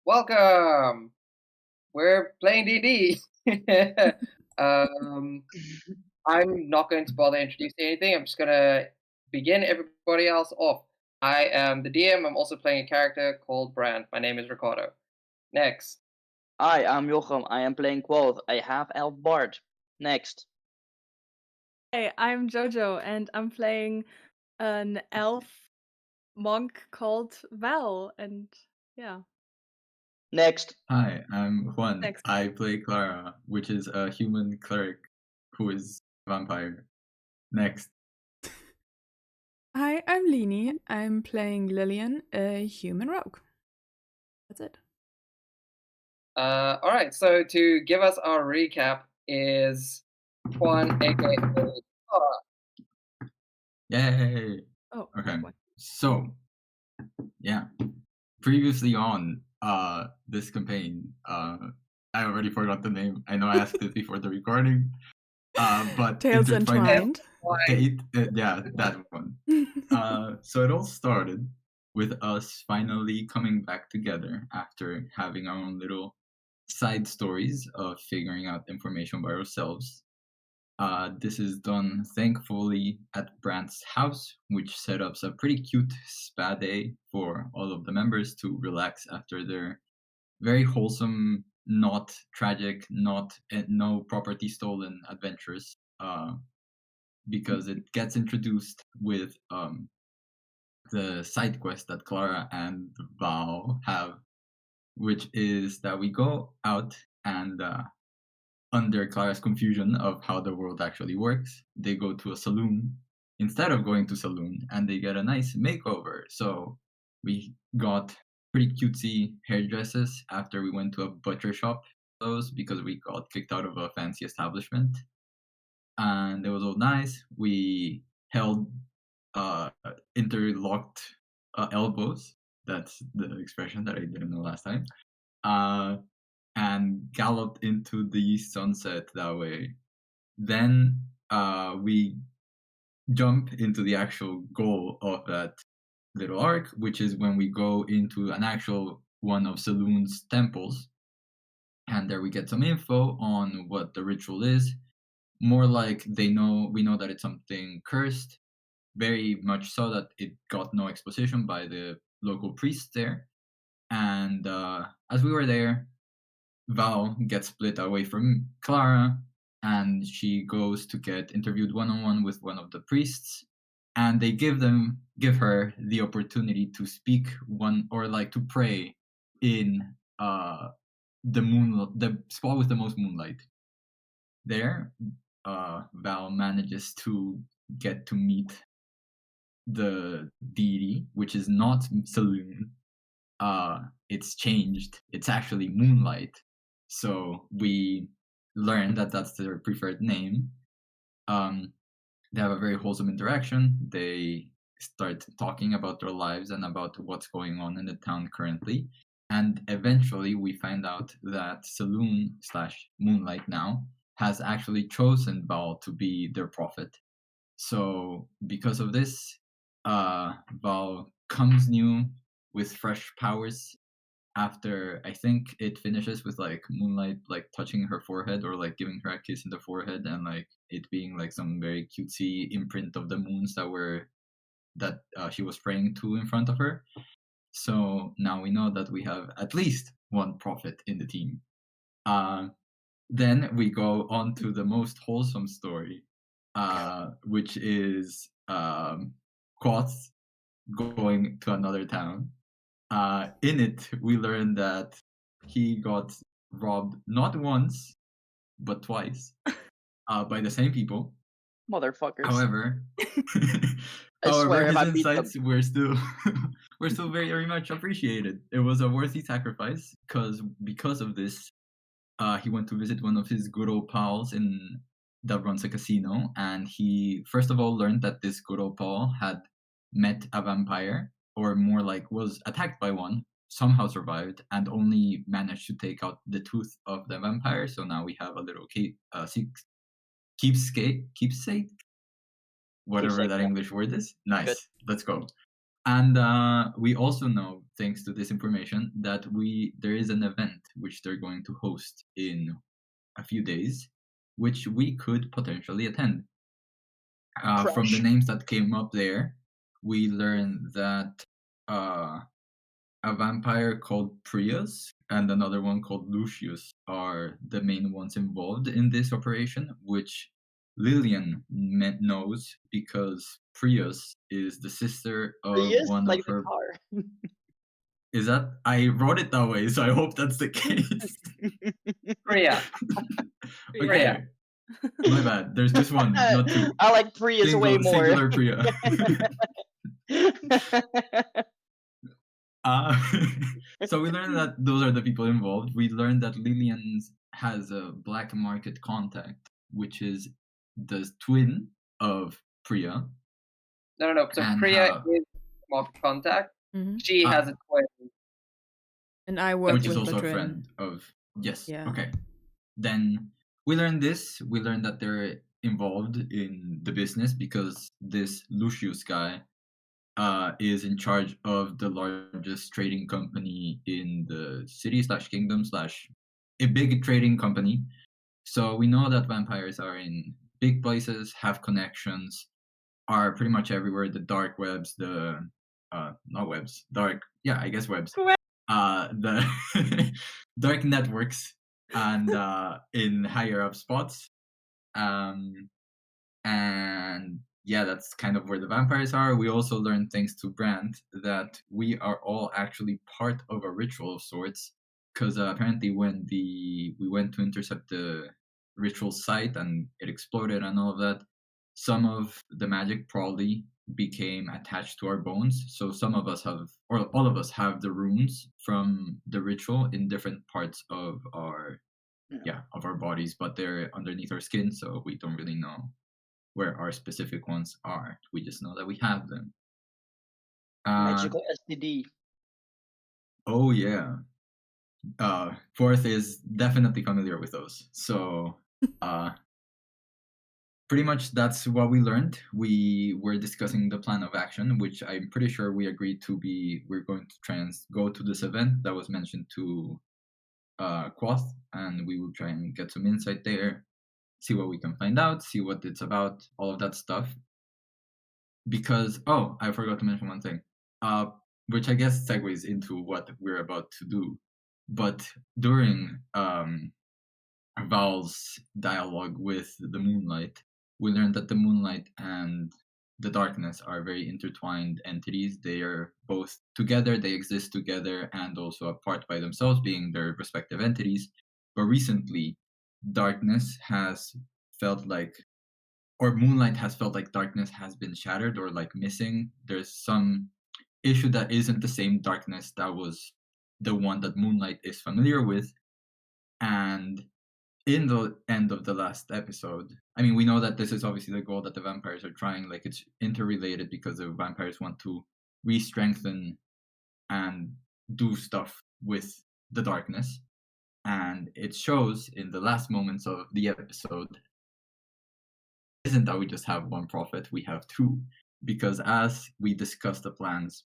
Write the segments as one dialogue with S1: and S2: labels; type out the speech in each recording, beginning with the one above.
S1: Welcome. We're playing D&D. um, I'm not going to bother introducing anything. I'm just gonna begin everybody else off. I am the DM. I'm also playing a character called Brand. My name is Ricardo. Next.
S2: Hi, I'm Jochem. I am playing Quoth. I have Elf Bard. Next.
S3: Hey, I'm Jojo, and I'm playing an elf monk called Val, and yeah.
S2: Next.
S4: Hi, I'm Juan.
S3: Next.
S4: I play Clara, which is a human cleric who is a vampire. Next.
S5: Hi, I'm Lini. I'm playing Lillian, a human rogue. That's it.
S1: All right. So to give us our recap is Juan, aka Clara.
S4: Yay!
S5: Oh,
S4: Okay.
S5: what?
S4: So, yeah. Previously on this campaign, I already forgot the name. I know I asked it before the recording. But
S5: Tales Entwined.
S4: Yeah, that one. So it all started with us finally coming back together after having our own little side stories of figuring out information by ourselves. This is done thankfully at Brandt's house, which set up a pretty cute spa day for all of the members to relax after their very wholesome, not tragic, no property stolen adventures. Because it gets introduced with the side quest that Clara and Val have, which is that we go out and under Clara's confusion of how the world actually works, they go to a saloon instead of going to saloon, and they get a nice makeover. So we got pretty cutesy hairdresses after we went to a butcher shop, those because we got kicked out of a fancy establishment, and it was all nice. We held interlocked elbows. That's the expression that I didn't know last time. And galloped into the sunset that way. Then we jump into the actual goal of that little arc, which is when we go into an actual one of Saloon's temples. And there we get some info on what the ritual is. More like we know that it's something cursed, very much so that it got no exposition by the local priest there. And as we were there, Val gets split away from Clara, and she goes to get interviewed one-on-one with one of the priests, and they give her the opportunity to speak to pray in the spot with the most moonlight. There, Val manages to get to meet the deity, which is not Saloon. It's changed. It's actually Moonlight. So we learn that that's their preferred name. They have a very wholesome interaction. They start talking about their lives and about what's going on in the town currently. And eventually we find out that Saloon / Moonlight now has actually chosen Val to be their prophet. So because of this, Val comes new with fresh powers after I think it finishes with like Moonlight like touching her forehead or like giving her a kiss in the forehead and like it being like some very cutesy imprint of the moons that she was praying to in front of her. So now we know that we have at least one prophet in the team. Then we go on to the most wholesome story, which is Quoth going to another town. In it, we learn that he got robbed not once, but twice by the same people.
S2: Motherfuckers.
S4: However,
S2: I swear if I
S4: his
S2: beat them.
S4: insights were still very, very much appreciated. It was a worthy sacrifice because of this, he went to visit one of his good old pals that runs a casino, and he first of all learned that this good old pal had met a vampire, or more like was attacked by one, somehow survived, and only managed to take out the tooth of the vampire. So now we have a little keepsake, whatever
S2: Keepsake,
S4: that
S2: yeah.
S4: English word is. Nice.
S2: Good.
S4: Let's go. And we also know, thanks to this information, that there is an event which they're going to host in a few days, which we could potentially attend. From the
S2: Crush.
S4: names that came up there, we learned that a vampire called Prius and another one called Lucius are the main ones involved in this operation, which Lillian knows because Prius is the sister of
S2: Prius,
S4: one
S2: like
S4: of
S2: the
S4: her.
S2: car.
S4: Is that? I wrote it that way, so I hope that's the case.
S1: Priya.
S4: Okay,
S1: Priya.
S4: my bad. There's just one, not two.
S2: I like Prius way more.
S4: Singular Priya. Uh, so we learned that those are the people involved. We learned that Lillian has a black market contact, which is the twin of Priya.
S1: No. So
S4: And
S1: Priya
S4: how-
S1: is mock contact.
S5: Mhm.
S1: She has a twin.
S5: And I work
S4: which is
S5: with
S4: also a
S5: Batrin.
S4: friend of. Yes.
S5: Yeah.
S4: Okay. Then we learned this. We learned that they're involved in the business because this Lucius guy is in charge of the largest trading company in the city / kingdom / a big trading company. So we know that vampires are in big places, have connections, are pretty much everywhere. The dark webs, the not webs, dark, yeah, I guess webs. The dark networks and in higher up spots. And yeah, that's kind of where the vampires are. We also learned, thanks to Brand, that we are all actually part of a ritual of sorts. Because apparently, when we went to intercept the ritual site and it exploded and all of that, some of the magic probably became attached to our bones. So some of us have, or all of us have, the runes from the ritual in different parts of our of our bodies, but they're underneath our skin, so we don't really know where our specific ones are. We just know that we have them.
S2: Magical STD.
S4: Oh yeah. Fourth is definitely familiar with those. So pretty much that's what we learned. We were discussing the plan of action, which I'm pretty sure we agreed to be. We're going to try and go to this event that was mentioned to Quoth, and we will try and get some insight there, see what we can find out, see what it's about, all of that stuff. Because I forgot to mention one thing, which I guess segues into what we're about to do. But during Val's dialogue with the moonlight, we learned that the moonlight and the darkness are very intertwined entities. They are both together, they exist together, and also apart by themselves, being their respective entities. But recently, darkness has felt like, or moonlight has felt like darkness has been shattered or like missing. There's some issue that isn't the same darkness that was the one that moonlight is familiar with. And in the end of the last episode, I mean, we know that this is obviously the goal that the vampires are trying, like it's interrelated because the vampires want to re-strengthen and do stuff with the darkness. And it shows in the last moments of the episode isn't that we just have one prophet, we have two. Because as we discuss the plans,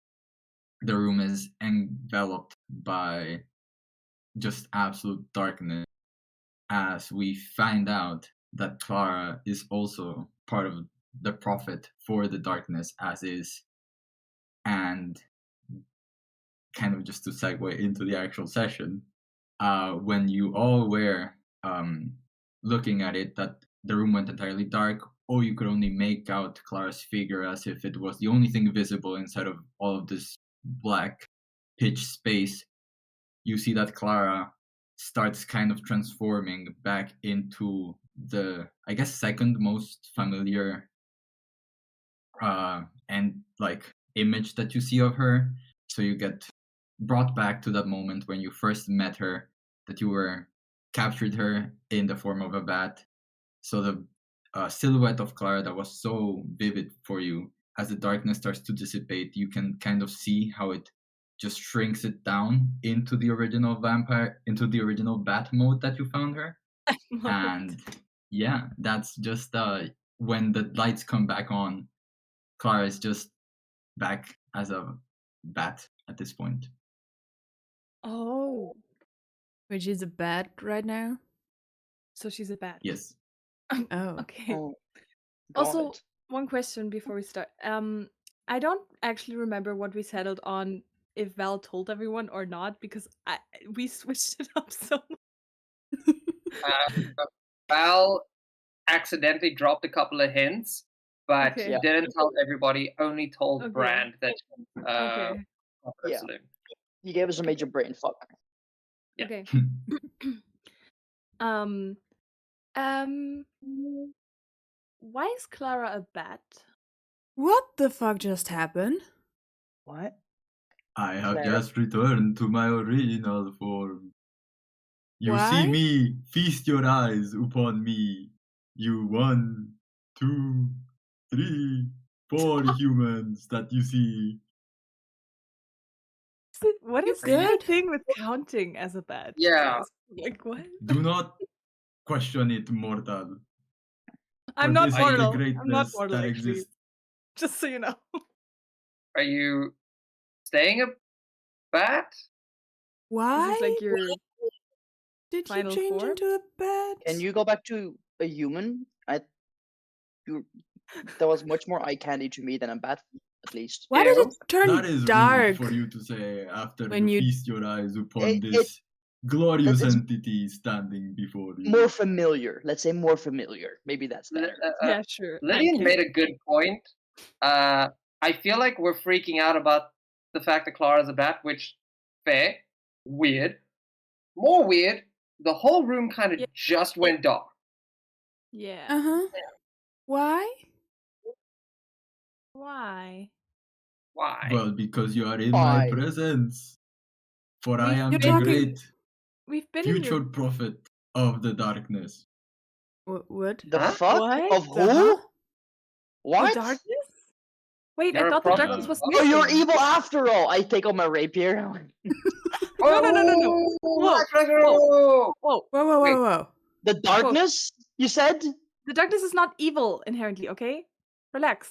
S4: the room is enveloped by just absolute darkness as we find out that Clara is also part of the prophet for the darkness, as is. And kind of just to segue into the actual session, when you all were looking at it, that the room went entirely dark, or you could only make out Clara's figure as if it was the only thing visible inside of all of this black pitch space. You see that Clara starts kind of transforming back into the, I guess, second most familiar and like image that you see of her. So you get brought back to that moment when you first met her, that you were captured her in the form of a bat. So the silhouette of Clara that was so vivid for you, as the darkness starts to dissipate, you can kind of see how it just shrinks it down into the original vampire, into the original bat mode that you found her. And yeah, that's just when the lights come back on, Clara is just back as a bat at this point.
S3: Oh,
S5: Which is a bat right now.
S3: so she's a bat.
S4: Yes.
S5: Oh.
S3: Okay.
S2: Oh,
S3: Also,
S2: God.
S3: one question before we start. I don't actually remember what we settled on if Val told everyone or not because we switched it up so much.
S1: Val accidentally dropped a couple of hints, but
S3: Okay.
S2: Yeah.
S1: didn't tell everybody. Only told
S3: Okay.
S1: Brand that
S3: Okay.
S1: prophet of
S2: Yeah.
S1: Saloon.
S2: You gave us a major brain fuck.
S1: Yeah.
S3: Okay. um, why is Clara a bat?
S5: What the fuck just happened?
S2: What?
S4: I have
S2: Clara?
S4: just returned to my original form. You see
S5: Why?
S4: me, feast your eyes upon me. You 1, 2, 3, 4 humans that you see.
S3: What
S5: You
S3: is the
S5: good?
S3: thing with counting as a bat?
S1: Yeah.
S3: guys? Like what?
S4: Do not question it, mortal.
S3: I'm
S4: For
S3: not
S4: this is the
S3: mortal. I'm not
S4: greatness
S3: mortal
S4: that
S3: actually.
S4: exists.
S3: Just so you know.
S1: Are you staying a bat?
S5: Why?
S3: Is this like your
S5: Did you
S3: final
S5: change
S3: form?
S5: into a bat?
S2: Can you go back to a human? That was much more eye candy to me than a bat, at least.
S5: Why did
S1: Ew.
S5: it turn
S4: That is
S5: dark?
S4: rude for you to say after
S5: when
S4: you
S5: you-
S4: feast your eyes upon
S2: It-
S4: this glorious
S2: it's-
S4: entity standing before you.
S2: More familiar. Let's say more familiar. Maybe that's better.
S3: Yeah, sure.
S1: Lillian made a good point. I feel like we're freaking out about the fact that Clara's a bat, which fair, weird, more weird. The whole room kind of
S3: Yeah.
S1: just went dark.
S3: Yeah.
S5: Uh-huh. Why?
S3: Why?
S1: Why?
S4: Well, because you are in
S2: Why?
S4: my presence. For I
S3: We-
S4: am
S5: You're
S4: the
S5: talking-
S4: great
S3: We've been in
S4: future
S3: your
S4: prophet of the darkness.
S5: What?
S2: The
S1: Huh?
S2: fuck?
S3: What?
S2: Of
S5: The
S2: who?
S5: huh?
S2: What?
S3: The darkness? Wait,
S1: You're
S3: I
S1: a
S3: thought the
S1: prophet
S3: darkness
S4: of
S3: was
S1: the
S2: Oh,
S3: missing.
S2: you're evil after all. I take out my rapier.
S3: No, no, no, no, no. Whoa,
S1: Whoa.
S3: Whoa,
S5: Whoa, whoa,
S1: Wait.
S5: whoa, whoa.
S2: The darkness, you said?
S3: the darkness is not evil inherently, okay? Relax.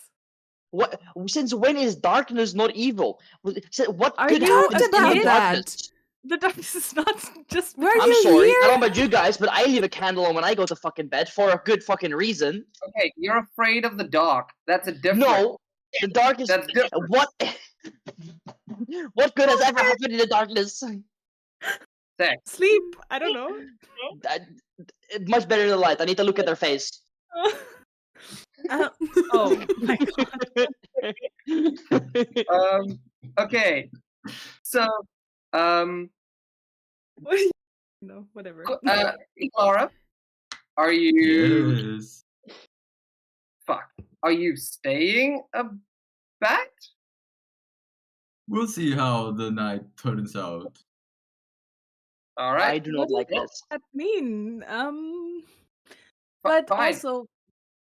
S2: What? Since when is darkness not evil? What
S3: Are
S2: could
S3: you
S2: happen
S5: talked
S2: in
S5: about
S2: the
S5: that?
S2: darkness?
S3: The darkness is not just.
S5: Were
S2: I'm
S5: you
S2: sorry, I
S5: here?
S2: don't know about you guys, but I leave a candle on when I go to fucking bed for a good fucking reason.
S1: Okay, you're afraid of the dark. That's a different.
S2: No, the dark is
S1: That's different.
S2: what? What good has ever happened in the darkness?
S1: Sex.
S3: Sleep. I don't know.
S2: That- Much better than the light. I need to look at their face.
S3: Oh my god.
S1: Okay. So,
S3: What do you- No, whatever.
S1: Clara, are you?
S4: Yes.
S1: Fuck. Are you staying a bat?
S4: We'll see how the night turns out.
S1: All
S2: I
S1: right.
S2: do not
S3: What
S2: like
S3: does
S2: this.
S3: that mean? But
S1: Fine.
S3: also,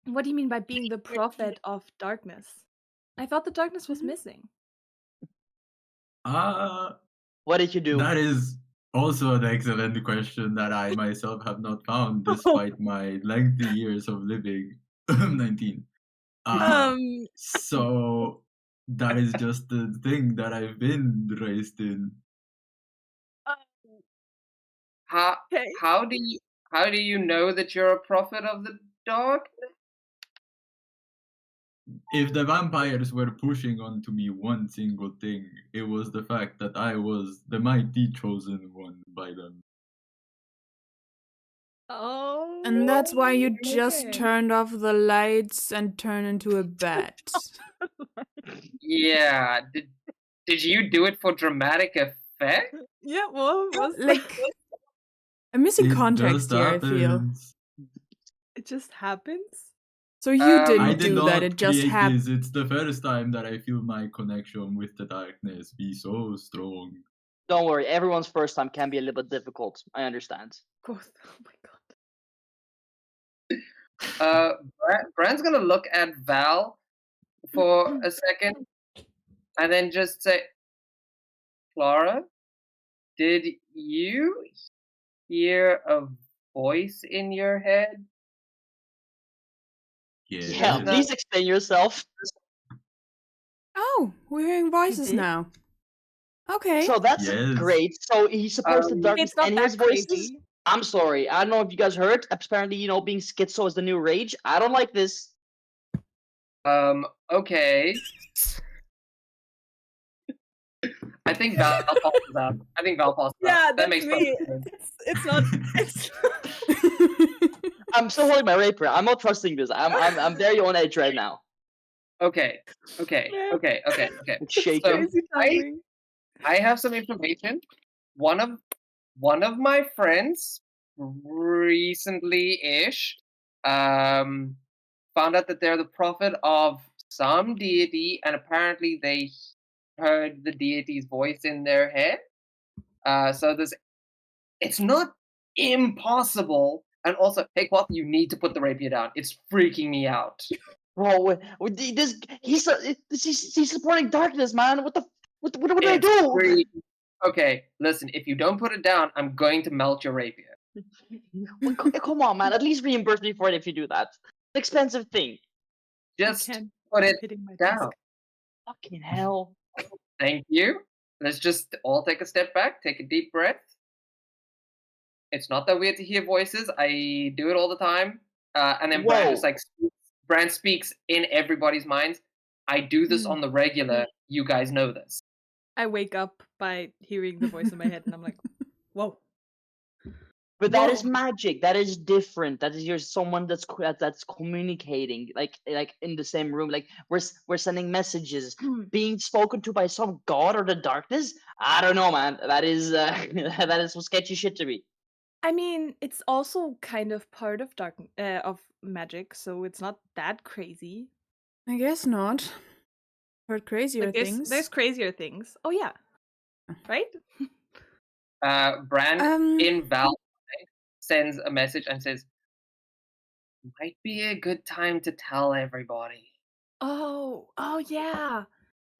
S3: what do you mean by being the prophet of darkness? I thought the darkness was missing.
S2: What did you do?
S4: That is also an excellent question that I myself have not found despite my lengthy years of living. 19. So that is just the thing that I've been raised in.
S3: Okay.
S1: How do you know that you're a prophet of the dark?
S4: If the vampires were pushing onto me one single thing, it was the fact that I was the mighty chosen one by them.
S3: Oh.
S5: And that's why you just
S3: okay.
S5: turned off the lights and turned into a bat.
S1: Yeah. Did you do it for dramatic effect?
S3: Yeah, well, was
S5: Like, I'm missing
S4: It
S5: context
S4: just
S5: here, I feel.
S4: happens.
S3: it just happens?
S5: So you
S1: I
S5: didn't
S4: I did
S5: do
S4: not
S5: that, it just
S4: create
S5: happened.
S4: this. It's the first time that I feel my connection with the darkness be so strong.
S2: Don't worry, everyone's first time can be a little bit difficult. I understand.
S3: Oh my god.
S1: Brand's gonna look at Val for a second, and then just say, "Clara, did you hear a voice in your head?"
S2: Yeah,
S4: Yes.
S2: please explain yourself.
S5: Oh, we're hearing voices
S3: did?
S5: now. Okay.
S2: So that's
S4: Yes.
S2: great. So he supports the
S1: Um,
S2: darkness
S3: It's not
S2: and
S3: that
S2: hears voices.
S3: crazy.
S2: I'm sorry. I don't know if you guys heard. Apparently, being schizo is the new rage. I don't like this.
S1: Okay. I think Val passes out. I think Val passes out.
S3: Yeah,
S1: That
S3: that's
S1: makes
S3: me.
S1: perfect sense.
S3: It's not. It's.
S2: I'm still holding my rapier. I'm not trusting this. I'm very on edge right now.
S1: Okay.
S3: Man,
S2: It's
S3: it's
S2: shaking.
S3: crazy timing.
S1: I have some information. One of my friends recently-ish found out that they're the prophet of some deity, and apparently they heard the deity's voice in their head. So it's not impossible. And also, hey, Quaff, you need to put the rapier down. It's freaking me out.
S2: Bro, he's supporting darkness, man. What do I
S1: It's
S2: do?
S1: Okay, listen, if you don't put it down, I'm going to melt your rapier.
S2: Come on, man. At least reimburse me for it if you do that. It's an expensive thing.
S1: Just
S3: Can't
S1: put
S3: keep
S1: it
S3: hitting my
S1: down.
S3: desk.
S2: Fucking hell.
S1: Thank you. Let's just all take a step back, take a deep breath. It's not that weird to hear voices. I do it all the time. And then Brand just
S2: Whoa.
S1: Brand speaks in everybody's minds. I do this on the regular. You guys know this.
S3: I wake up by hearing the voice in my head, and I'm like, "Whoa!"
S2: But that is
S3: Whoa.
S2: magic. That is different. That is you're someone that's communicating, like in the same room. Like we're sending messages, being spoken to by some god or the darkness. I don't know, man. That is that is some sketchy shit to me.
S3: I mean, it's also kind of part of of magic, so it's not that crazy.
S5: I guess not. Heard crazier
S3: Like
S5: things.
S3: there's crazier things. Oh yeah, right?
S1: Brand in Val sends a message and says, "Might be a good time to tell everybody."
S3: Oh yeah.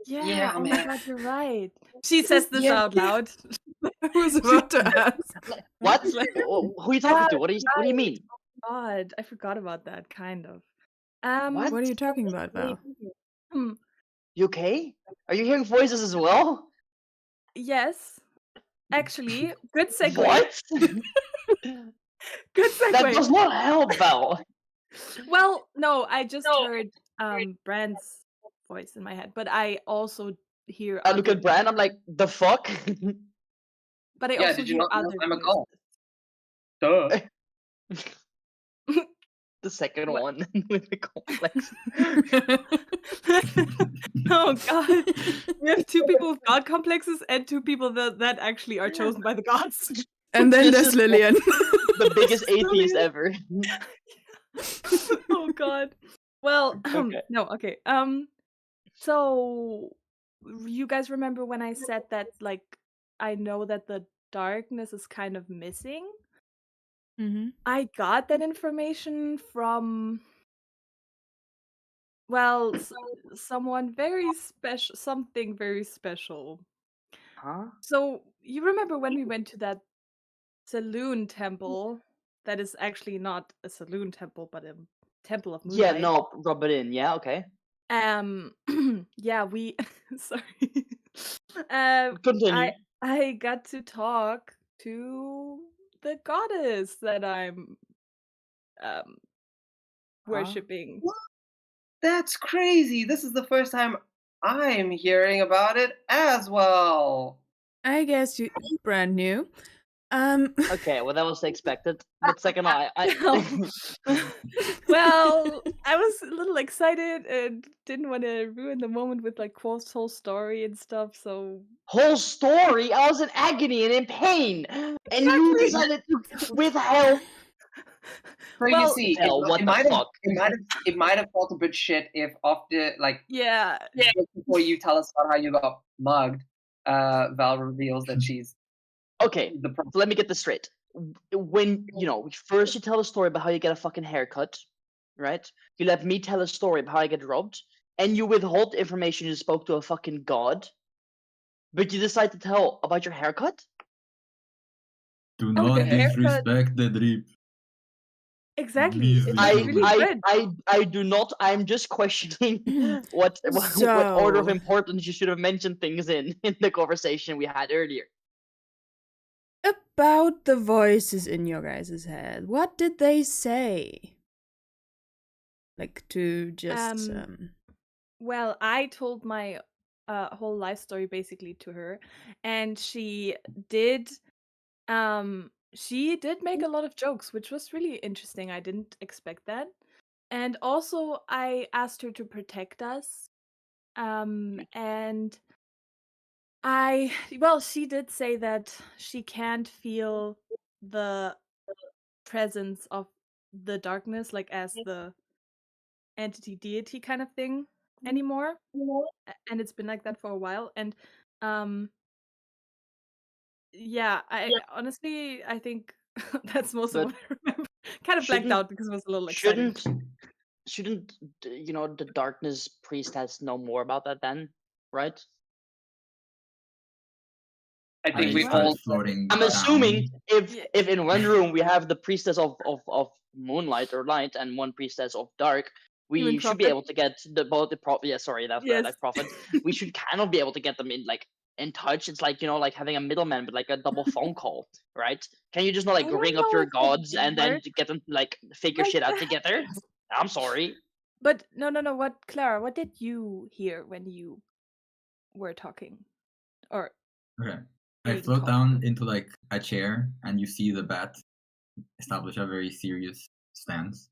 S3: Yeah.
S1: Yeah,
S3: Oh my
S1: man.
S3: god, you're right. She says this
S2: Yeah.
S3: out loud.
S5: I was about to ask.
S2: What?
S3: Like,
S2: Who are you talking to? What do you mean?
S3: God, I forgot about that. Kind of.
S2: What?
S5: What are you talking about, Val?
S3: Hmm.
S2: You okay? Are you hearing voices as well?
S3: Yes. Actually, good segue.
S2: What?
S3: Good segue.
S2: That does not help, Val.
S3: Well, no, I just heard Brand's voice in my head, but I also hear
S2: I look
S3: other
S2: at Bran. I'm like, the fuck?
S3: but I
S1: Yeah,
S3: also
S1: did you
S3: hear
S1: not know
S3: other
S1: I'm a
S3: voices.
S1: god? Duh.
S2: The second
S3: What?
S2: one with the complex.
S3: Oh god. We have two people with god complexes and two people that actually are chosen by the gods.
S5: And then
S2: This
S5: there's
S2: is
S5: Lillian.
S2: the biggest
S3: This is
S2: atheist
S3: Lillian.
S2: ever.
S3: Oh god. Well,
S2: Okay.
S3: no, okay. So you guys remember when I said that like I know that the darkness is kind of missing?
S5: Mm-hmm.
S3: I got that information from well, someone very special, something very special.
S2: Huh?
S3: So you remember when we went to that saloon temple that is actually not a saloon temple but a temple of
S2: Yeah,
S3: moonlight?
S2: no, rub it in. Yeah, okay.
S3: Yeah, we sorry.
S2: Continue.
S3: I got to talk to the goddess that I'm
S2: Huh?
S3: worshipping.
S1: That's crazy. This is the first time I'm hearing about it as well.
S5: I guess you brand new.
S2: Okay, well that was expected. But second, I
S3: Well, I was a little excited and didn't want to ruin the moment with like Quoth's whole story and stuff. So
S2: whole story. I was in agony and in pain, and you
S3: Exactly.
S2: decided to withheld.
S1: So you
S3: Well,
S1: see,
S2: Hell, what
S1: it
S2: the
S1: might have
S2: fuck?
S1: it might have felt a bit shit if after like
S3: yeah,
S1: just before you tell us about how you got mugged, Val reveals that she's
S2: Okay,
S1: the
S2: so let me get this straight. When first you tell a story about how you get a fucking haircut, right? You let me tell a story about how I get robbed, and you withhold information you spoke to a fucking god, but you decide to tell about your haircut?
S4: Do
S3: Oh,
S4: not
S3: the haircut.
S4: disrespect the drip.
S3: Exactly.
S4: Beasley
S3: It's
S2: I
S3: really
S2: I
S3: good.
S2: I do not. I'm just questioning what order of
S5: So-
S2: importance you should have mentioned things in the conversation we had earlier.
S5: About the voices in your guys' head, what did they say? Like to just
S3: Well, I told my whole life story basically to her, and she did make a lot of jokes, which was really interesting. I didn't expect that. And also I asked her to protect us. And she did say that she can't feel the presence of the darkness, like as the entity deity kind of thing anymore. And it's been like that for a while. And yeah, I honestly I think that's most of
S2: But
S3: what I remember. Kind of blacked
S2: shouldn't
S3: out because it was a little exciting.
S2: shouldn't the darkness priestess know more about that then, right?
S1: I think
S4: I
S1: we
S4: start
S1: all
S4: floating
S2: I'm
S4: down.
S2: assuming
S3: Yeah.
S2: if in one room we have the priestess of moonlight or light and one priestess of dark, we
S3: Human
S2: should be
S3: prophet.
S2: able to get both the prophet. Yeah, sorry, that's
S3: Yes.
S2: like prophets. We should kind of be able to get them in touch. It's like like having a middleman, but like a double phone call, right? Can you just not
S3: I
S2: like
S3: don't
S2: ring up
S3: know
S2: your
S3: if it
S2: gods and then
S3: works
S2: to get them to like figure
S3: like
S2: shit out
S3: that.
S2: together? I'm sorry.
S3: But no. What, Clara? What did you hear when you were talking, or
S4: Okay. I
S3: being
S4: float
S3: talked
S4: down
S3: to?
S4: into like a chair, and you see the bat establish a very serious stance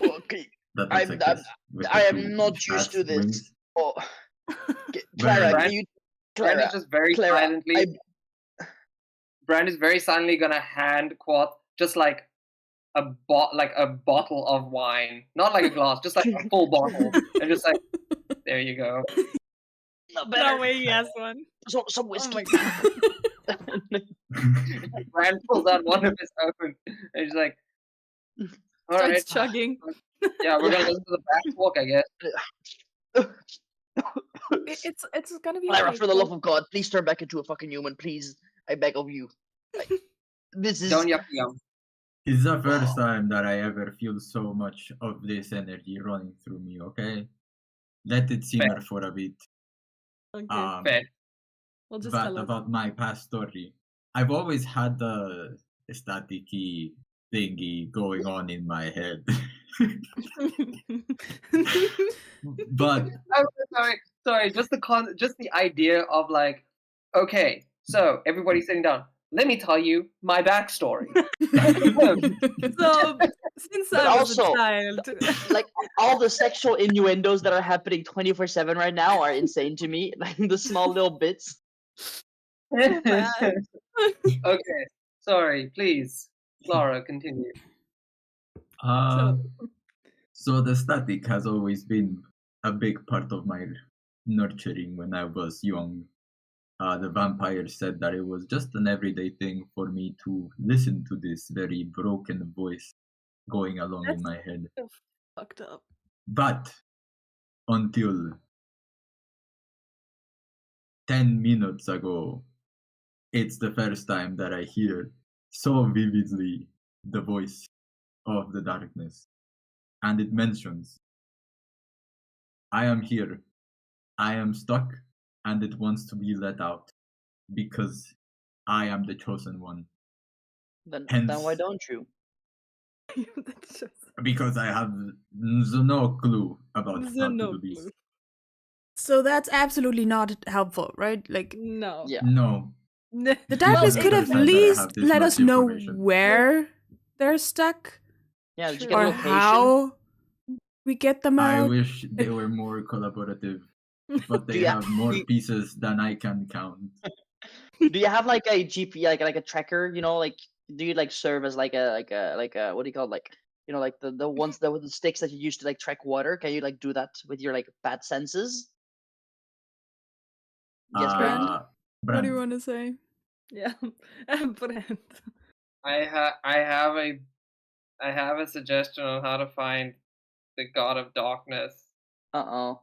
S2: Okay,
S4: that looks like this with
S2: I
S4: the
S2: am
S4: two
S2: not
S4: huge
S2: used
S4: bat
S2: to this.
S4: wings.
S2: Oh,
S4: Where
S2: Clara,
S4: are
S2: can
S4: you?
S2: you,
S1: Brand is
S2: Clara,
S1: just very
S2: Clara,
S1: silently. Brand is very silently gonna hand Quoth just like a bottle of wine, not like a glass, just like a full bottle, and just like there you go.
S2: no better.
S3: No way he has one.
S2: Some
S3: Oh
S2: whiskey.
S3: my god.
S1: Brand pulls out one of his own, and he's like, "All right,
S3: Starts chugging.
S1: yeah, we're gonna
S2: Yeah.
S1: listen to the bat walk, I guess."
S3: It's gonna be
S2: Clara,
S3: okay.
S2: for the
S3: Cool.
S2: love of God, please turn back into a fucking human, please. I beg of you. Like, this is
S1: Don't yuck yum.
S4: It's the first time that I ever feel so much of this energy running through me, okay? Let it simmer for a bit.
S3: Okay.
S1: Fair.
S3: Well, just
S4: But
S3: tell us.
S4: about my past story, I've always had the staticky thingy going on in my head. But
S1: Oh, sorry. Just the idea of like, okay, so everybody's sitting down. Let me tell you my backstory.
S3: So, since
S2: But
S3: I was
S2: also,
S3: a child,
S2: like all the sexual innuendos that are happening 24/7 right now are insane to me. Like the small little bits.
S3: so bad.
S1: Okay, sorry, please, Clara, continue.
S4: uh,
S3: So,
S4: so the static has always been a big part of my nurturing when I was young. The vampire said that it was just an everyday thing for me to listen to this very broken voice going along in
S3: that's
S4: my head.
S3: so fucked up.
S4: But until 10 minutes ago, it's the first time that I hear so vividly the voice of the darkness. And it mentions, I am here, I am stuck, and it wants to be let out because I am the chosen one.
S2: Then
S4: Hence,
S2: why don't you?
S3: That's just
S4: because I have no clue about how to
S3: no
S4: do this.
S3: clue.
S5: So that's absolutely not helpful, right? Like
S3: No.
S2: Yeah.
S4: No,
S5: the
S4: this
S5: darkness
S4: is the
S5: could
S4: first
S5: at
S4: time that I
S5: least
S4: have this
S5: let
S4: much
S5: us know
S4: information.
S5: where they're stuck
S2: Yeah, did you
S3: True.
S2: get a
S5: or
S2: location?
S5: how we get them
S4: I
S5: out.
S4: wish they were more collaborative, but
S2: Do
S4: they
S2: you
S4: have more
S2: do you-
S4: pieces than I can count.
S2: Do you have like a GP, like a tracker? Like do you like serve as like a what do you call it? Like like the ones that with the sticks that you use to like track water? Can you like do that with your like bad senses? Yes, Brand.
S5: What do
S4: Brand,
S5: you want to say?
S3: Yeah. Brand.
S1: I have a suggestion on how to find the god of darkness.
S2: Oh.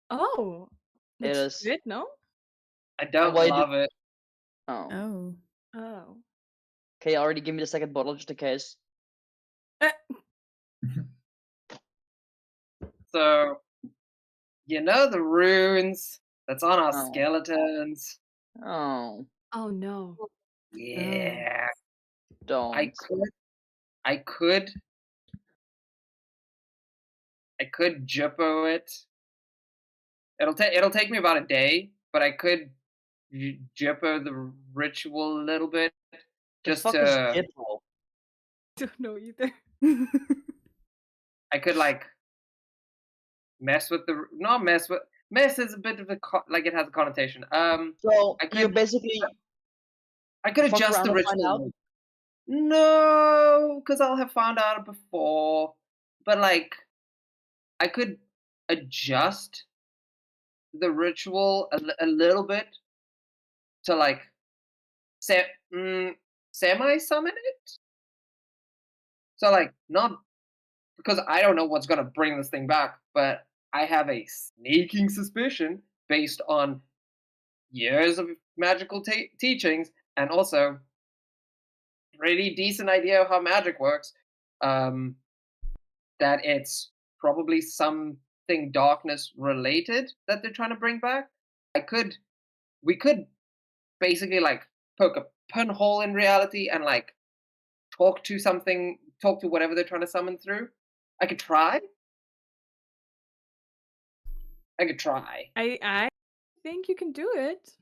S3: Oh.
S2: It
S3: It's
S2: is.
S3: good, no?
S1: I don't
S2: why do-
S1: love it.
S2: Oh.
S5: Oh.
S3: Oh.
S2: Okay, already give me the second bottle just in case.
S1: So, you know the runes that's on our
S2: Oh.
S1: skeletons?
S2: Oh,
S3: Oh no.
S1: Yeah. I
S2: don't.
S1: could I could I could Jippo it. It'll take me about a day, but I could Jippo the ritual a little bit
S2: The
S1: just
S2: fuck is
S1: to
S2: Gippo?
S3: Don't know either.
S1: I could like mess with the not mess with mess is a bit of a like it has a connotation.
S2: So
S1: I
S2: you
S1: could
S2: basically
S1: I could
S2: fuck
S1: adjust
S2: around
S1: the
S2: and find out?
S1: ritual. No, because I'll have found out before. But like I could adjust the ritual a little bit to like se- mm, semi summon it. So like not because I don't know what's gonna bring this thing back, but I have a sneaking suspicion based on years of magical teachings and also pretty decent idea of how magic works. Um, that it's probably something darkness related that they're trying to bring back. I could, we could basically like poke a pinhole in reality and like talk to whatever they're trying to summon through. I could try. I could try.
S3: I think you can do it.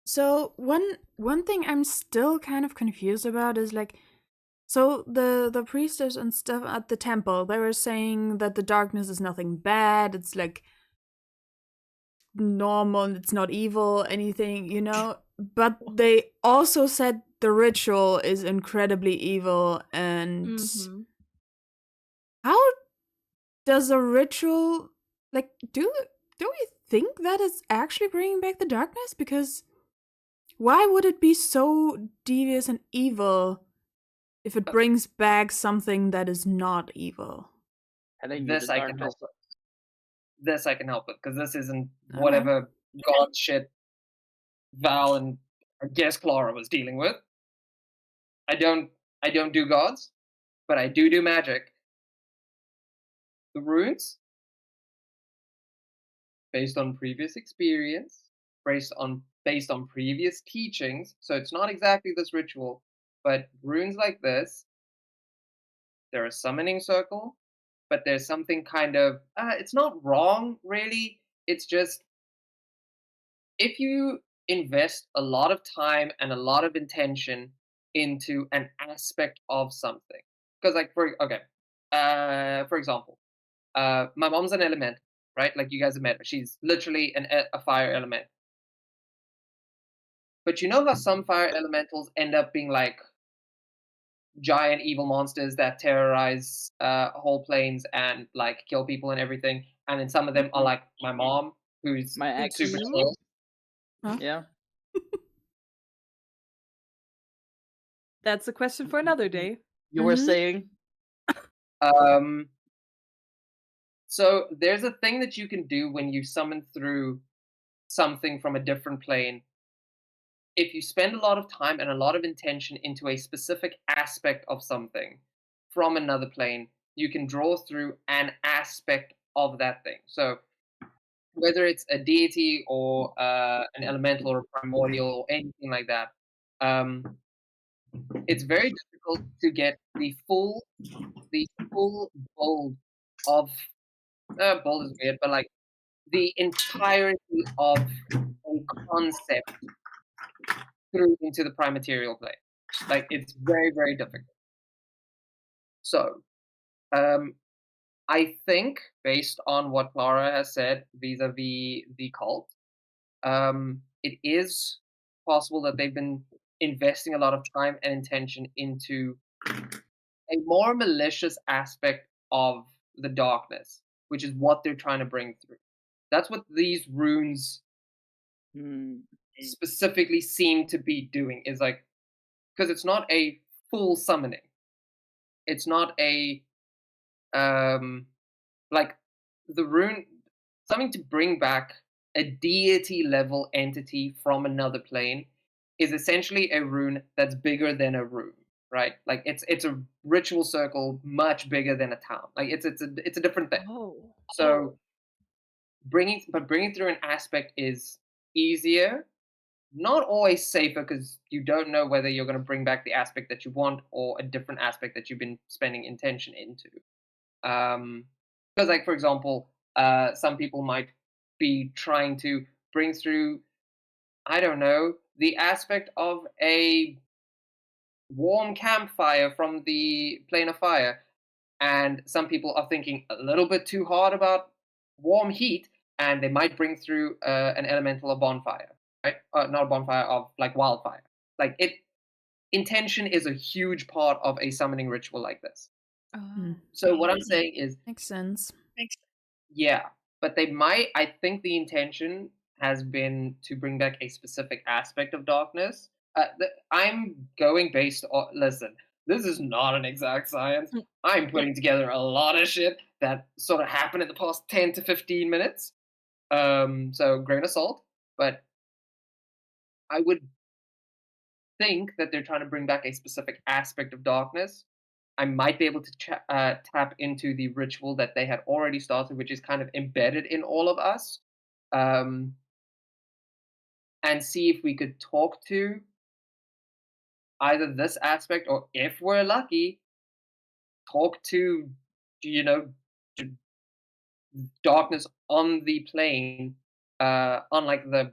S5: So one thing I'm still kind of confused about is like, so the priestess and stuff at the temple, they were saying that the darkness is nothing bad. It's like normal and it's not evil, anything, you know? But they also said the ritual is incredibly evil. And
S3: Mhm.
S5: how does a ritual, like, do we think that is actually bringing back the darkness? Because why would it be so devious and evil if it
S1: Okay,
S5: brings back something that is not evil?
S2: Telling you the
S1: this I can
S2: darkness.
S1: help with. This I can help with because this isn't
S5: Okay.
S1: whatever god shit Val and I guess Clara was dealing with. I don't I don't do gods, but I do magic. The runes, based on previous experience, based on previous teachings, so it's not exactly this ritual, but runes like this, they're a summoning circle, but there's something kind of it's not wrong really. It's just if you invest a lot of time and a lot of intention into an aspect of something, because like for example, my mom's an element, right? Like you guys have met her. She's literally a fire element. But you know how some fire elementals end up being like giant evil monsters that terrorize whole planes and like kill people and everything, and then some of them are like my mom, who's
S2: My ex.
S1: super
S3: You?
S1: chill.
S5: Huh?
S2: Yeah.
S3: That's a question for another day.
S2: You were
S5: Mhm.
S2: saying?
S1: Um, so there's a thing that you can do when you summon through something from a different plane. If you spend a lot of time and a lot of intention into a specific aspect of something from another plane, you can draw through an aspect of that thing. So whether it's a deity or an elemental or primordial or anything like that, um, it's very difficult to get the full bold of bold is weird, but like the entirety of a concept through into the prime material plane. Like it's very difficult. So um, I think based on what Clara has said vis-a-vis the cult, it is possible that they've been investing a lot of time and intention into a more malicious aspect of the darkness, which is what they're trying to bring through. That's what these runes
S2: Hmm.
S1: specifically seem to be doing is like because it's not a full summoning. It's not a um like the rune something to bring back a deity level entity from another plane is essentially a rune that's bigger than a rune. right? Like it's a ritual circle much bigger than a town. Like it's a different thing.
S3: Oh.
S1: So bringing through an aspect is easier, not always safer because you don't know whether you're going to bring back the aspect that you want or a different aspect that you've been spending intention into. Because, like for example, some people might be trying to bring through, I don't know, the aspect of a warm campfire from the plane of fire, and some people are thinking a little bit too hard about warm heat, and they might bring through an elemental of bonfire, right? Not a bonfire, of like wildfire. Like it, intention is a huge part of a summoning ritual like this.
S3: Oh.
S1: So what I'm saying is,
S5: Makes sense.
S1: yeah, but they might. I think the intention has been to bring back a specific aspect of darkness. I'm going based on. Listen, this is not an exact science.
S3: Mm.
S1: I'm putting together a lot of shit that sort of happened in the past 10 to 15 minutes. So grain of salt. But I would think that they're trying to bring back a specific aspect of darkness. I might be able to tap into the ritual that they had already started, which is kind of embedded in all of us, um, and see if we could talk to either this aspect or, if we're lucky, talk to, you know, to darkness on the plane, on like the.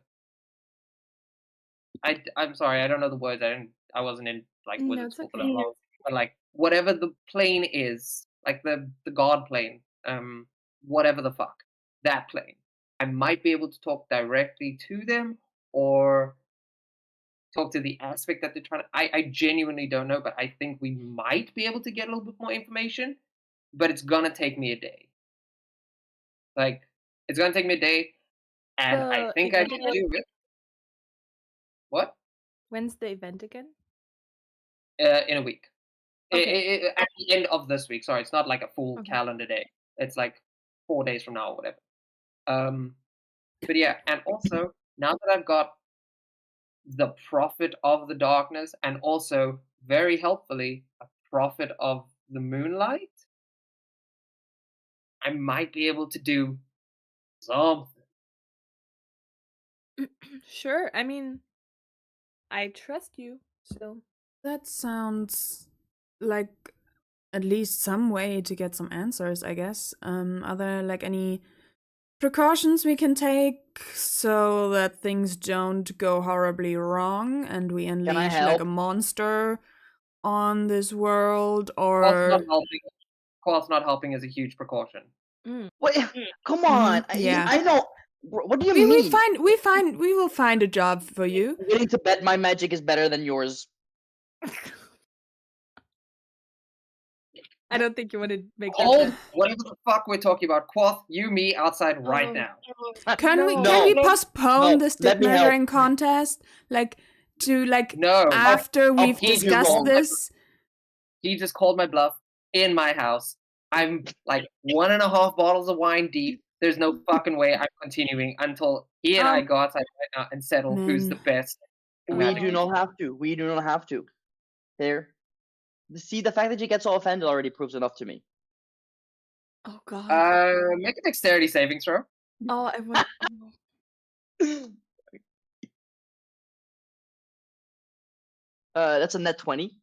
S1: I'm sorry, I don't know the words. I wasn't in like
S3: No,
S1: wizard
S3: it's
S1: school for
S3: okay.
S1: that long. But like whatever the plane is, like the god plane, whatever the fuck, that plane. I might be able to talk directly to them or talk to the aspect that they're trying to. I genuinely don't know, but I think we might be able to get a little bit more information. But it's gonna take me a day. Like it's gonna take me a day, and I
S3: The
S1: think I
S3: event
S1: can
S3: again?
S1: do it. What?
S3: When's the event again?
S1: In a week.
S3: Okay.
S1: At the end of this week. Sorry, it's not like a full
S3: Okay.
S1: calendar day. It's like 4 days from now or whatever. Um, but yeah, and also now that I've got the prophet of the darkness, and also very helpfully a prophet of the moonlight, I might be able to do something.
S3: Sure. I mean, I trust you still.
S5: That sounds like at least some way to get some answers, I guess. Are there like any precautions we can take so that things don't go horribly wrong and we
S2: Can I
S5: unleash like
S2: help?
S5: a monster on this world?
S1: Course not
S5: Or
S1: helping. Course not helping is a huge precaution.
S3: Mm.
S2: Wait, come on.
S5: yeah.
S2: I know. What do you
S5: we
S2: mean?
S5: we will find a job for you.
S2: I'm willing to bet my magic is better than yours.
S3: I don't think you want to make that
S1: Hold
S3: bet.
S1: whatever the fuck we're talking about. Quoth, you, me, outside right
S3: Oh.
S1: now.
S5: Can we
S2: No.
S5: postpone
S2: No,
S5: this
S2: let
S5: dick
S2: me help.
S5: measuring contest like to like
S1: No.
S5: after we've
S2: he's
S5: discussed
S2: wrong.
S5: this?
S1: He just called my bluff in my house. I'm like 1.5 bottles of wine deep. There's no fucking way I'm continuing until he and I go outside right now and settle who's the
S5: Man.
S1: best.
S2: We do not have to. We do not have to. There. See, the fact that you get so offended already proves enough to me.
S3: Oh god.
S1: Make a dexterity saving throw.
S3: Oh, I want.
S2: That's a net 20.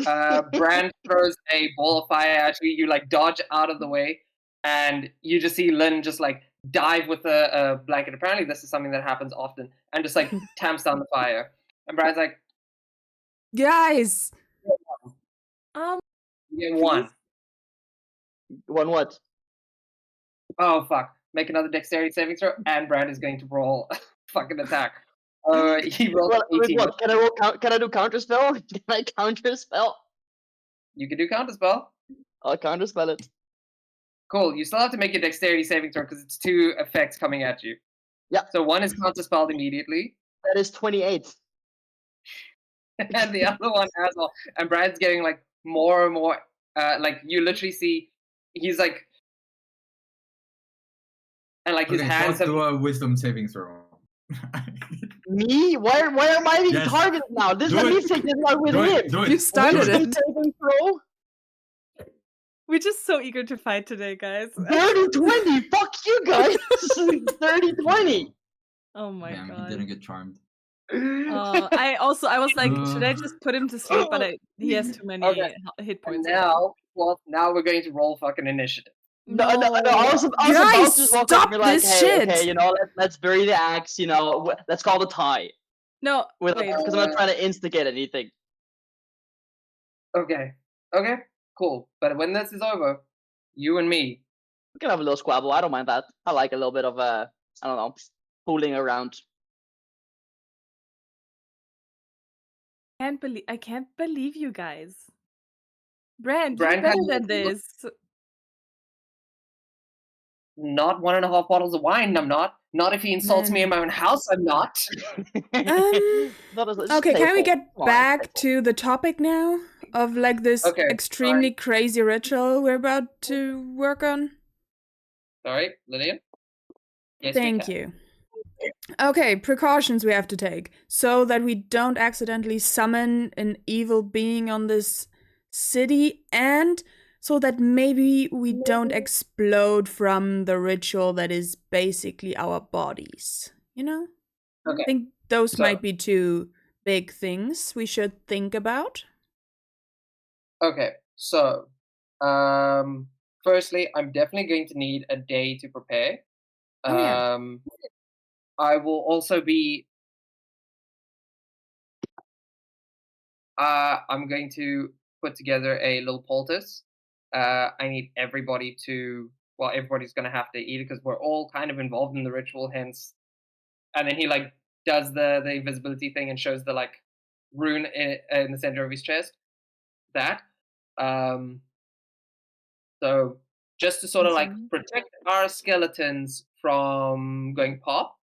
S1: Brand throws a ball of fire at you. You like dodge out of the way, and you just see Lynn just like dive with a blanket. Apparently, this is something that happens often, and just like tamps down the fire. And Brand's like,
S5: Guys,
S1: "You get one."
S2: One what?
S1: Oh fuck! Make another dexterity saving throw, and Brand is going to roll a fucking attack. He rolled
S2: Well,
S1: an 18.
S2: what? Can I roll? Can I do counterspell? Can I counterspell?
S1: You can do counterspell.
S2: I'll counterspell it.
S1: Cool. You still have to make your dexterity saving throw because it's 2 effects coming at you.
S2: Yeah.
S1: So one is counterspelled immediately,
S2: That is 28.
S1: and the other one as well. And Brad's getting like more and more. Like you literally see, he's like, and like his
S4: Okay,
S1: hands
S4: Quoth,
S1: have.
S4: do a wisdom saving throw.
S2: Me? Why am I being
S4: Yes.
S2: targeted now? This
S4: Do
S2: let me
S4: it.
S2: take this out with
S4: Do
S2: him.
S4: it. Do it.
S5: You started
S4: do
S5: it.
S2: Saving throw?
S3: We're just so eager to fight today, guys.
S2: 30-20. Fuck you guys. 30-20.
S3: Oh my
S4: Damn, he
S3: god.
S4: didn't get charmed.
S3: I was like, should I just put him to sleep? But he has too many
S1: Okay.
S3: hit
S1: And
S3: points.
S1: now, now we're going to roll fucking initiative.
S2: No, I was about
S5: Guys,
S2: to walk up
S5: stop
S2: and be like,
S5: this
S2: hey,
S5: shit.
S2: okay, let's bury the axe, let's call the tie.
S3: No, wait.
S2: Because I'm not trying to instigate anything.
S1: Okay. Okay. Cool. But when this is over, you and me.
S2: We can have a little squabble. I don't mind that. I like a little bit of I don't know, fooling around.
S3: I can't believe you guys. Brand,
S1: Bran
S3: you're better
S1: kinda
S3: than
S1: looks-
S3: this.
S1: Not 1.5 bottles of wine. I'm not. Not if he insults me in my own house. I'm not.
S5: Okay, can we get back to the topic now of like this
S1: Okay,
S5: extremely crazy ritual we're about to work on?
S1: Sorry, Lillian. Yes, we
S5: Thank
S1: can.
S5: you. Okay, precautions we have to take so that we don't accidentally summon an evil being on this city, and so that maybe we don't explode from the ritual that is basically our bodies. You know?
S1: Okay.
S5: I think those
S1: So-
S5: might be two big things we should think about.
S1: Okay. So, firstly, I'm definitely going to need a day to prepare.
S5: Oh, yeah.
S1: I will also be. I'm going to put together a little poultice. I need everybody to. Well, everybody's going to have to eat it because we're all kind of involved in the ritual. Hence, and then he like does the invisibility thing and shows the like rune in the center of his chest. That. So just to sort of like
S3: Mhm.
S1: protect our skeletons from going pop,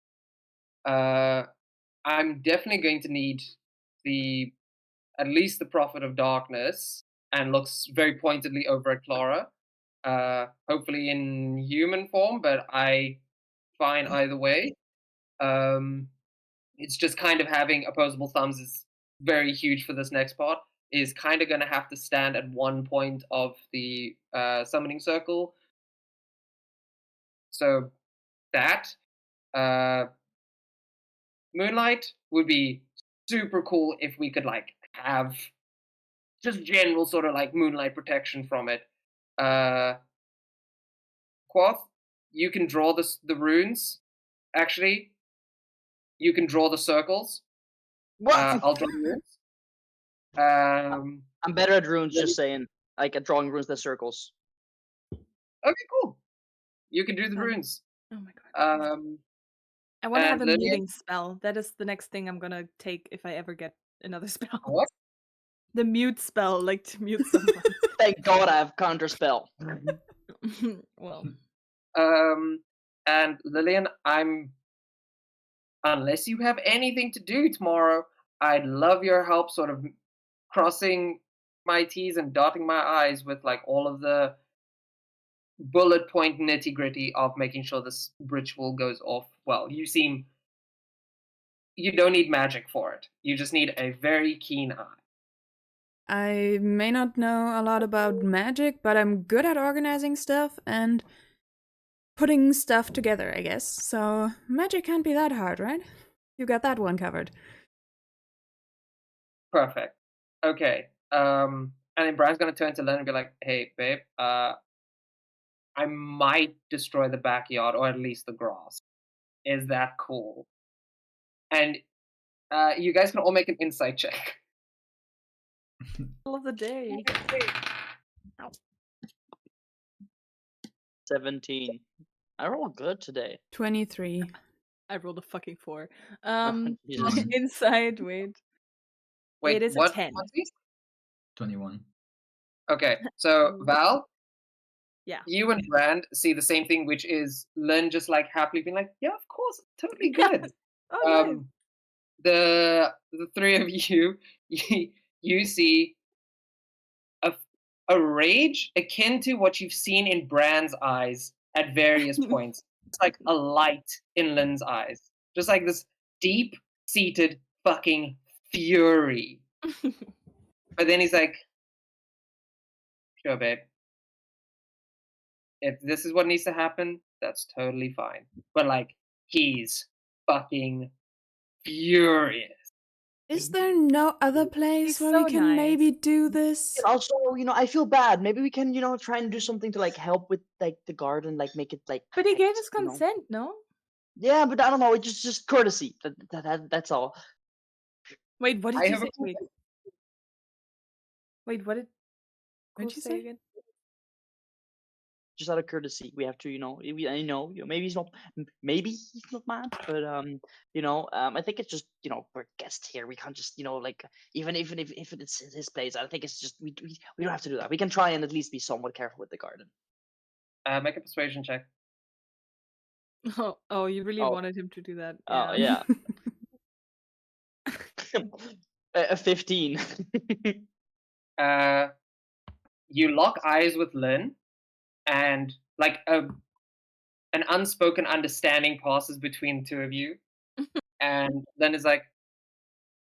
S1: I'm definitely going to need at least the Prophet of Darkness, and looks very pointedly over at Clara. Hopefully in human form, but fine either way. It's just kind of having opposable thumbs is very huge for this next part. Is kind of going to have to stand at one point of the summoning circle. So that Moonlight would be super cool if we could like have just general sort of like moonlight protection from it. Quoth, you can draw the runes. Actually, you can draw the circles.
S2: What?
S1: I'll draw the runes.
S2: I'm better at runes, just saying. Like at drawing runes that circles.
S1: Okay, cool. You can do the runes.
S3: Oh my god. I want to have a
S1: Lillian?
S3: muting spell. That is the next thing I'm gonna take if I ever get another spell.
S1: What?
S3: The mute spell, like to mute someone.
S2: Thank God I have counterspell.
S3: Well,
S1: And Lillian, unless you have anything to do tomorrow, I'd love your help sort of crossing my T's and dotting my I's with like all of the bullet point nitty gritty of making sure this ritual goes off well. You don't need magic for it. You just need a very keen eye.
S5: I may not know a lot about magic, but I'm good at organizing stuff and putting stuff together, I guess. So magic can't be that hard, right? You got that one covered.
S1: Perfect. Okay. And then Brian's gonna turn to Len and be like, "Hey, babe, I might destroy the backyard or at least the grass. Is that cool?" And you guys can all make an insight check.
S3: all of the day.
S2: 17. I roll good today.
S5: 23.
S3: I rolled a fucking 4.
S2: Jesus.
S3: Inside, wait.
S1: Wait,
S3: It is
S1: what?
S3: a 10.
S1: What's these?
S4: 21.
S1: Okay, so Val,
S3: Yeah.
S1: you and Brand see the same thing, which is Len just like happily being like, "Yeah, of course, totally good."
S3: Oh, nice.
S1: The three of you, you see a rage akin to what you've seen in Brand's eyes at various points. It's like a light in Len's eyes, just like this deep, seated fucking fury. But then he's like, sure, babe. If this is what needs to happen, that's totally fine. But like, he's fucking furious.
S5: Is there no other place
S3: He's
S5: where
S3: so
S5: we can
S3: nice.
S5: maybe do this?
S2: And also, I feel bad. Maybe we can, try and do something to like help with like the garden, like make it like.
S3: But he
S2: like,
S3: gave his
S2: you know-
S3: consent, no?
S2: Yeah, but I don't know. It's just courtesy. That's all.
S3: Wait, what did
S1: I
S3: you
S1: have
S3: say?
S1: a
S3: Wait, what did Cool
S5: What'd you
S3: say
S5: say?
S3: again?
S2: Just out of courtesy, we have to, I know, maybe maybe he's not mad, but I think it's just, we're guests here. We can't just, like, even if it's his place, I think it's just we don't have to do that. We can try and at least be somewhat careful with the garden.
S1: make a persuasion check.
S3: Oh, you really
S2: Oh.
S3: wanted him to do that.
S2: Oh yeah, a 15.
S1: You lock eyes with Lynn, and like an unspoken understanding passes between the two of you. And Lynn is like,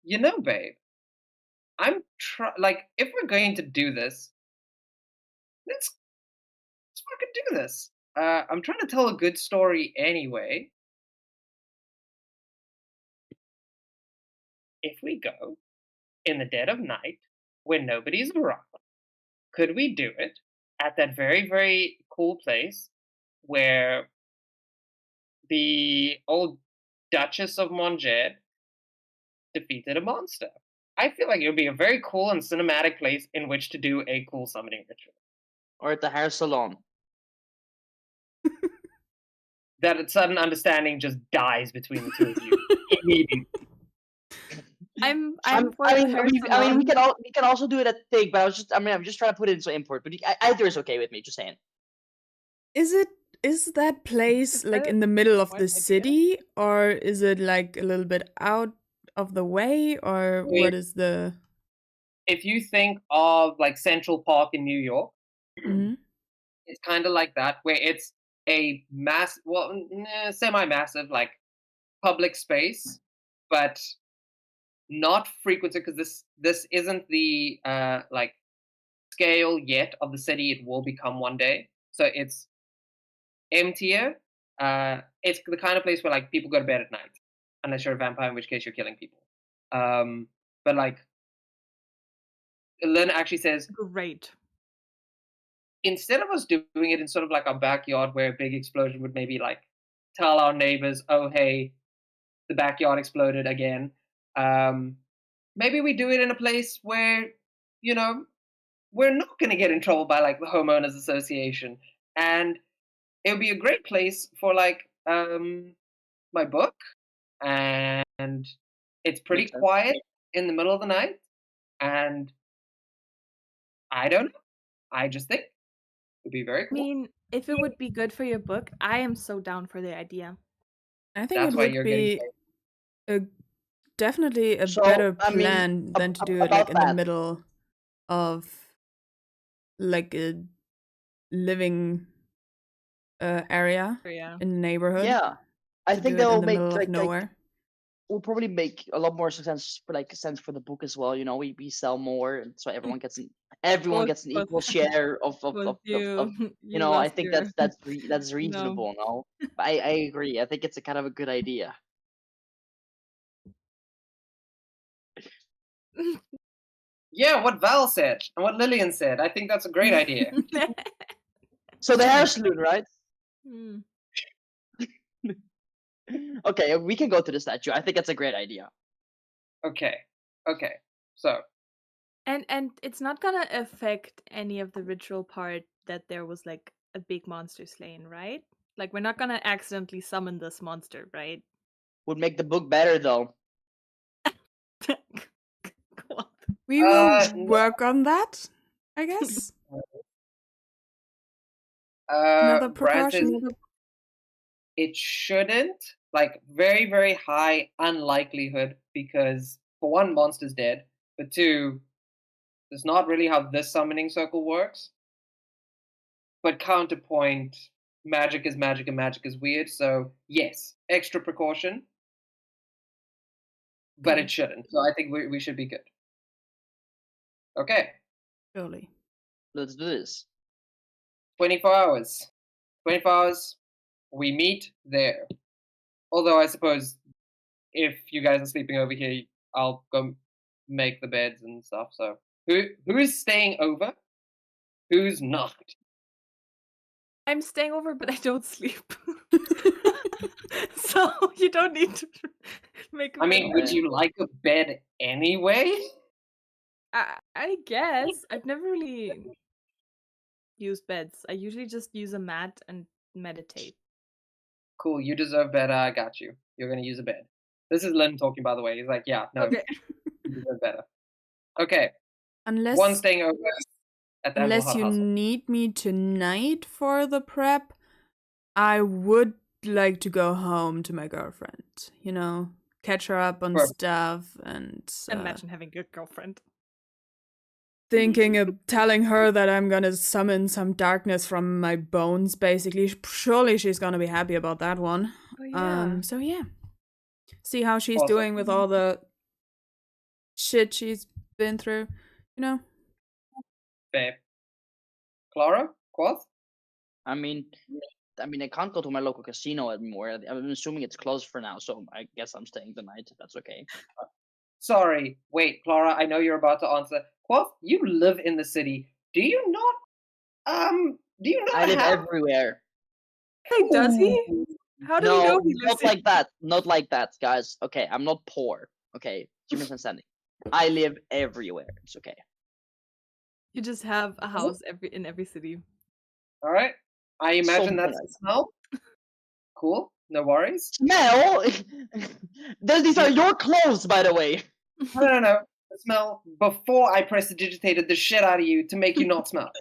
S1: babe, like, if we're going to do this, let's fucking do this. I'm trying to tell a good story anyway. If we go in the dead of night when nobody's around, could we do it at that very, very cool place where the old Duchess of Monged defeated a monster? I feel like it would be a very cool and cinematic place in which to do a cool summoning ritual.
S2: Or at the hair salon.
S1: That sudden understanding just dies between the two of you immediately.
S3: I'm
S2: I
S3: for the
S2: mean,
S3: hair
S2: we
S3: salon.
S2: can also do it at the thing, but I'm just trying to put it into import. But either is okay with me. Just saying.
S5: Is that place like
S3: that
S5: in the middle of
S3: a
S5: the
S3: smart idea?
S5: city, or is it like a little bit out of the way, or what is the?
S1: If you think of like Central Park in New York,
S5: Mhm.
S1: it's kind of like that, where it's a semi-massive, like, public space, but not frequented, because this isn't the like scale yet of the city it will become one day. So it's emptier. It's the kind of place where like people go to bed at night, unless you're a vampire, in which case you're killing people. But like, Lynn actually says,
S3: Great.
S1: instead of us doing it in sort of like our backyard, where a big explosion would maybe like tell our neighbors, oh hey, the backyard exploded again. Maybe we do it in a place where, you know, we're not going to get in trouble by like the homeowners association, and it would be a great place for like my book, and it's pretty
S2: Makes sense.
S1: quiet in the middle of the night, and I don't know. I just think it would be very
S3: I
S1: cool.
S3: mean, if it would be good for your book, I am so down for the idea.
S5: I think
S1: That's
S5: it
S1: why
S5: would
S1: you're getting
S5: be a definitely a
S2: So,
S5: better
S2: I mean,
S5: plan than to do it
S2: about
S5: like in the
S2: that.
S5: middle of like a living area
S3: Yeah.
S5: in the neighborhood.
S2: Yeah, I
S5: to
S2: think
S5: do it
S2: that will
S5: in the
S2: make
S5: middle of nowhere.
S2: will probably make a lot more sense for the book as well. We sell more, and so everyone gets an
S3: Both-
S2: equal share of
S3: Was
S2: of
S3: you
S2: I
S3: lost
S2: think
S3: your
S2: that's
S3: no.
S2: reasonable. No, I agree. I think it's a kind of a good idea.
S1: Yeah, what Val said and what Lillian said. I think that's a great idea.
S2: So the hair salon, right?
S3: Hmm.
S2: Okay, we can go to the statue. I think that's a great idea.
S1: Okay. So
S3: And it's not gonna affect any of the ritual part that there was like a big monster slain, right? Like we're not gonna accidentally summon this monster, right?
S2: Would make the book better though.
S3: Cool.
S5: We will
S1: no,
S5: work on that, I guess. Another
S1: Brad says
S5: precaution.
S1: it shouldn't. Like, very, very high unlikelihood, because for one, monster's dead, but two, that's not really how this summoning circle works. But counterpoint, magic is magic and magic is weird, so yes, extra precaution. but
S5: Okay.
S1: it shouldn't. So I think we should be good. Okay,
S5: Surely.
S2: Let's do this.
S1: 24 hours. 24 hours, we meet there. Although I suppose if you guys are sleeping over here, I'll go make the beds and stuff. So who's staying over? Who's not?
S3: I'm staying over, but I don't sleep. So you don't need to make a
S1: I mean,
S3: bed.
S1: would you like a bed anyway?
S3: I guess I've never really used beds. I usually just use a mat and meditate.
S1: Cool, you deserve better. I got you. You're gonna use a bed. This is Lynn talking, by the way. He's like, yeah, no,
S3: Okay.
S1: you deserve better. Okay, one
S5: Unless
S1: staying over at the Animal
S5: unless
S1: Hut
S5: you
S1: household.
S5: need me tonight for the prep, I would like to go home to my girlfriend. You know, catch her up on
S1: Perfect.
S5: stuff and
S3: Imagine having a girlfriend.
S5: thinking of telling her that I'm gonna summon some darkness from my bones, basically. Surely she's gonna be happy about that one.
S3: Oh yeah.
S5: So yeah. See how she's
S1: Awesome.
S5: doing with all the shit she's been through, you know?
S1: Babe. Clara? Quoth?
S2: I mean, I can't go to my local casino anymore. I'm assuming it's closed for now, so I guess I'm staying the night. If that's okay.
S1: Sorry. Wait, Clara, I know you're about to answer. Quoth, you live in the city. Do you not
S2: I live
S1: have
S2: everywhere.
S3: Hey, does he?
S1: Ooh.
S3: How do we
S2: No,
S3: know he lives
S2: not like that. Not like that, guys. Okay, I'm not poor. Okay, you're misunderstanding. I live everywhere. It's okay.
S3: You just have a house in every city.
S1: Alright. I imagine
S2: Something
S1: that's
S2: like
S1: the smell. Cool. No worries.
S2: Smell? These are your clothes, by the way.
S1: No. The smell before I prestidigitated the shit out of you to make you not smell.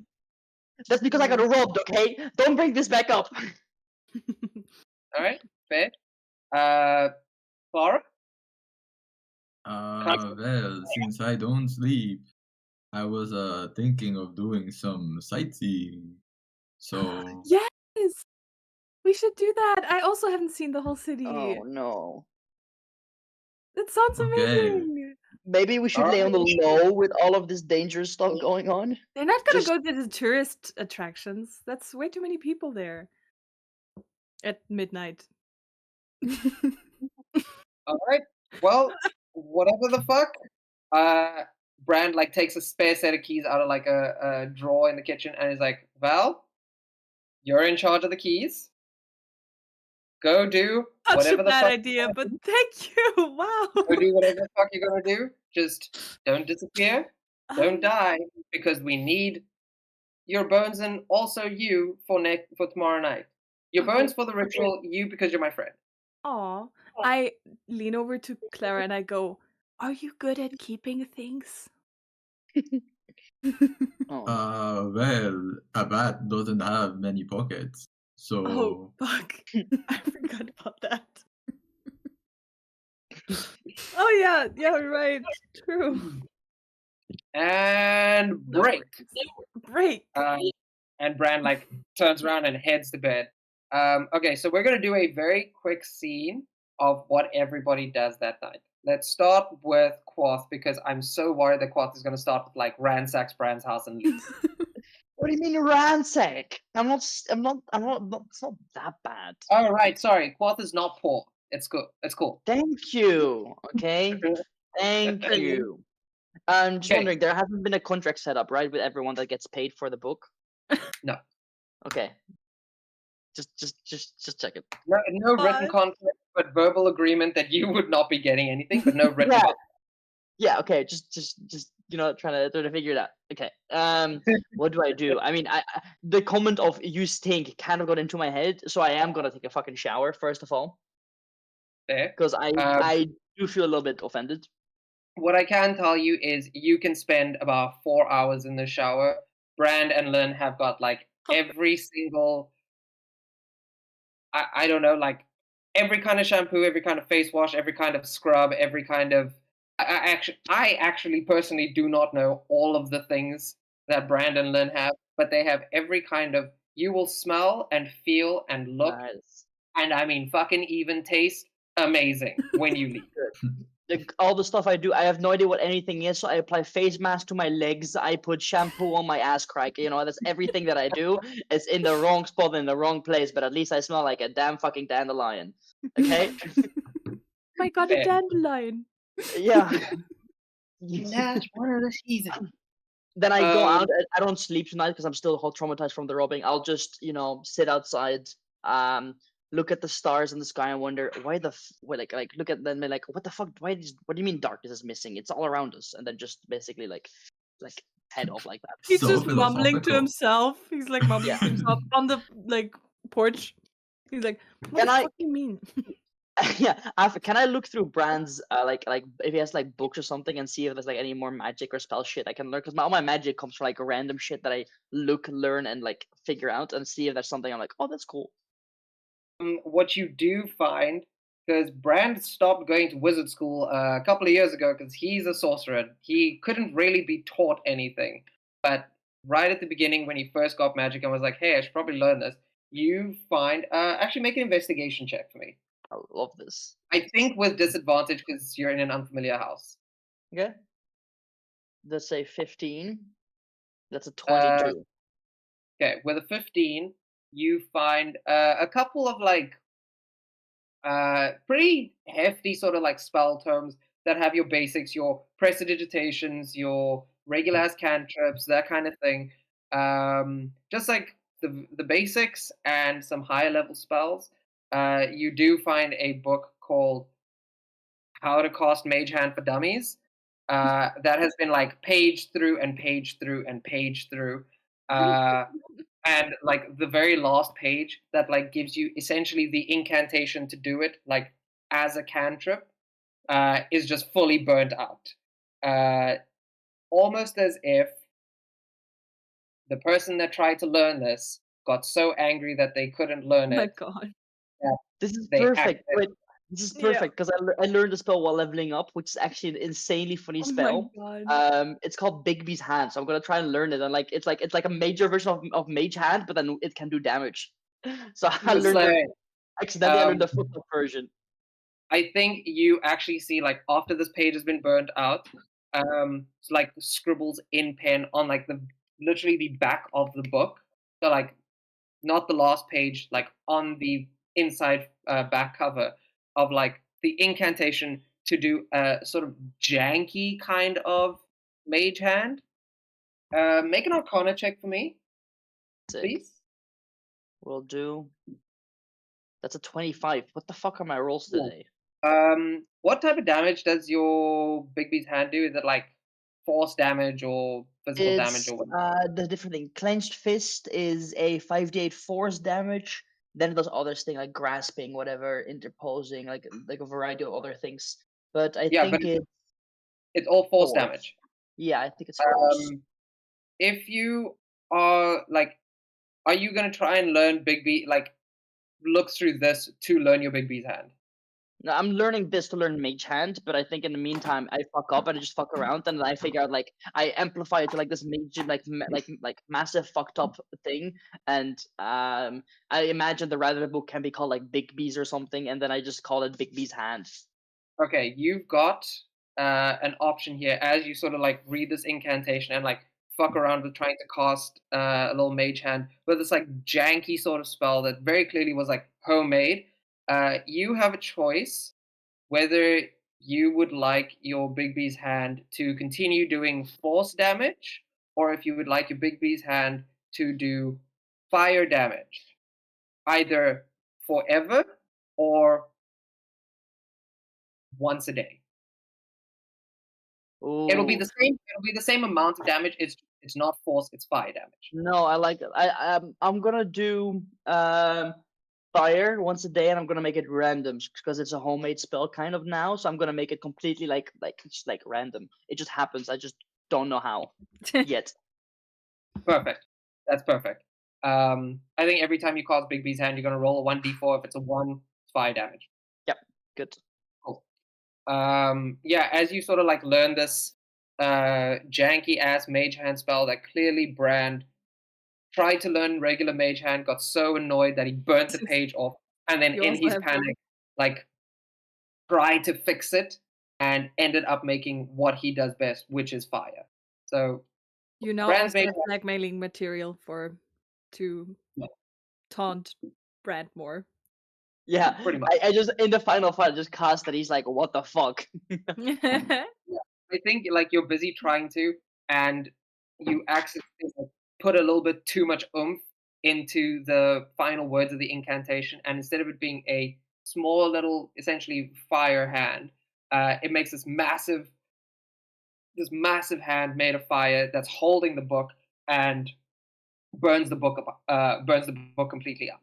S2: That's because I got robbed, okay? Don't bring this back up.
S1: Alright, fair. Clara?
S4: Well, since I don't sleep, I was thinking of doing some sightseeing. So
S3: Yes! We should do that. I also haven't seen the whole city.
S2: Oh no.
S3: That sounds
S4: Okay.
S3: amazing.
S2: Maybe we should lay on the low with all of this dangerous stuff going on.
S3: They're not gonna
S2: Just-
S3: go to the tourist attractions. That's way too many people there. At midnight.
S1: Alright. Well, whatever the fuck. Brand like takes a spare set of keys out of like a drawer in the kitchen and is like, Val, you're in charge of the keys. Go do
S3: Such
S1: whatever
S3: a
S1: the
S3: bad
S1: fuck
S3: idea, but thank you. Wow.
S1: go do whatever the fuck you're gonna do. Just don't disappear. Don't die because we need your bones and also you for tomorrow night. Your
S3: Okay.
S1: bones for the ritual, you because you're my friend.
S3: Aw. I lean over to Clara and I go, "Are you good at keeping things?"
S2: Oh.
S4: Well, a bat doesn't have many pockets, so
S3: Oh, fuck. I forgot about that. Oh, yeah, right. True.
S1: And
S3: No
S1: break.
S3: Break.
S1: And Bran like turns around and heads to bed. Okay, so we're gonna do a very quick scene of what everybody does that night. Let's start with Quoth because I'm so worried that Quoth is gonna start with like ransacks Bran's house and leave.
S2: What do you mean ransack? It's not that bad.
S1: Oh right, sorry. Quoth is not poor. It's good. It's cool.
S2: Thank you. Okay. Thank you. I'm just
S1: Okay.
S2: wondering, there hasn't been a contract set up, right, with everyone that gets paid for the book?
S1: No.
S2: Okay. Just check it.
S1: No written
S3: What?
S1: contract, but verbal agreement that you would not be getting anything, but no written
S2: Yeah.
S1: contract.
S2: Yeah, okay, just trying to figure it out. Okay. What do I do? I mean, I the comment of "you stink" kind of got into my head, so I am gonna take a fucking shower first of all,
S1: There.
S2: because I do feel a little bit offended.
S1: What I can tell you is you can spend about 4 hours in the shower. Brand and Lynn have got like every single I don't know, like every kind of shampoo, every kind of face wash, every kind of scrub, every kind of I actually personally do not know all of the things that Brand and Lynn have, but they have every kind of you will smell and feel and look
S2: Nice.
S1: and I mean fucking even taste amazing when you leave.
S2: all the stuff I do, I have no idea what anything is. So I apply face mask to my legs. I put shampoo on my ass crack. You know, that's everything that I do. It's in the wrong spot in the wrong place, but at least I smell like a damn fucking dandelion. Okay?
S3: My God, a
S1: Fair.
S3: dandelion.
S2: Yeah.
S1: That's one of the seasons.
S2: Then I go
S1: Um,
S2: out. I don't sleep tonight because I'm still traumatized from the robbing. I'll just, sit outside, look at the stars in the sky and wonder why like look at them and like what the fuck? What do you mean darkness is missing? It's all around us, and then just basically like head off like that.
S3: He's
S4: So
S3: just mumbling to
S4: philosophical.
S3: himself. He's like mumbling
S2: Yeah.
S3: to himself on the porch. He's like, what
S2: Can
S3: the
S2: I?
S3: fuck do you mean?
S2: Yeah. Can I look through Brand's like if he has like books or something and see if there's like any more magic or spell shit I can learn? Because all my magic comes from like random shit that I learn, and like figure out and see if there's something I'm like, oh, that's cool.
S1: what you do find, because Brand stopped going to wizard school a couple of years ago because he's a sorcerer. He couldn't really be taught anything. But right at the beginning, when he first got magic and was like, hey, I should probably learn this, you find, actually make an investigation check for me.
S2: I love this.
S1: I think with disadvantage because you're in an unfamiliar house.
S2: Okay. Let's say 15. That's a
S1: Uh,
S2: 22.
S1: okay, with a 15, you find a couple of like pretty hefty sort of like spell terms that have your basics, your prestidigitations, your regular ass cantrips, that kind of thing. Just like the basics and some higher level spells. You do find a book called How to Cast Mage Hand for Dummies. That has been like page through and page through and page through. Uh, and like the very last page that like gives you essentially the incantation to do it like as a cantrip is just fully burnt out, almost as if the person that tried to learn this got so angry that they couldn't
S3: Oh
S1: learn
S3: my
S1: it
S3: God.
S1: that
S2: This is
S1: they
S2: perfect.
S1: acted.
S2: Wait, this is
S3: Yeah.
S2: perfect because I learned the spell while leveling up, which is actually an insanely funny
S3: Oh my
S2: spell.
S3: God.
S2: It's called Bigby's Hand, so I'm gonna try and learn it. And like it's like a major version of Mage Hand, but then it can do damage. So I
S1: It's
S2: learned
S1: like,
S2: I learned the fucked up version.
S1: I think you actually see like after this page has been burned out, it's like scribbles in pen on like the literally the back of the book. So like not the last page, like on the inside back cover of like the incantation to do a sort of janky kind of mage hand. Make an Arcana check for me,
S2: Sick.
S1: please.
S2: We'll do. That's a 25. What the fuck are my rolls
S1: Cool.
S2: today?
S1: What type of damage does your Big B's hand do? Is it like force damage or physical damage
S2: It's
S1: or what?
S2: the different thing. Clenched fist is a 5d8 force damage. Then it does other things like grasping, whatever, interposing, like a variety of other things. But I
S1: Yeah, but
S2: think it's
S1: it's all force
S2: force.
S1: damage.
S2: Yeah, I think it's force.
S1: If you are like, are you gonna try and learn Big B? Like, look through this to learn your Big B's hand.
S2: No, I'm learning this to learn Mage Hand, but I think in the meantime I fuck up and I just fuck around, and then I figure out like I amplify it to like this major like massive fucked up thing, and I imagine the Rabbit book can be called like Big B's or something, and then I just call it Big B's Hand.
S1: Okay, you've got an option here as you sort of like read this incantation and like fuck around with trying to cast a little mage hand with this like janky sort of spell that very clearly was like homemade. You have a choice whether you would like your Big B's hand to continue doing force damage or if you would like your Big B's hand to do fire damage, either forever or once a day. It'll be
S2: Ooh.
S1: the same. It'll be the same amount of damage. It's not force. It's fire damage.
S2: No, I like it. I'm gonna do fire once a day, and I'm gonna make it random because it's a homemade spell kind of now. So I'm gonna make it completely just like random. It just happens. I just don't know how yet.
S1: Perfect. That's perfect. I think every time you cast Big B's hand, you're gonna roll a 1d4. If it's a 1, it's fire damage.
S2: Yep, good.
S1: Cool. Yeah, as you sort of like learn this janky ass mage hand spell that clearly Brand tried to learn regular mage hand, got so annoyed that he burnt the page off, and then
S3: You
S1: in
S3: also
S1: his
S3: have to.
S1: panic, like tried to fix it and ended up making what he does best, which is fire. So
S3: You now
S1: Brand's
S3: also
S1: made
S3: have blackmailing material to taunt Brand more.
S2: Yeah,
S1: pretty much.
S2: I just in the final fight I just cast that he's like, what the fuck?
S1: I think like you're busy trying to, and you accidentally like, put a little bit too much oomph into the final words of the incantation, and instead of it being a small little, essentially fire hand, it makes this massive hand made of fire that's holding the book and burns the book completely up.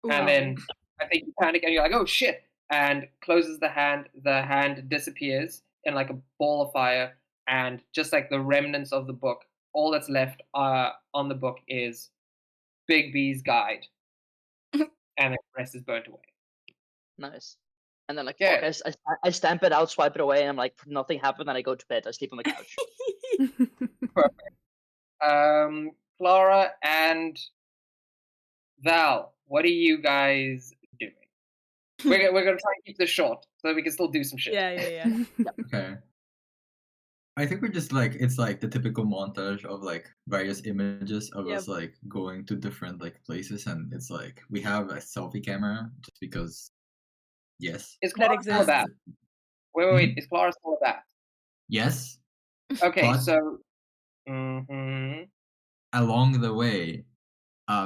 S1: And
S3: Wow.
S1: then I think you panic and you're like, "Oh shit!" and closes the hand. The hand disappears in like a ball of fire, and just like the remnants of the book, all that's left on the book is Big B's guide, and the rest is burnt away.
S2: Nice. And then like fuck,
S1: Yeah.
S2: I stamp it out, swipe it away, and I'm like nothing happened, and I go to bed. I sleep on the couch.
S1: Clara and Val, what are you guys doing? We're gonna try and keep this short so that we can still do some shit.
S3: Yeah.
S4: Okay. I think we're just like it's like the typical montage of like various images of us like going to different like places, and it's like we have a selfie camera just because yes.
S1: Is
S3: That
S1: Clara still a
S3: exists.
S1: bat? Wait. Is Clara still a bat?
S4: Yes.
S1: Okay,
S4: But
S1: so mhm.
S4: along the way,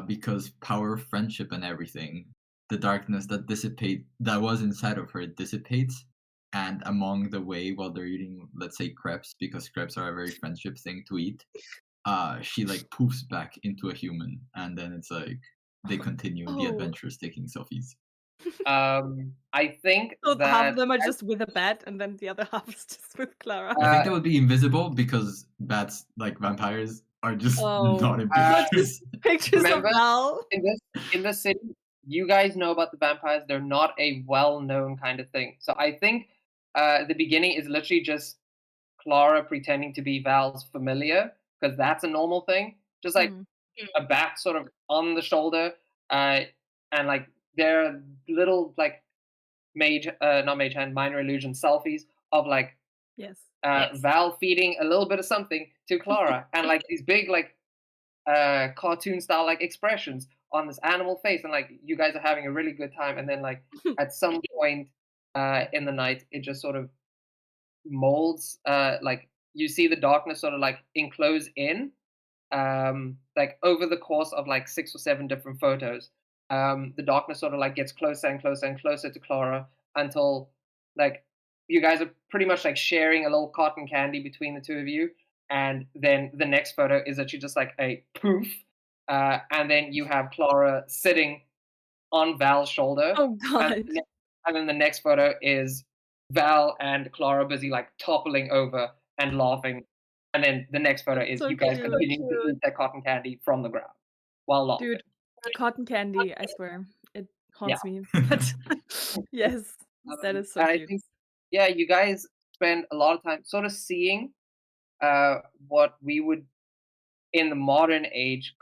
S4: because power of friendship and everything, the darkness that was inside of her dissipates, and along the way while they're eating, let's say, crepes, because crepes are a very friendship thing to eat, she like poofs back into a human, and then it's like they continue the
S3: Oh.
S4: adventures taking selfies.
S1: I think
S3: So half
S1: that
S3: of them are just with a bat, and then the other half is just with Clara.
S4: I think that would be invisible because bats, like vampires, are just not in
S3: But
S4: pictures.
S3: pictures
S1: remember,
S3: of Val.
S1: in this city, you guys know about the vampires. They're not a well-known kind of thing. So I think the beginning is literally just Clara pretending to be Val's familiar, because that's a normal thing. Just like a bat sort of on the shoulder, and like there are little like not mage hand, minor illusion selfies of like
S3: Yes.
S1: Val feeding a little bit of something to Clara, and like these big like cartoon style like expressions on this animal face, and like you guys are having a really good time, and then like at some point in the night, it just sort of molds. Like you see the darkness sort of like enclose in, like over the course of like 6 or 7 different photos. The darkness sort of like gets closer and closer and closer to Clara until like you guys are pretty much like sharing a little cotton candy between the two of you. And then the next photo is actually just like a poof. And then you have Clara sitting on Val's shoulder.
S3: Oh God.
S1: And then the next photo is Val and Clara busy like toppling over and laughing. And then the next photo is
S3: So
S1: you guys
S3: cute.
S1: continuing to eat that cotton candy from the ground while laughing.
S3: Dude, cotton candy, I swear. It haunts
S1: Yeah.
S3: me. But yes, that is so
S1: And I
S3: cute.
S1: think, yeah, you guys spend a lot of time sort of seeing what we would in the modern age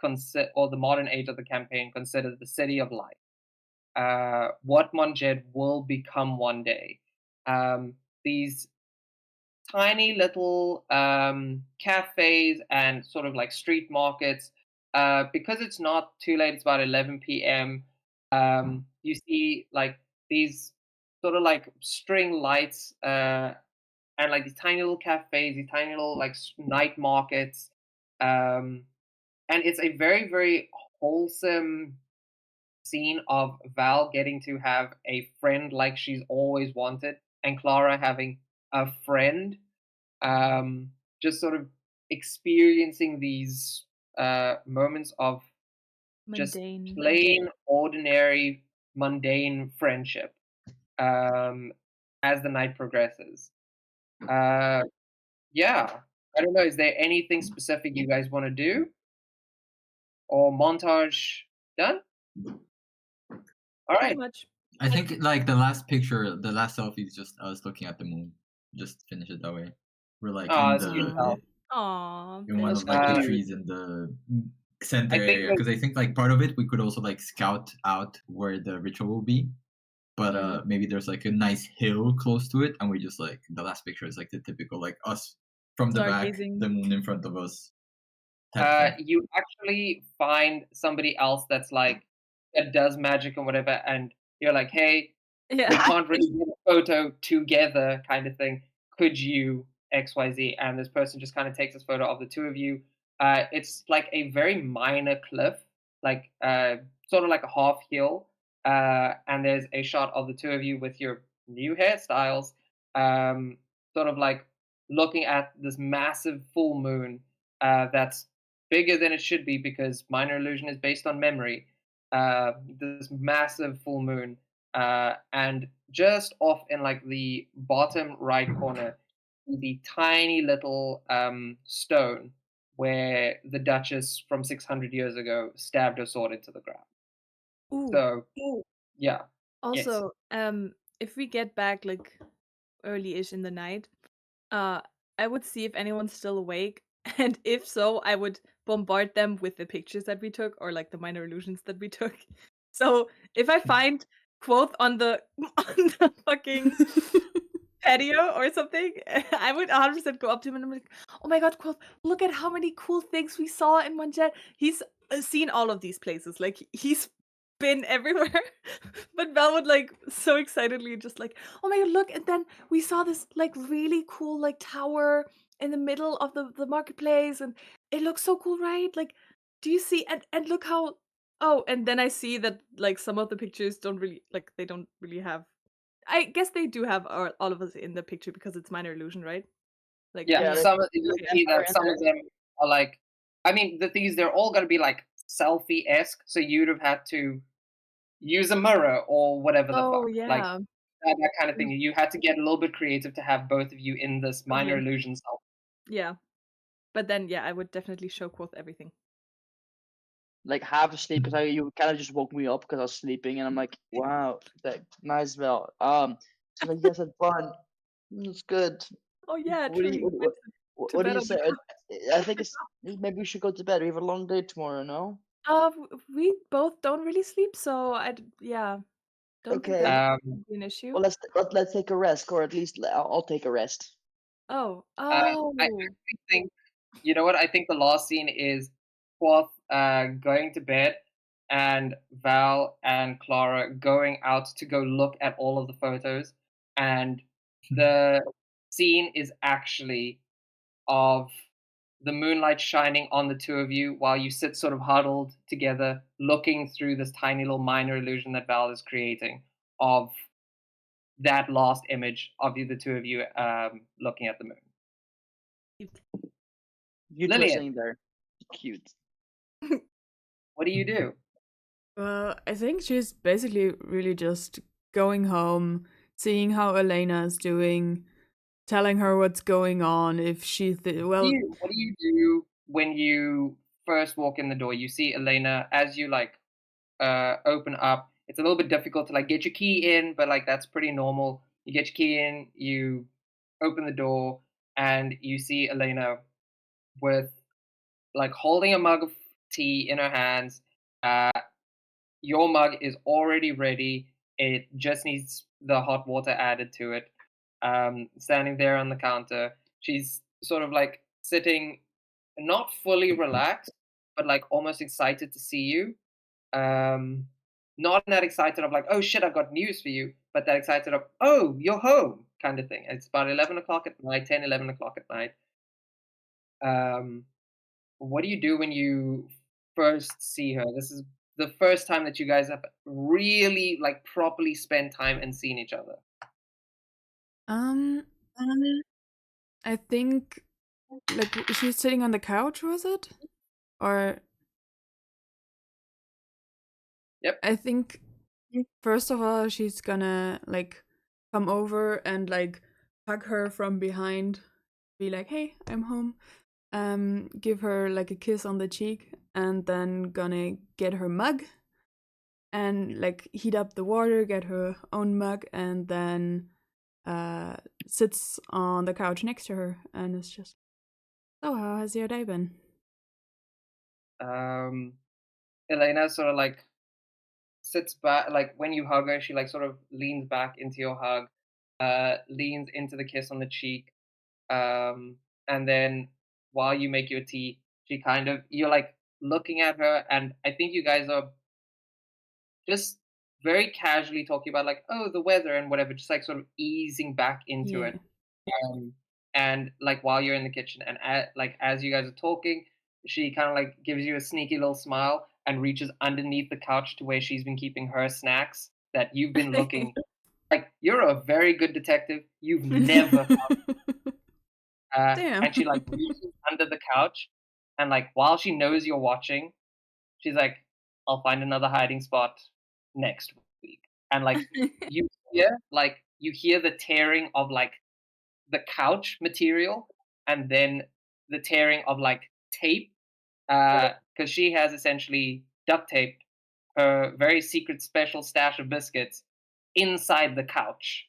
S1: or the modern age of the campaign consider the city of light. What Monjed will become one day. These tiny little cafes and sort of like street markets. Because it's not too late, it's about 11 p.m. You see like these sort of like string lights and like these tiny little cafes, these tiny little like night markets. And it's a very, very wholesome scene of Val getting to have a friend like she's always wanted, and Clara having a friend. Just sort of experiencing these moments of just
S3: Mundane.
S1: plain, ordinary, mundane friendship as the night progresses. Yeah, I don't know. Is there anything specific you guys want to do? Or montage done? All
S3: Pretty
S1: right.
S3: much.
S4: I think like the last picture, the last selfie is just us looking at the moon. Just finish it that way. We're like
S1: Oh,
S4: in
S1: it's cute as
S4: the
S1: hell.
S3: Aw,
S4: in one
S3: that's
S4: of like the
S1: Uh,
S4: trees in the center
S1: I think
S4: area, because I think like part of it we could also like scout out where the ritual will be, but maybe there's like a nice hill close to it, and we just like the last picture is like the typical like us from the back,
S3: Stargazing.
S4: the moon in front of us type thing.
S1: You actually find somebody else that's like that does magic or whatever, and you're like, hey, we
S3: Yeah.
S1: can't really get a photo together, kind of thing. Could you XYZ? And this person just kind of takes this photo of the two of you. It's like a very minor cliff, like sort of like a half hill, and there's a shot of the two of you with your new hairstyles, sort of like looking at this massive full moon that's bigger than it should be because minor illusion is based on memory. This massive full moon, and just off in like the bottom right corner, the tiny little stone where the Duchess from 600 years ago stabbed her sword into the ground.
S3: Ooh.
S1: So yeah, yes,
S3: Also, if we get back like early-ish in the night, uh, I would see if anyone's still awake, and if so, I would bombard them with the pictures that we took or like the minor illusions that we took. So if I find quote on the on the fucking patio or something, I would 100% go up to him and I'm like, "Oh my god, Quoth, look at how many cool things we saw in one jet." He's seen all of these places. Like he's been everywhere. But Val would like so excitedly just like, "Oh my god, look, and then we saw this like really cool like tower in the middle of the marketplace and it looks so cool, right? Like do you see and look how oh, and then I see that like some of the pictures don't really like they don't really have I guess they do have all of us in the picture because it's minor illusion, right? Like
S1: yeah.
S2: Yeah,
S3: we
S2: like
S1: Some of you'll
S3: okay.
S1: see that
S2: and
S1: some of them are like. I mean, the things they're all going to be like selfie esque. So you'd have had to use a mirror or whatever the
S3: Oh
S1: fuck. Like
S3: yeah.
S1: that kind of thing. You had to get a little bit creative to have both of you in this minor
S3: Okay.
S1: illusion self.
S3: Yeah. But then yeah, I would definitely show Quoth everything.
S2: like half asleep because you kind of just woke me up because I was sleeping, and I'm like, wow, that nice bell. So like, yes, it's fun. It's good.
S3: Oh yeah,
S2: What do
S3: true.
S2: you
S3: You went to
S2: what do
S3: bed
S2: you
S3: on the
S2: say?
S3: couch.
S2: I think it's maybe we should go to bed. We have a long day tomorrow. No?
S3: We both don't really sleep, so yeah, don't think that
S2: Okay.
S1: Um,
S3: would be an issue.
S2: Well, let's take a rest, or at least I'll take a rest.
S3: Oh.
S1: I
S3: Oh.
S1: actually think, you know what? I think the last scene is Quoth going to bed and Val and Clara going out to go look at all of the photos. And the scene is actually of the moonlight shining on the two of you while you sit sort of huddled together, looking through this tiny little minor illusion that Val is creating of that last image of you, the two of you, looking at the moon.
S2: You two are
S1: Lillian,
S2: sitting there, cute.
S1: what do you do?
S5: Well, I think she's basically really just going home, seeing how Elena's doing, telling her what's going on. If she, well,
S1: What do you do when you first walk in the door? You see Elena as you like open up. It's a little bit difficult to like get your key in, but like that's pretty normal. You get your key in, you open the door, and you see Elena with like holding a mug of tea in her hands. Your mug is already ready. It just needs the hot water added to it. Standing there on the counter, she's sort of like sitting, not fully relaxed, but like almost excited to see you. Um, Not that excited of like, oh shit, I've got news for you, but that excited of, oh, you're home kind of thing. It's about 11 o'clock at night, 10, 11 o'clock at night. Um, what do you do when you first see her? This is the first time that you guys have really like properly spent time and seen each other.
S5: um, I think like she's sitting on the couch, was it? Or
S1: Yep.
S5: I think first of all she's gonna like come over and like hug her from behind, be like, "Hey, I'm home." Give her like a kiss on the cheek, and then gonna get her mug and like heat up the water, get her own mug, and then sits on the couch next to her and is just, "So how has your day been?"
S1: Elena sort of like sits back, like when you hug her, she like sort of leans back into your hug, leans into the kiss on the cheek, and then while you make your tea, you're like looking at her, and I think you guys are just very casually talking about like, oh, the weather and whatever, just like sort of easing back into
S5: Yeah.
S1: it. Um, and like while you're in the kitchen, and like as you guys are talking, she kind of like gives you a sneaky little smile and reaches underneath the couch to where she's been keeping her snacks that you've been looking. Like you're a very good detective. You've never
S5: Damn.
S1: and she like reaches under the couch, and like while she knows you're watching, she's like, "I'll find another hiding spot next week." And like you hear the tearing of like the couch material, and then the tearing of like tape, because she has essentially duct taped her very secret special stash of biscuits inside the couch,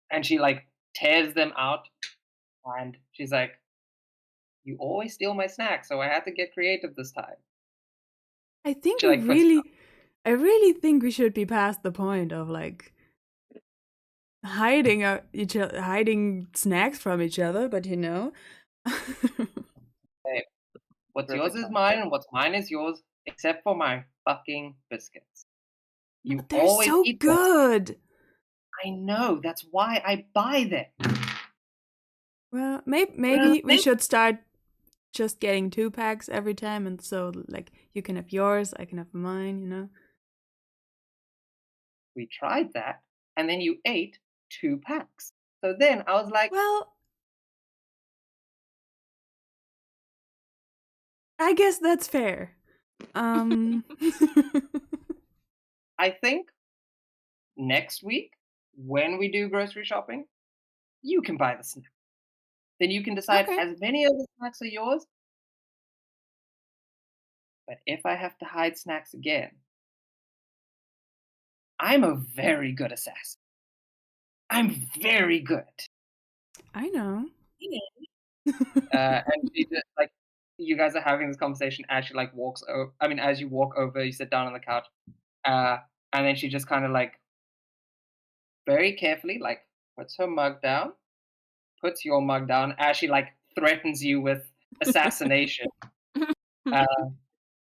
S1: and she like tears them out, and she's like, "You always steal my snacks, so I had to get creative this time."
S5: I think
S1: She like puts
S5: I really think we should be past the point of like hiding hiding snacks from each other, but you know.
S1: Hey, what's yours
S2: Perfect
S1: is
S2: time.
S1: mine, and what's mine is yours, except for my fucking biscuits. You
S5: They're
S1: always
S5: so
S1: eat them.
S5: good.
S1: I know, that's why I buy them.
S5: Well, maybe we should start just getting 2 packs every time, and so like you can have yours, I can have mine, you know.
S1: We tried that, and then you ate 2 packs. So then I was like,
S5: Well, I guess that's fair.
S1: I think next week, when we do grocery shopping, you can buy the snack. Then you can decide
S5: Okay.
S1: as many of the snacks are yours. But if I have to hide snacks again, I'm a very good assassin. I'm very good.
S5: I know.
S1: And she just like you guys are having this conversation as she like walks over. I mean, as you walk over, you sit down on the couch, uh, and then she just kind of like very carefully like puts her mug down, puts your mug down as she like threatens you with assassination, uh, and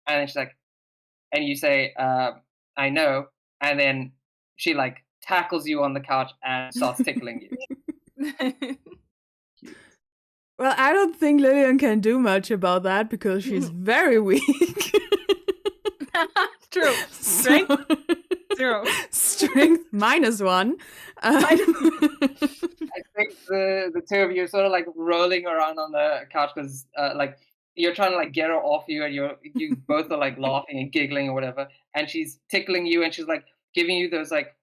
S1: then she's like, and you say, "I know," and then she like tackles you on the couch and starts tickling you.
S5: Well, I don't think Lillian can do much about that because she's very weak.
S3: True. Strength? 0.
S5: Strength -1.
S1: I think the two of you are sort of like rolling around on the couch because like you're trying to like get her off you, and you both are like laughing and giggling or whatever, and she's tickling you, and she's like giving you those like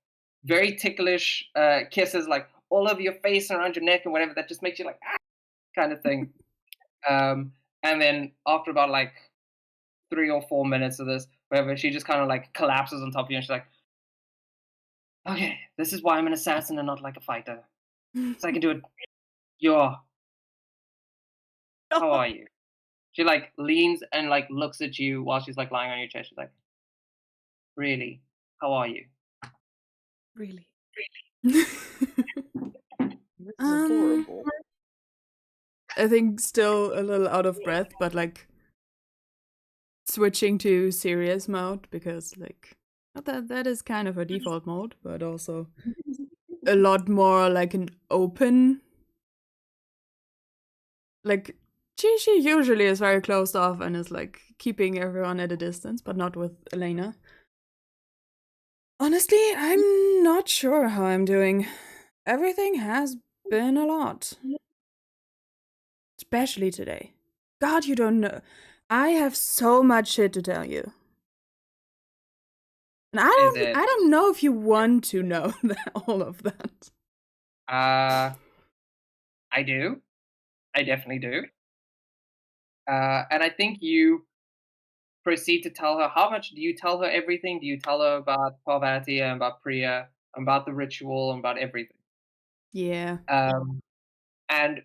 S1: very ticklish kisses like all over your face and around your neck and whatever that just makes you like ah, kind of thing. And then after about like 3 or 4 minutes of this, whatever, she just kind of like collapses on top of you, and she's like, "Okay, this is why I'm an assassin and not like a fighter, so I can do it." You're How are you? She like leans and like looks at you while she's like lying on your chest. She's like, really? How are you?
S3: Really?
S2: This is
S5: Um,
S2: adorable.
S5: I think still a little out of breath, but like switching to serious mode because like not that is kind of a default mode, but also a lot more like an open. Like she usually is very closed off and is like keeping everyone at a distance, but not with Elena. Honestly, I'm not sure how I'm doing. Everything has been a lot. Especially today. God, you don't know. I have so much shit to tell you. And
S1: Is it?
S5: I don't know if you want to know all of that.
S1: I do. I definitely do. And I think you proceed to tell her how much. Do you tell her everything? Do you tell her about Parvati and about Priya, about the ritual, and about everything?
S5: Yeah.
S1: And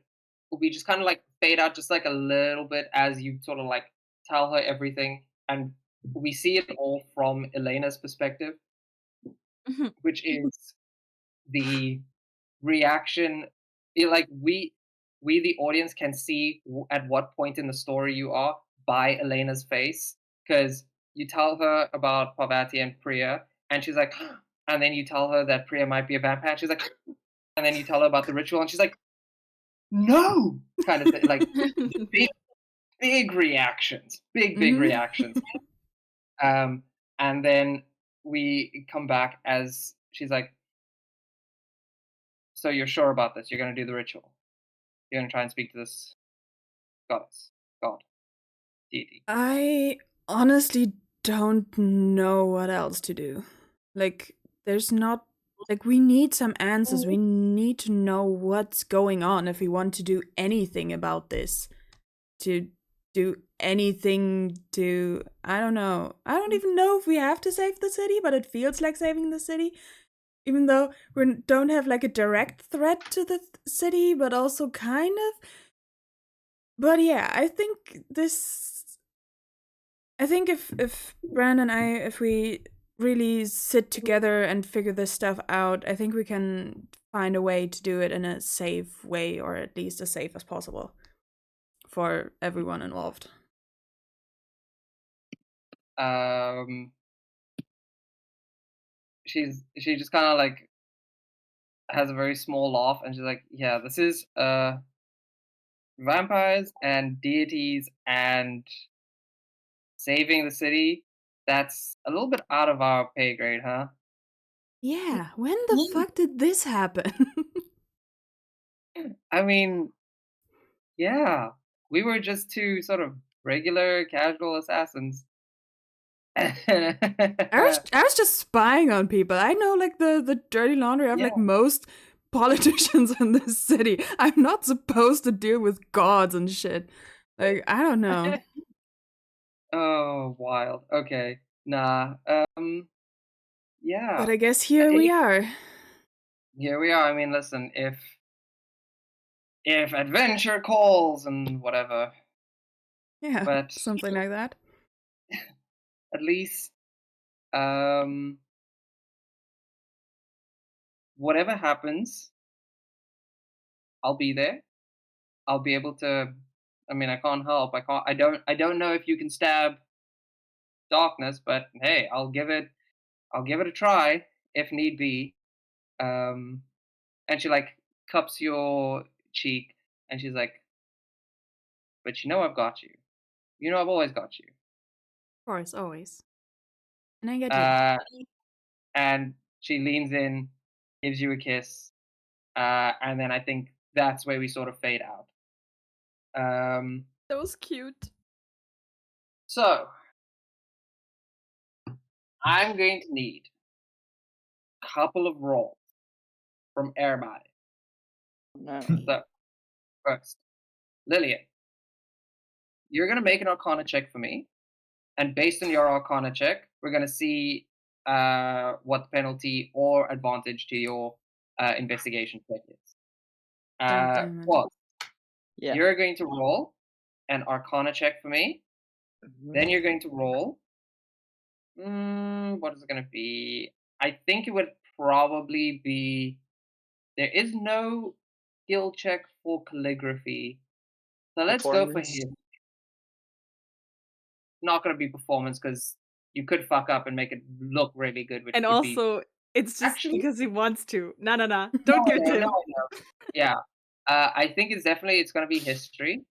S1: we just kind of like fade out just like a little bit as you sort of like tell her everything, and we see it all from Elena's perspective, which is the reaction. Like we the audience can see at what point in the story you are by Elena's face, because you tell her about Parvati and Priya, and she's like, and then you tell her that Priya might be a vampire, and she's like, and then you tell her about the ritual, and she's like, no, kind of thing. Like big, big reactions, big
S5: Mhm.
S1: reactions. And then we come back as she's like, so you're sure about this? You're gonna do the ritual? You're gonna try and speak to this goddess, god, deity.
S5: I honestly don't know what else to do. Like, there's not. Like, we need some answers. We need to know what's going on if we want to do anything about this. To do anything to. I don't know. I don't even know if we have to save the city, but it feels like saving the city. Even though we don't have like a direct threat to the city, but also kind of. But yeah, I think if Bran and I, if we really sit together and figure this stuff out, I think we can find a way to do it in a safe way, or at least as safe as possible for everyone involved.
S1: She just kind of like has a very small laugh, and she's like, yeah, this is vampires and deities and saving the city. That's a little bit out of our pay grade, huh?
S5: Yeah, when the fuck did this happen?
S1: I mean, yeah, we were just two sort of regular casual assassins.
S5: I was just spying on people. I know like the dirty laundry of
S1: Yeah.
S5: like most politicians in this city. I'm not supposed to deal with gods and shit. Like, I don't know.
S1: Oh, wild. Okay. Nah. Yeah.
S5: But I guess here we are.
S1: Here we are. I mean, listen, if adventure calls and whatever,
S5: Yeah,
S1: but
S5: something like that.
S1: at least whatever happens, I'll be there. I'll be able to. I mean, I can't help. I don't know if you can stab darkness, but hey, I'll give it a try if need be. Um, and she like cups your cheek, and she's like, "But you know I've got you. You know I've always got you."
S5: Of course, always. And I get you.
S1: And she leans in, gives you a kiss, and then I think that's where we sort of fade out.
S3: That was cute.
S1: So I'm going to need a couple of rolls from everybody.
S2: No.
S1: So first, Lillian, you're gonna make an Arcana check for me, and based on your Arcana check, we're gonna see what the penalty or advantage to your investigation check is.
S5: God damn it.
S1: Well,
S2: Yeah.
S1: you're going to roll an Arcana check for me. Then you're going to roll. What is it going to be? I think it would probably be. There is no skill check for calligraphy, so let's go for
S2: Performance.
S1: him. Not going to be performance because you could fuck up and make it look really good, which
S3: And
S1: would be.
S3: also, it's just
S1: Actually-
S3: because he wants to. No. Don't give it to him.
S1: No. Yeah, I think it's going to be history.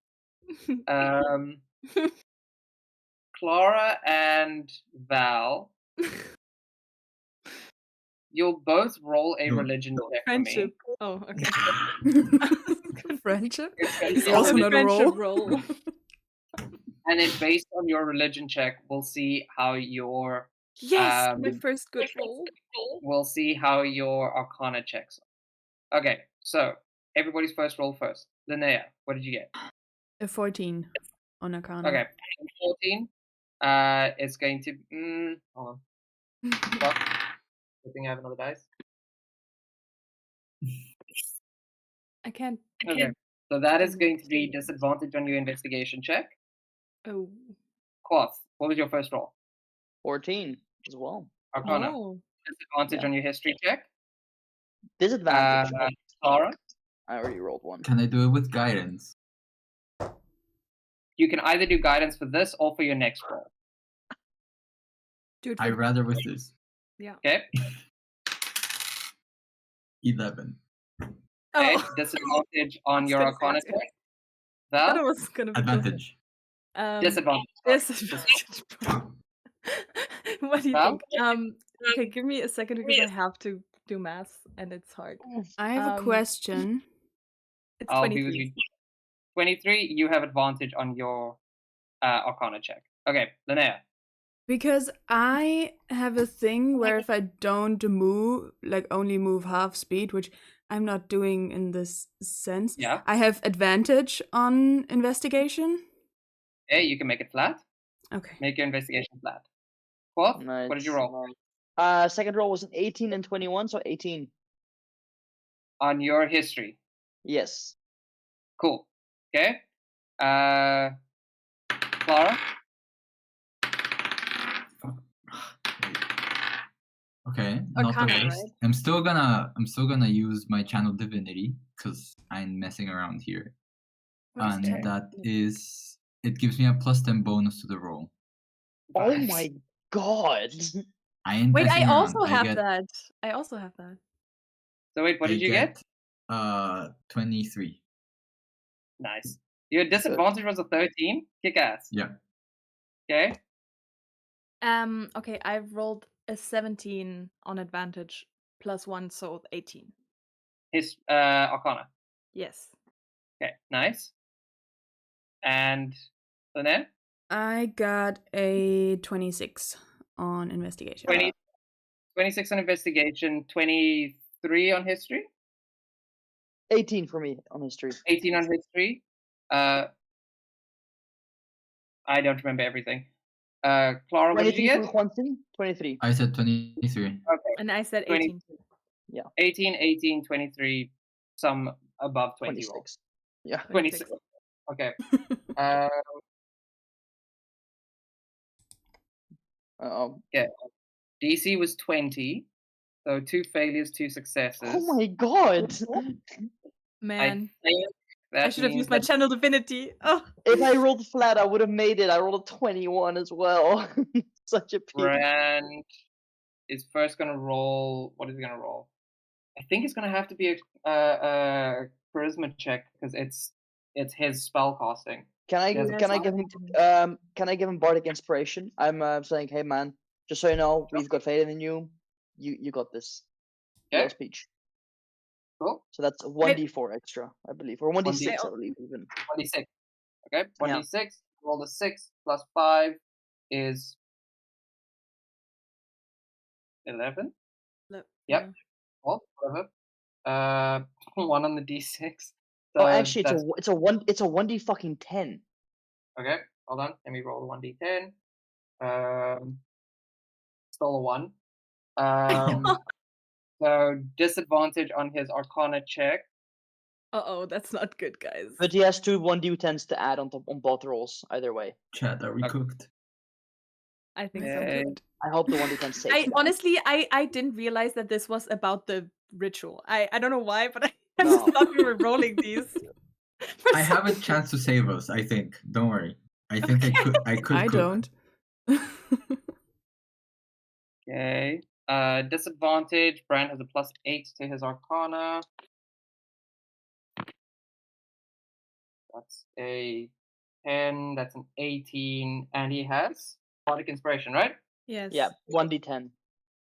S1: Clara and Val, you'll both roll a
S4: No.
S1: religion check for me.
S3: Friendship. Oh, okay.
S5: Friendship?
S1: It's
S5: It's
S1: gonna
S5: also
S1: be a
S5: not a
S3: friendship
S5: roll.
S3: roll.
S1: And then based on your religion check, we'll see how your
S3: Yes, my first good roll.
S1: Arcana checks are. Okay, so everybody's first roll first. Linnea, what did you get?
S5: A 14 on Arcana.
S1: Okay, 14. It's going to. Hold on. Fuck. Good thing I have another dice.
S3: I can't.
S1: Okay, so that is going to be disadvantage on your investigation check.
S3: Oh.
S1: Quoth, what was your first roll?
S2: 14 as well.
S1: Arcana.
S3: Oh.
S1: Disadvantage
S2: Yeah.
S1: on your history check.
S2: Disadvantage.
S1: Clara,
S2: I already rolled one.
S4: Can I do it with guidance?
S1: you can either do guidance for this or for your next roll.
S3: Do it
S4: I
S3: for
S4: rather with this.
S3: yeah.
S1: Okay.
S4: 11.
S1: Okay.
S3: Oh,
S1: Disadvantage on
S3: was
S1: your
S3: gonna say
S1: Arcana
S3: two.
S1: check.
S3: I thought it
S1: Val,
S3: was gonna be closer.
S4: Advantage.
S1: disadvantage. Sorry.
S3: Disadvantage. What do you
S1: Val?
S3: think? Okay, give me a second because I have to do math and it's hard.
S5: I have a question.
S3: It's
S1: I'll be with
S3: 23.
S1: you. 23, you have advantage on your Arcana check. Okay, Linnea.
S5: Because I have a thing where if I don't move, like only move half speed, which I'm not doing in this sense,
S1: Yeah.
S5: I have advantage on investigation.
S1: Okay, you can make it flat.
S5: Okay.
S1: Make your investigation flat. Fourth,
S2: Nice.
S1: what did you roll?
S2: Second roll was an 18 and 21, so 18.
S1: On your history.
S2: Yes.
S1: Cool. Okay. Clara?
S4: Okay, not the
S3: Arcana,
S4: worst.
S3: right?
S4: I'm still gonna use my channel divinity because I'm messing around here,
S3: What is
S4: and
S3: channel
S4: that
S3: divinity?
S4: is it gives me a +10 bonus to the roll.
S2: Oh
S1: Vibes.
S2: my god.
S4: I ain't
S3: Wait,
S4: messing
S3: I
S4: around.
S3: also
S4: I
S3: have
S4: get
S3: that. I also have that.
S1: So wait, what
S4: I
S1: did you get?
S4: 23.
S1: Nice. Your disadvantage was a 13? Kick ass.
S4: Yeah.
S1: Okay.
S3: Okay, I've rolled a 17 on advantage +1, so 18.
S1: His Arcana.
S3: Yes.
S1: Okay, nice. And Linnea?
S5: I got a 26 on investigation.
S1: 20, 26 on investigation, 23 on history,
S2: 18 for me on history.
S1: 18 on history. I don't remember everything. Clara, what did you
S2: 23
S1: get?
S2: for Quantum? 23.
S4: I said 23.
S1: Okay.
S3: And I said
S1: 20.
S3: 18 too.
S1: 18, 18, 23, some above 20 roll.
S2: 26. Yeah.
S1: 26. Okay. Uh,
S2: Yeah.
S1: DC was 20. So 2 failures, 2 successes.
S2: Oh my god.
S3: Man,
S1: I think that
S3: I should have
S1: means
S3: used my
S1: that
S3: channel divinity. Oh,
S2: If I rolled flat, I would have made it. I rolled a 21 as well. Such a peak.
S1: Brand is first gonna roll. What is he gonna roll? I think it's gonna have to be a charisma check because it's his spell casting.
S2: Can I
S1: Yes,
S2: can I
S1: it's
S2: give him bardic inspiration? I'm saying, hey man, just so you know, we've got faith in you. You got this.
S1: Okay.
S2: Little speech.
S1: Cool.
S2: So that's 1d4 extra, I believe, or 1d6,
S1: 1d6.
S2: I believe even.
S1: 1d6. Okay.
S2: Yeah.
S1: 1d6. Roll the 6 plus 5 is 11.
S3: look.
S1: Yep. Well, whatever. 1 on the d6.
S2: Oh,
S1: So
S2: actually,
S1: that's
S2: it's a 1d fucking 10.
S1: okay. Hold on. Let me roll 1d10. Still a 1. So disadvantage on his Arcana check.
S3: Uh-oh, that's not good, guys.
S2: But he has two 1d10s to add on both rolls, either way.
S4: Chat, are we
S1: Okay.
S4: cooked?
S3: I think
S1: Okay.
S3: so.
S2: I hope the 1d10 saves.
S3: I honestly, I didn't realize that this was about the ritual. I don't know why, but I
S2: No.
S3: just thought we were rolling these. for
S4: I have a
S3: something.
S4: chance to save us, I think. Don't worry. I think I could
S5: I
S4: cook.
S5: don't.
S1: Okay. Disadvantage. Brand has a +8 to his Arcana. That's a 10. That's an 18. And he has Bardic Inspiration, right?
S3: Yes.
S2: Yeah, 1d10.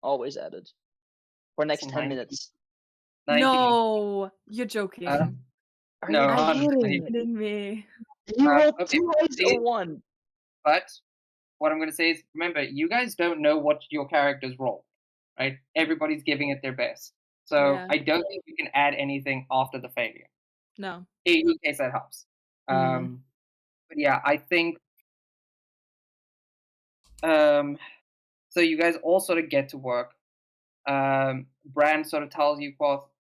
S2: Always added. For next
S1: It's a
S2: 10
S1: 19.
S2: minutes.
S1: 19.
S3: No, you're joking.
S2: Are
S1: No,
S2: you
S1: I'm
S2: kidding?
S3: Kidding me.
S2: You rolled
S1: okay,
S2: 2 dice
S1: see-
S2: or 1.
S1: But what I'm going to say is, remember, you guys don't know what your characters roll, right? Everybody's giving it their best. So
S3: Yeah.
S1: I don't think you can add anything after the failure,
S3: No.
S1: in case that helps.
S5: Mhm.
S1: But yeah, I think. So you guys all sort of get to work. Brand sort of tells you,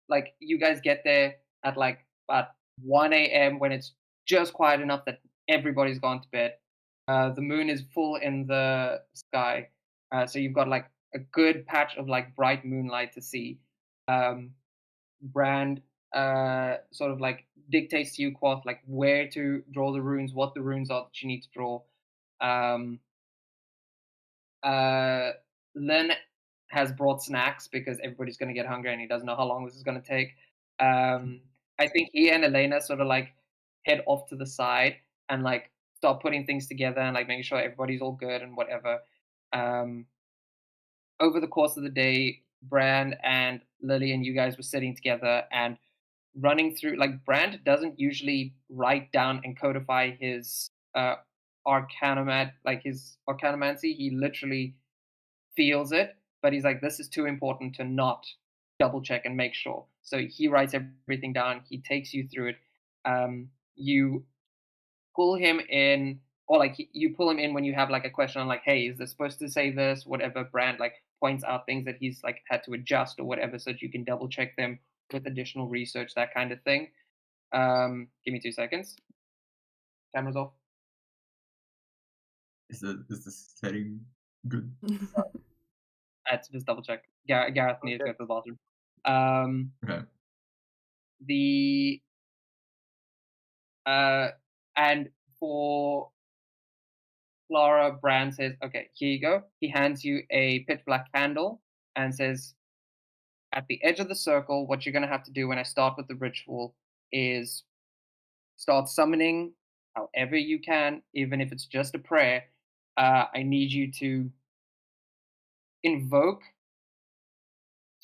S1: like, you guys get there at like about 1 a.m. when it's just quiet enough that everybody's gone to bed. The moon is full in the sky. So you've got like a good patch of like bright moonlight to see. Um, Brand sort of like dictates to you, Quoth, like where to draw the runes, what the runes are that you need to draw. Um, uh, Lynn has brought snacks because everybody's going to get hungry and he doesn't know how long this is going to take. I think he and Elena sort of like head off to the side and like start putting things together and like making sure everybody's all good and whatever. Um, Over the course of the day, Brand and Lily and you guys were sitting together and running through. Like Brand doesn't usually write down and codify his his arcanomancy. He literally feels it, but he's like, this is too important to not double check and make sure. So he writes everything down. He takes you through it. You pull him in, or like you pull him in when you have like a question on like, hey, is this supposed to say this? Whatever. Brand like points out things that he's like had to adjust or whatever, so that you can double check them with additional research, that kind of thing. Give me 2 seconds. Camera's off.
S4: Is the setting good?
S1: I had to just double check. Gareth needs to go
S2: Okay.
S1: to the bathroom.
S4: Okay.
S1: The and for Clara, Brand says, okay, here you go. He hands you a pitch black candle and says, at the edge of the circle, what you're going to have to do when I start with the ritual is start summoning however you can, even if it's just a prayer. I need you to invoke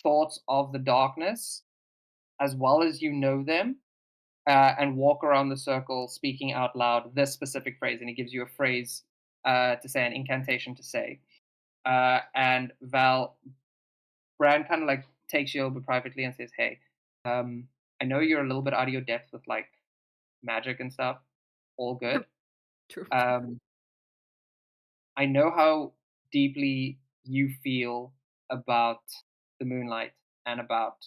S1: thoughts of the darkness as well as you know them, and walk around the circle speaking out loud this specific phrase. And he gives you a phrase to say, an incantation to say. And Brand kind of like takes you over privately and says, hey, I know you're a little bit out of your depth with like magic and stuff. All good.
S3: True.
S1: I know how deeply you feel about the moonlight and about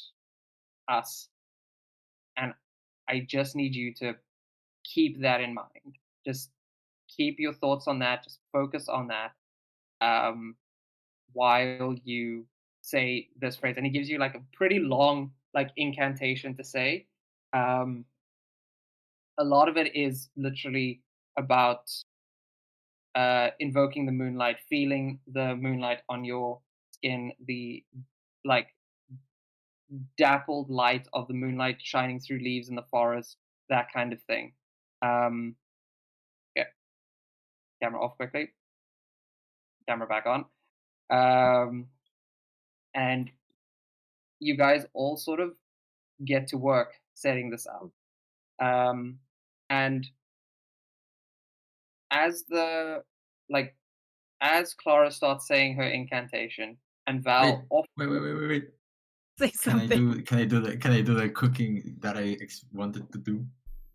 S1: us. And I just need you to keep that in mind. Just keep your thoughts on that. Just focus on that while you say this phrase. And he gives you like a pretty long like incantation to say. Um, a lot of it is literally about invoking the moonlight, feeling the moonlight on your skin, the like dappled light of the moonlight shining through leaves in the forest, that kind of thing. Yeah, camera off quickly. Camera back on. And you guys all sort of get to work setting this up. And as the like as Clara starts saying her incantation and Val off
S4: Wait.
S3: Say something.
S4: Can I do the cooking that I wanted to do?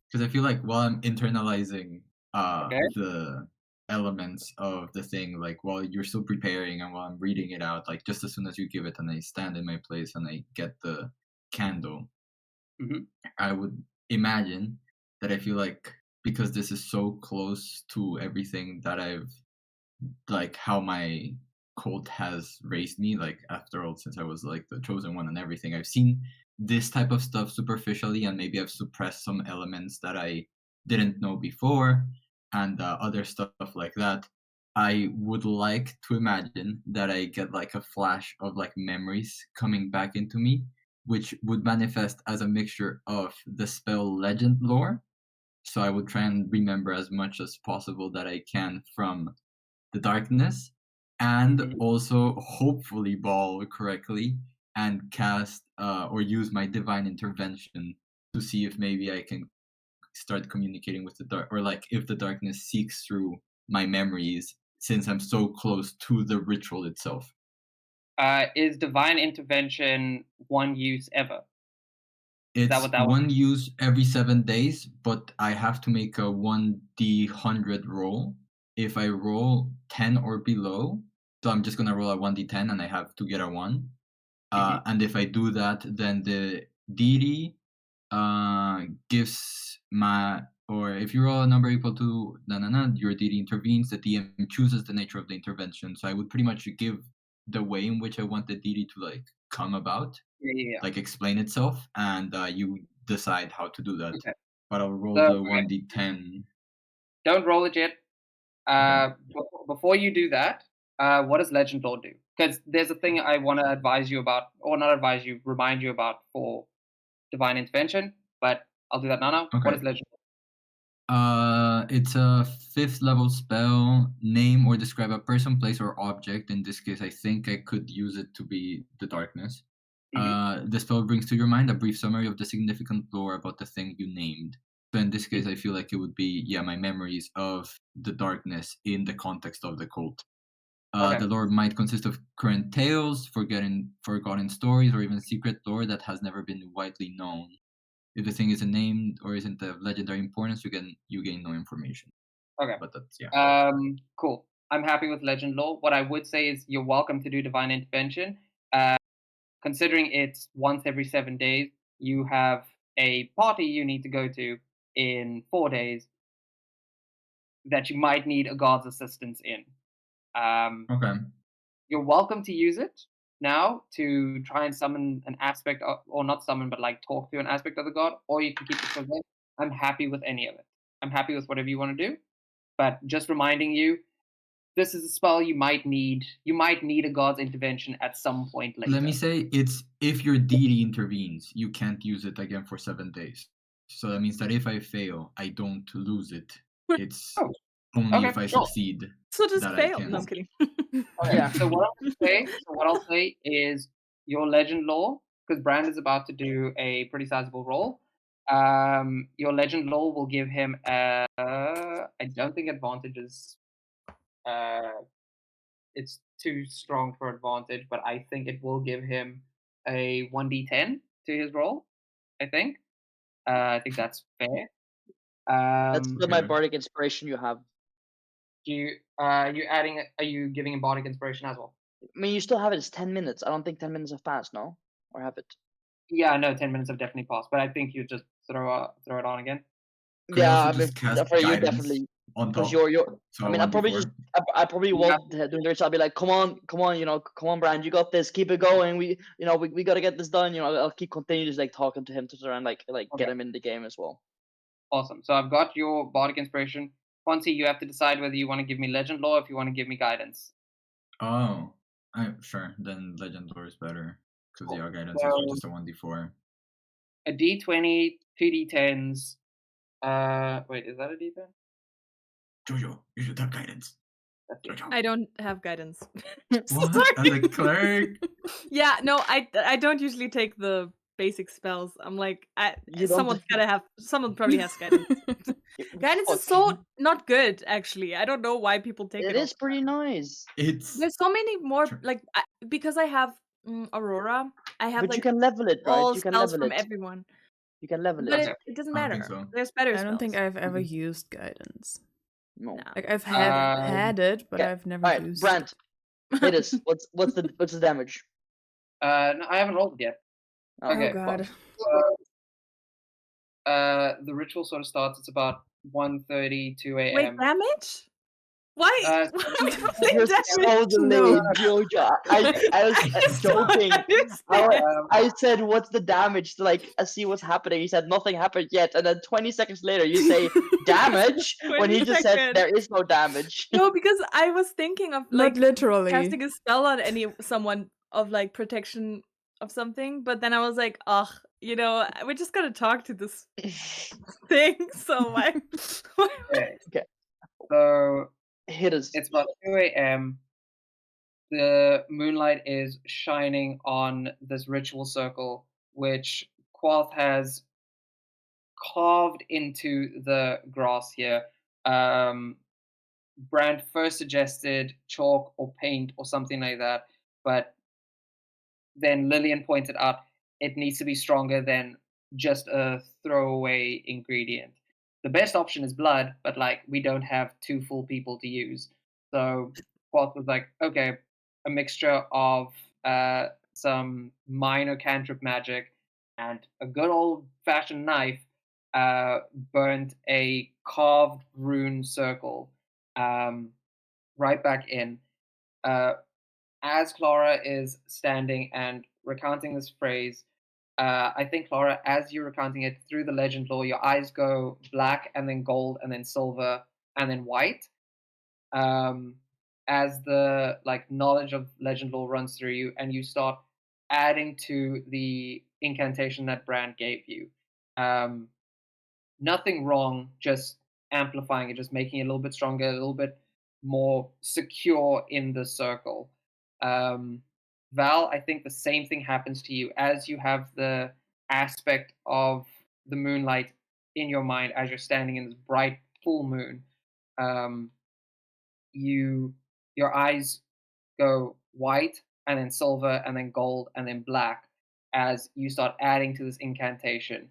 S4: Because I feel like while I'm internalizing
S1: Okay.
S4: the elements of the thing, like while you're still preparing and while I'm reading it out, like just as soon as you give it and I stand in my place and I get the candle, I would imagine that I feel like because this is so close to everything that I've like how my cult has raised me, like after all, since I was like the chosen one and everything, I've seen this type of stuff superficially and maybe I've suppressed some elements that I didn't know before and other stuff like that. I would like to imagine that I get like a flash of like memories coming back into me, which would manifest as a mixture of the spell legend lore. So I would try and remember as much as possible that I can from the darkness, and also hopefully ball correctly and cast or use my divine intervention to see if maybe I can start communicating with the dark, or like if the darkness seeks through my memories since I'm so close to the ritual itself.
S1: Is divine intervention one use ever?
S4: It's one use every 7 days, but I have to make a 1d100 roll. If I roll 10 or below, so I'm just gonna roll a 1d10 and I have to get a 1. And if I do that, then the deity gives or if you roll a number equal to your deity intervenes, the DM chooses the nature of the intervention. So I would pretty much give the way in which I want the deity to like come about,
S1: Yeah.
S4: like explain itself, and you decide how to do that.
S1: Okay.
S4: But I'll roll
S1: So,
S4: the
S1: okay.
S4: 1d10.
S1: Don't roll it yet.
S4: Okay.
S1: Before you do that, what does Legend Lore do? Because there's a thing I want to advise you about, or not advise you, remind you about for Divine Intervention, but I'll do that now. What
S4: Okay.
S1: is Legend Lore?
S4: It's a 5th level spell. Name or describe a person, place, or object. In this case, I think I could use it to be the darkness. The spell brings to your mind a brief summary of the significant lore about the thing you named. So in this case, I feel like it would be my memories of the darkness in the context of the cult.
S1: Okay.
S4: The lore might consist of current tales, forgotten stories, or even secret lore that has never been widely known. If the thing isn't named or isn't of legendary importance, you gain no information.
S1: Okay.
S4: But that's
S1: Cool. I'm happy with Legend Lore. What I would say is you're welcome to do Divine Intervention. Considering it's once every 7 days, you have a party you need to go to in 4 days that you might need a god's assistance in.
S4: Okay.
S1: You're welcome to use it now to try and summon an aspect of, or not summon, but like talk to an aspect of the god, or you can keep it for then. I'm happy with any of it. I'm happy with whatever you want to do. But just reminding you, this is a spell you might need. You might need a god's intervention at some point later.
S4: Let me say it's if your deity intervenes, you can't use it again for 7 days. So that means that if I fail, I don't lose it. It's only
S1: okay,
S4: if I
S1: sure.
S4: succeed
S3: So just
S4: that
S3: fail.
S4: I can.
S3: No, I'm kidding.
S1: Okay,
S2: Yeah.
S1: so what I'll say is your Legend Lore, because Brand is about to do a pretty sizable roll. Your Legend Lore will give him I don't think advantage is it's too strong for advantage, but I think it will give him a 1d10 to his roll. I think that's fair.
S2: That's the my
S4: Okay.
S2: bardic inspiration you have.
S1: you adding? Are you giving him bardic inspiration as well?
S2: I mean, you still have it. It's 10 minutes. I don't think 10 minutes have passed, no? Or have it?
S1: Yeah, I know 10 minutes have definitely passed, but I think you just throw it on again.
S4: Could I
S2: Yeah,
S4: also
S2: I mean,
S4: just cast
S2: for you
S4: guidance
S2: definitely.
S4: on
S2: Because
S4: top?
S2: you're.
S4: So
S2: I mean, I probably
S4: 1d4?
S2: just. I probably won't do this. I'll be like, come on, come on, Brian, you got this. Keep it going. We got to get this done. I'll keep continue just like talking to him to try and like get
S1: Okay.
S2: him in the game as well.
S1: Awesome. So I've got your bardic inspiration. Quincy, you have to decide whether you want to give me legend lore or if you want to give me guidance.
S4: Oh, sure. Then Legend Lore is better because
S1: Cool.
S4: guidance
S1: So,
S4: is just a 1d4.
S1: a d20, 2 d10s. Wait, is that a d10?
S4: Jojo, you should have guidance.
S1: That's it.
S3: I don't have guidance.
S4: What?
S3: Sorry.
S4: As a cleric?
S3: Yeah, no, I don't usually take the basic spells. I'm like,
S2: You don't-
S3: someone probably has guidance. Guidance is so not good, actually. I don't know why people take it.
S2: It is pretty nice.
S3: There's so many more,
S4: Sure.
S3: like, because I have Aurora, I have
S2: But
S3: like
S2: you can level it, right?
S3: all
S2: You can
S3: spells
S2: level
S3: from
S2: it.
S3: everyone.
S2: You can level
S3: But
S2: it.
S3: it doesn't
S4: I don't
S3: matter.
S4: think so.
S3: There's better
S5: I
S3: spells.
S5: don't think I've ever used guidance.
S2: No.
S3: No.
S5: Like I've
S1: Um,
S5: had it, but
S2: okay.
S5: I've never
S2: Alright,
S5: used
S2: Brant, hit us. What's the damage?
S1: no, I haven't rolled it yet.
S2: Oh,
S1: Okay.
S5: Oh god.
S1: The ritual sort of starts. It's about 1:30, 2
S3: Wait,
S1: a.m.
S3: damage? Why?
S1: Uh,
S3: Why are we rolling
S2: You're
S3: damage?
S2: so delayed, Jojo. I was joking. I said, "What's the damage?" To like see what's happening. He said nothing happened yet, and then 20 seconds later, you say damage when he
S3: 20
S2: just said
S3: seconds.
S2: there is no damage.
S3: No, because I was thinking of
S5: Not
S3: like
S5: literally.
S3: casting a spell on someone of like protection of something, but then I was like, ugh, we're just gonna talk to this thing. So why?
S1: Okay. So
S2: Hit us.
S1: it's about 2 a.m. The moonlight is shining on this ritual circle, which Quoth has carved into the grass here. Brand first suggested chalk or paint or something like that, but then Lillian pointed out it needs to be stronger than just a throwaway ingredient. The best option is blood, but like we don't have 2 full people to use. So Quoth was like, okay, a mixture of some minor cantrip magic and a good old fashioned knife burnt a carved rune circle right back in. As Clara is standing and recounting this phrase, I think, Clara, as you're recounting it through the legend lore, your eyes go black and then gold and then silver and then white. Um, as the knowledge of legend lore runs through you, and you start adding to the incantation that Brand gave you. Nothing wrong, just amplifying it, just making it a little bit stronger, a little bit more secure in the circle. Um, Val, I think the same thing happens to you as you have the aspect of the moonlight in your mind as you're standing in this bright full moon. Um, your eyes go white and then silver and then gold and then black as you start adding to this incantation.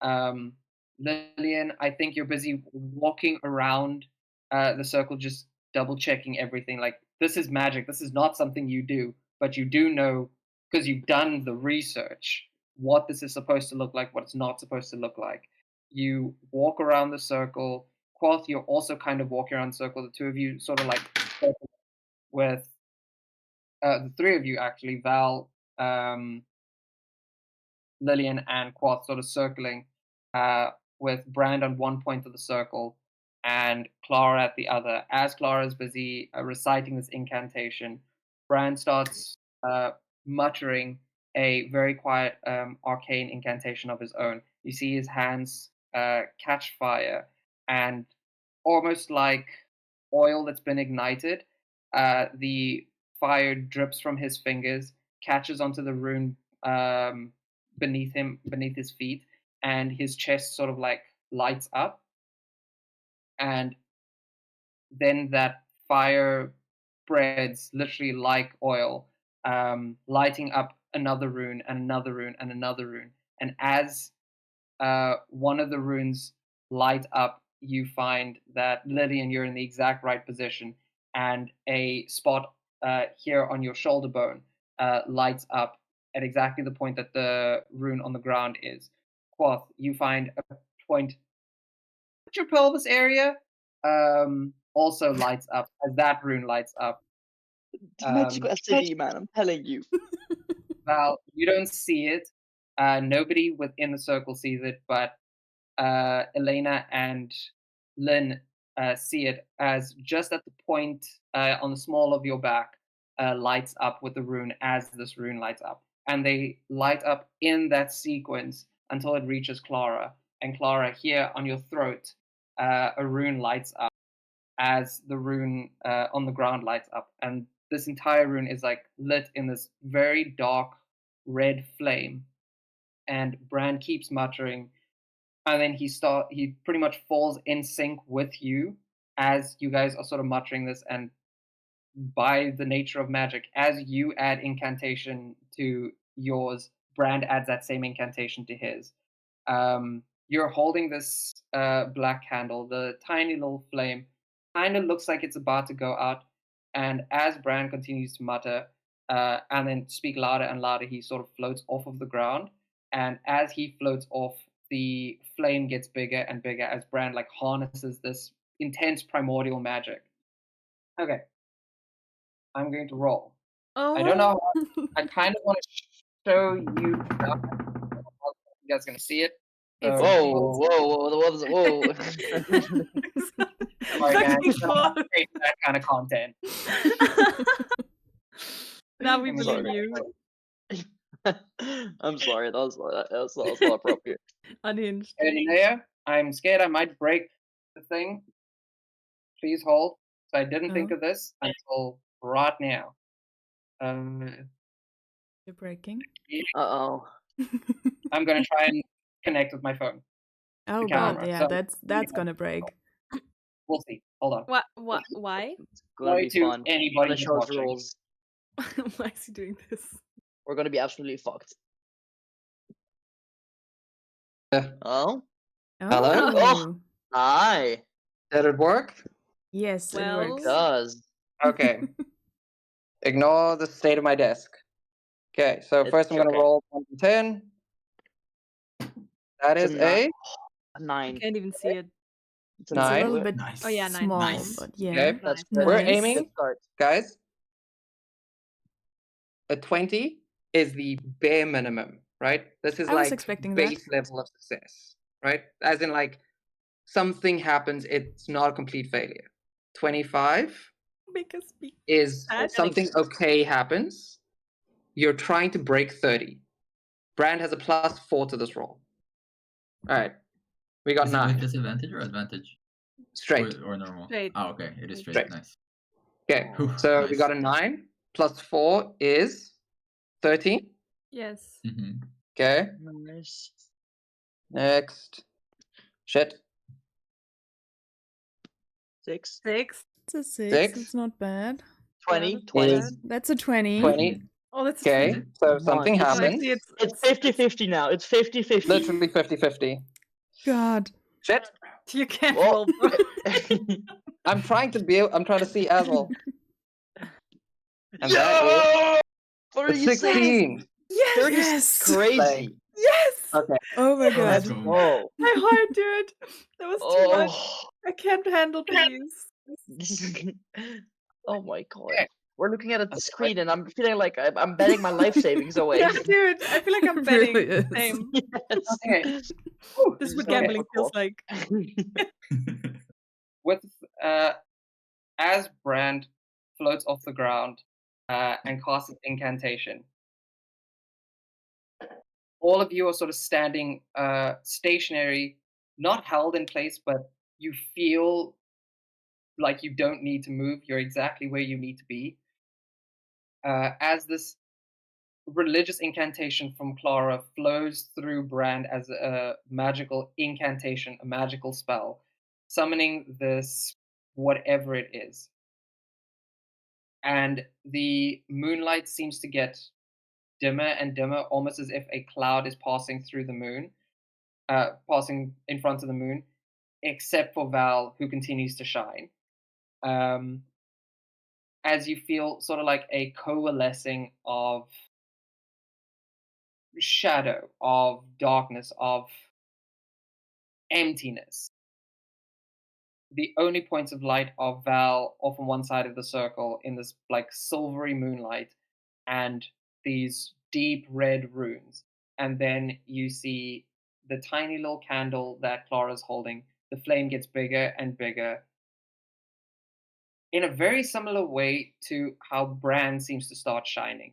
S1: Um, Lillian, I think you're busy walking around the circle, just double checking everything. Like, this is magic. This is not something you do, but you do know because you've done the research what this is supposed to look like, what it's not supposed to look like. You walk around the circle. Quoth, you're also kind of walking around the circle. The two of you sort of with the three of you actually, Val, Lillian, and Quoth sort of circling, with Brand on one point of the circle and Clara at the other. As Clara is busy reciting this incantation, Brand starts muttering a very quiet arcane incantation of his own. You see his hands catch fire, and almost like oil that's been ignited, the fire drips from his fingers, catches onto the rune beneath him, beneath his feet, and his chest sort of lights up. And then that fire spreads literally like oil, lighting up another rune and another rune and another rune. And as one of the runes light up, you find that Lillian, you're in the exact right position, and a spot here on your shoulder bone lights up at exactly the point that the rune on the ground is. Quoth, you find a point at your pelvis area also lights up as that rune lights up.
S2: The magical acidity, man, I'm telling you.
S1: Val, you don't see it. Nobody within the circle sees it, but Elena and Lynn see it as just at the point on the small of your back lights up with the rune as this rune lights up. And they light up in that sequence until it reaches Clara. And Clara, here on your throat, a rune lights up as the rune on the ground lights up. And this entire rune is lit in this very dark red flame. And Bran keeps muttering, and then he pretty much falls in sync with you as you guys are sort of muttering this. And by the nature of magic, as you add incantation to yours, Brand adds that same incantation to his. You're holding this black candle. The tiny little flame kind of looks like it's about to go out, and as Brand continues to mutter and then speak louder and louder, he sort of floats off of the ground. And as he floats off, the flame gets bigger and bigger as Brand harnesses this intense primordial magic. Okay, I'm going to roll. I don't know. I kind of want to show you. Stuff. You guys gonna see it?
S5: It's
S2: Whoa, whoa.
S1: Sorry, man.
S3: Fucking God.
S1: That kind of content.
S3: Now we
S2: I'm
S3: believe
S2: sorry.
S3: you.
S2: I'm sorry, that was not appropriate.
S3: Unhinged.
S1: Leia, I'm scared I might break the thing. Please hold. So I didn't think of this until right now.
S5: You're breaking.
S2: Uh-oh.
S1: I'm gonna try and connect with my phone.
S5: Oh
S1: camera,
S5: god, yeah,
S1: so-
S5: that's gonna break.
S1: We'll see. Hold on.
S3: What? Why?
S2: It's gonna be
S1: To
S2: fun.
S1: anybody
S2: Gonna
S1: who's
S2: show us
S1: watching.
S2: rules.
S3: Why is he doing this?
S2: We're gonna be absolutely fucked.
S6: Yeah.
S2: Oh?
S6: Hello?
S5: Oh.
S2: Hi.
S6: Did it work?
S5: Yes, it
S3: Well-
S2: It
S5: works.
S2: does.
S6: Okay. Ignore the state of my desk. Okay, so
S2: It's
S6: first I'm going to
S2: okay.
S6: roll 1 to 10. That
S2: It's
S6: is
S2: a
S6: a
S2: A
S3: I
S2: 9.
S3: can't even see it.
S2: It's a
S5: It's a
S6: 9.
S5: little
S2: Good.
S5: bit
S4: Nice.
S3: Oh yeah, 9.
S5: small,
S4: Nice.
S5: but yeah.
S6: Okay.
S2: That's
S3: Nice.
S2: good.
S6: We're
S5: Nice.
S6: aiming,
S2: Good start.
S6: guys. A 20 is the bare minimum, right? This is
S5: I was
S6: like
S5: expecting that.
S6: base level of success, right? As in, like, something happens, it's not a complete failure. 25
S3: Make us be
S6: is
S3: sad.
S6: something okay happens. You're trying to break 30. Brand has a +4 to this roll. All right. We got
S4: Is it with
S6: 9.
S4: disadvantage or advantage?
S6: Straight.
S4: Or normal?
S3: Straight.
S4: Oh, okay. It is straight.
S6: Straight.
S4: Nice.
S6: Okay.
S2: Oh,
S4: Whew,
S6: So we
S4: nice.
S6: got a 9 +4 is 13.
S3: Yes.
S4: Mm-hmm.
S6: Okay.
S2: nice.
S6: Next. Shit.
S2: 6.
S3: 6.
S5: It's a 6.
S6: 6.
S5: It's not bad.
S2: 20.
S3: that's
S2: 20.
S6: Is
S5: That's a 20.
S6: 20.
S3: Oh, that's a
S6: Okay.
S3: 20.
S6: So something
S2: One.
S3: Oh,
S6: happens.
S3: actually,
S2: It's 50-50 now. It's 50-50.
S6: Literally 50-50.
S5: God.
S6: Shit.
S3: you can't
S2: Well,
S3: roll. Bro.
S6: I'm trying to see as well. And that
S2: Yo!
S6: is a
S2: 36.
S6: 16.
S5: Yes!
S2: 30 is
S5: Yes!
S2: crazy.
S5: Yes!
S6: Okay.
S5: Oh my
S4: Oh,
S5: god.
S4: let's
S2: Let's
S4: go.
S2: go.
S3: My heart, dude. That was too much.
S2: Oh,
S3: I can't handle these.
S2: this is... oh my god.
S6: Okay.
S2: We're looking at a
S6: Okay.
S2: screen and I'm feeling like I'm betting my life savings away.
S3: Yeah, dude. I feel like I'm
S5: It
S3: betting.
S5: really is.
S3: Same.
S2: Yes.
S6: Okay.
S3: This is what
S2: Okay.
S3: gambling feels like.
S1: With as Brand floats off the ground and casts an incantation, all of you are sort of standing stationary, not held in place, but you feel like you don't need to move. You're exactly where you need to be. As this religious incantation from Clara flows through Brand as a magical incantation, a magical spell, summoning this whatever it is. And the moonlight seems to get dimmer and dimmer, almost as if a cloud is passing through the moon, passing in front of the moon, except for Val, who continues to shine. As you feel sort of like a coalescing of shadow, of darkness, of emptiness. The only points of light are Val off on one side of the circle in this like silvery moonlight and these deep red runes. And then you see the tiny little candle that Clara's holding. The flame gets bigger and bigger in a very similar way to how Bran seems to start shining.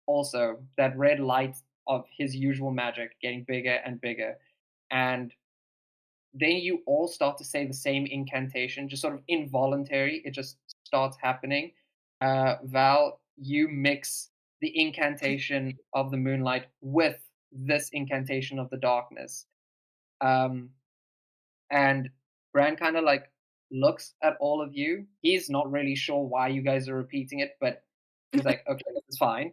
S1: Also, that red light of his usual magic getting bigger and bigger. And then you all start to say the same incantation, just sort of involuntary. It just starts happening. Val, you mix the incantation of the moonlight with this incantation of the darkness. And Bran kind of like looks at all of you. He's not really sure why you guys are repeating it, but he's like, okay, it's fine.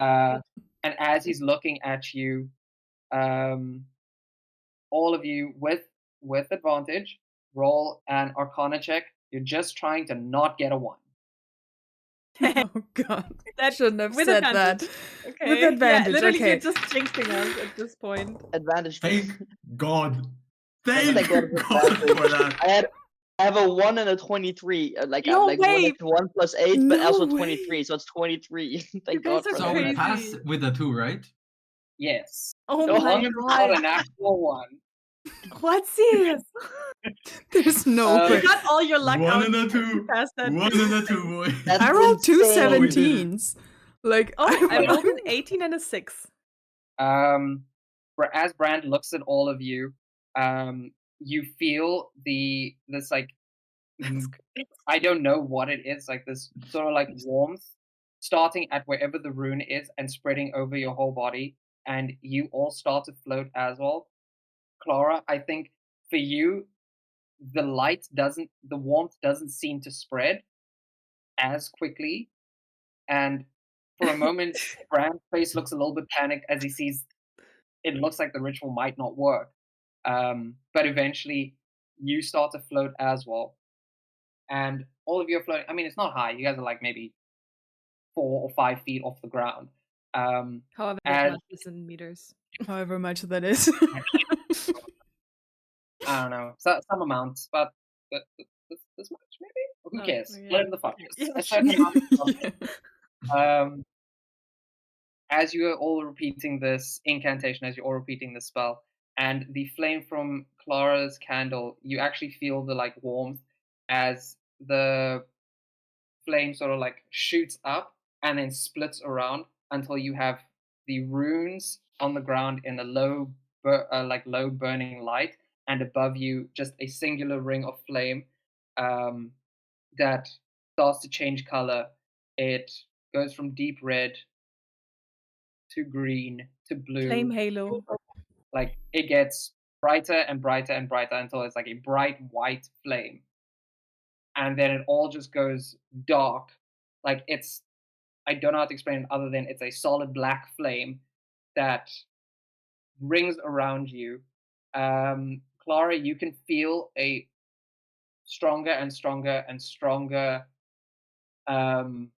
S1: And as he's looking at you, all of you with advantage, roll an Arcana check. You're just trying to not get a 1.
S5: Oh god.
S3: That-
S5: Shouldn't have
S3: with
S5: said
S3: advantage.
S5: that.
S3: Okay.
S5: With advantage,
S3: Yeah, literally,
S5: okay.
S3: you're just jinxing us at this point.
S2: Advantage.
S4: Thank God.
S2: That's
S4: Thank
S2: like
S4: God for that.
S2: I have a 1 and a 23. Like
S3: No
S2: like
S3: way!
S2: 1 plus 8, but
S5: No
S2: also
S5: way.
S2: 23, so it's 23. Thank
S3: guys
S2: God
S3: are
S2: for
S4: So
S2: that.
S4: we
S3: crazy.
S4: pass with a 2, right?
S1: Yes.
S3: Oh
S2: No,
S3: my
S2: I'm
S1: Not
S3: god.
S1: an actual 1.
S3: What? Serious?
S5: There's no
S1: Uh,
S5: way.
S3: You got all your luck
S4: 1
S3: out.
S4: and a
S3: You
S4: 2.
S3: passed that.
S4: 1 and a 2, boy.
S2: That's
S5: I rolled two
S2: insane.
S4: Oh, we did it.
S5: 17s. Like
S3: Oh, I
S1: Yeah.
S3: rolled an 18 and a 6.
S1: As Brand looks at all of you, you feel this like I don't know what it is, like this sort of like warmth starting at wherever the rune is and spreading over your whole body, and you all start to float as well. Clara, I think for you, the warmth doesn't seem to spread as quickly, and for a moment, Brand's face looks a little bit panicked as he sees it looks like the ritual might not work. But eventually, you start to float as well. And all of you are floating. I mean, it's not high. You guys are like maybe 4 or 5 feet off the ground.
S3: However,
S1: And
S3: much is in meters.
S5: however much that is.
S1: I don't know, some amount, but this much maybe? Who cares?
S3: yeah,
S1: Split in the fun.
S3: yeah,
S1: A
S3: sure.
S1: certain amount of something.
S5: Yeah.
S1: As you are all repeating this incantation, as you're all repeating this spell, and the flame from Clara's candle, you actually feel the like warmth as the flame sort of like shoots up and then splits around until you have the runes on the ground in a low burning light, and above you just a singular ring of flame um, that starts to change color. It goes from deep red to green to
S3: Flame
S1: blue.
S3: halo.
S1: Like it gets brighter and brighter and brighter until it's like a bright white flame. And then it all just goes dark. Like I don't know how to explain it other than it's a solid black flame that rings around you. Clara, you can feel a stronger and stronger and stronger um,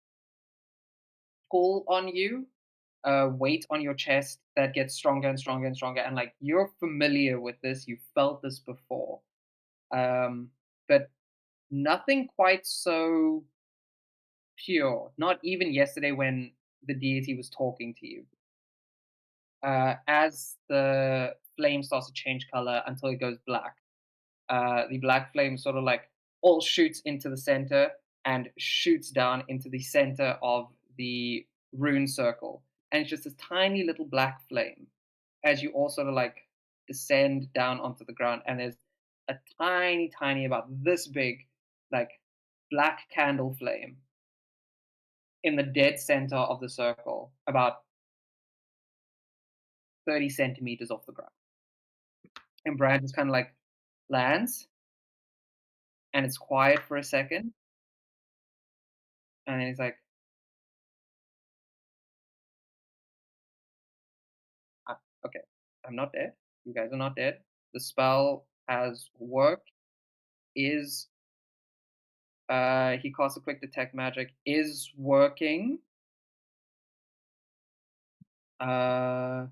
S1: pull on you, weight on your chest that gets stronger and stronger and stronger. And like you're familiar with this, you felt this before, but nothing quite so pure. Not even yesterday when the deity was talking to you. As the flame starts to change color until it goes black, the black flame sort of like all shoots into the center and shoots down into the center of the rune circle. And it's just this tiny little black flame as you all sort of like descend down onto the ground. And there's a tiny, tiny, about this big, like black candle flame in the dead center of the circle, about 30 centimeters off the ground. And Brad just kind of like lands and it's quiet for a second. And then he's like, okay, I'm not dead. You guys are not dead. The spell has worked. Is he casts a quick detect magic? Is working. I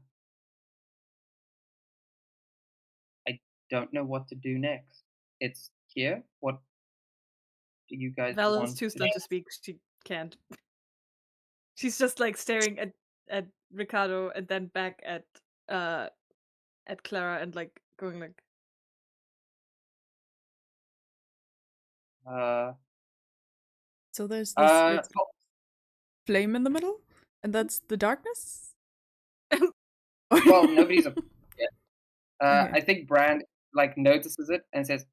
S1: don't know what to do next. It's here. What do you guys
S3: Val is
S1: want
S3: too
S1: to
S3: stunned to speak. She can't. She's just like staring at Ricardo and then back at Clara and like going like,
S1: uh
S5: So there's this like
S1: so-
S5: flame in the middle, and that's the darkness.
S1: well, nobody's a yet.
S5: Okay.
S1: I think Brand like notices it and says,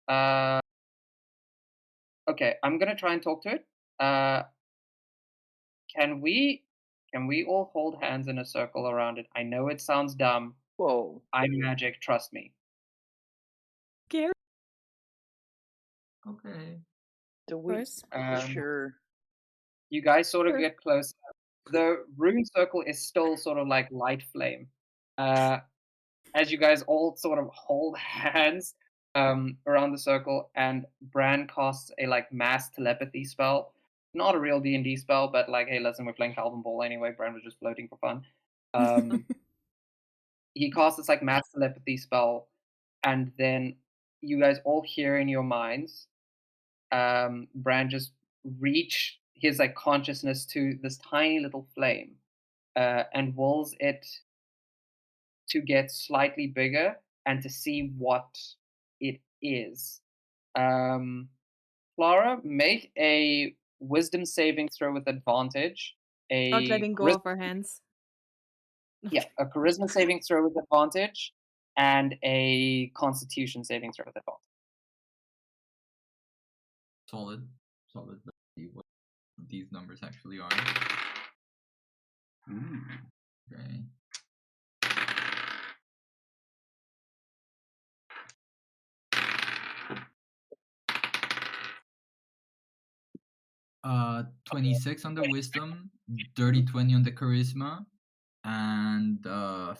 S1: okay, I'm gonna try and talk to it. Can we all hold hands in a circle around it? I know it sounds dumb.
S2: Whoa.
S1: I'm magic, trust me.
S3: Gary.
S4: Okay.
S2: Do we?
S5: Course.
S2: Sure.
S1: You guys sort of
S3: Sure.
S1: get close. The rune circle is still sort of like light flame. As you guys all sort of hold hands around the circle, and Bran casts a like mass telepathy spell. Not a real D&D spell, but like, hey, listen, we're playing Calvin Ball anyway. Bran was just floating for fun. He casts this like mass telepathy spell, and then you guys all hear in your minds Bran just reach his like consciousness to this tiny little flame and wills it to get slightly bigger and to see what it is. Clara, make a wisdom saving throw with advantage.
S3: Not
S1: A
S3: letting go
S1: charisma,
S3: of our hands.
S1: yeah, a charisma saving throw with advantage, and a constitution saving throw with advantage.
S4: Solid. Solid. Let's see what these numbers actually are. Ooh. Okay. 26 on the wisdom, dirty 20 on the charisma, and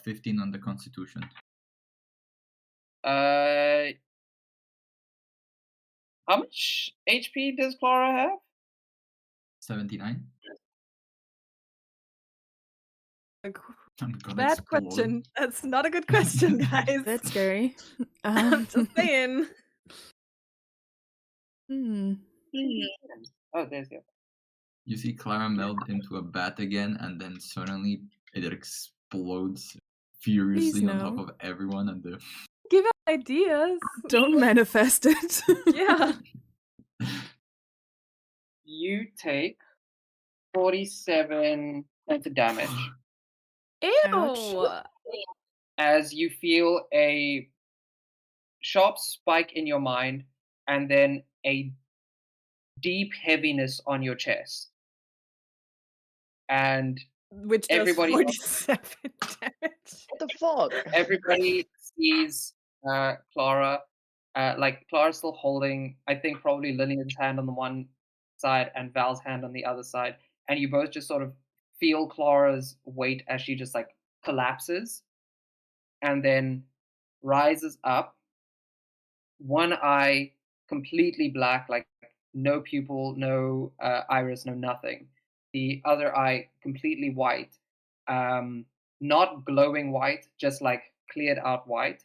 S4: 15 on the constitution.
S1: How much HP does Clara have?
S4: 79.
S3: Like,
S4: I'm gonna
S3: Bad
S4: explode.
S3: question. That's not a good question, guys.
S5: That's scary.
S3: I'm just saying.
S5: Hmm.
S1: Oh, there's the other.
S4: You see Clara meld into a bat again, and then suddenly it explodes furiously on top
S5: no.
S4: of everyone, and the
S3: Give us ideas.
S5: Don't manifest it.
S3: Yeah.
S1: You take 47 points of damage
S3: Ew.
S1: as you feel a sharp spike in your mind and then a deep heaviness on your chest. And
S3: Which does
S1: everybody
S3: 47 damage.
S2: What the fuck?
S1: everybody sees Clara. Like Clara's still holding, I think probably Lillian's hand on the one side and Val's hand on the other side, and you both just sort of feel Clara's weight as she just like collapses, and then rises up. One eye completely black, like no pupil, no iris, no nothing. The other eye completely white, not glowing white, just like cleared out white.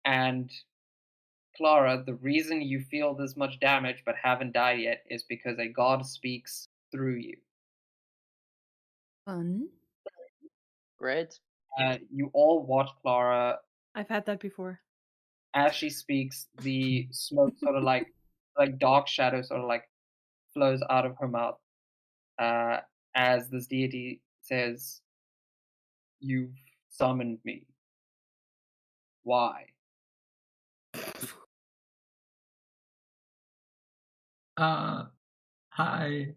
S1: And Clara, the reason you feel this much damage but haven't died yet is because a god speaks through you.
S5: Fun.
S2: Great.
S1: You all watch Clara
S3: I've had that before.
S1: as she speaks. The smoke sort of like dark shadow sort of like flows out of her mouth as this deity says, "You've summoned me. Why?"
S4: Hi.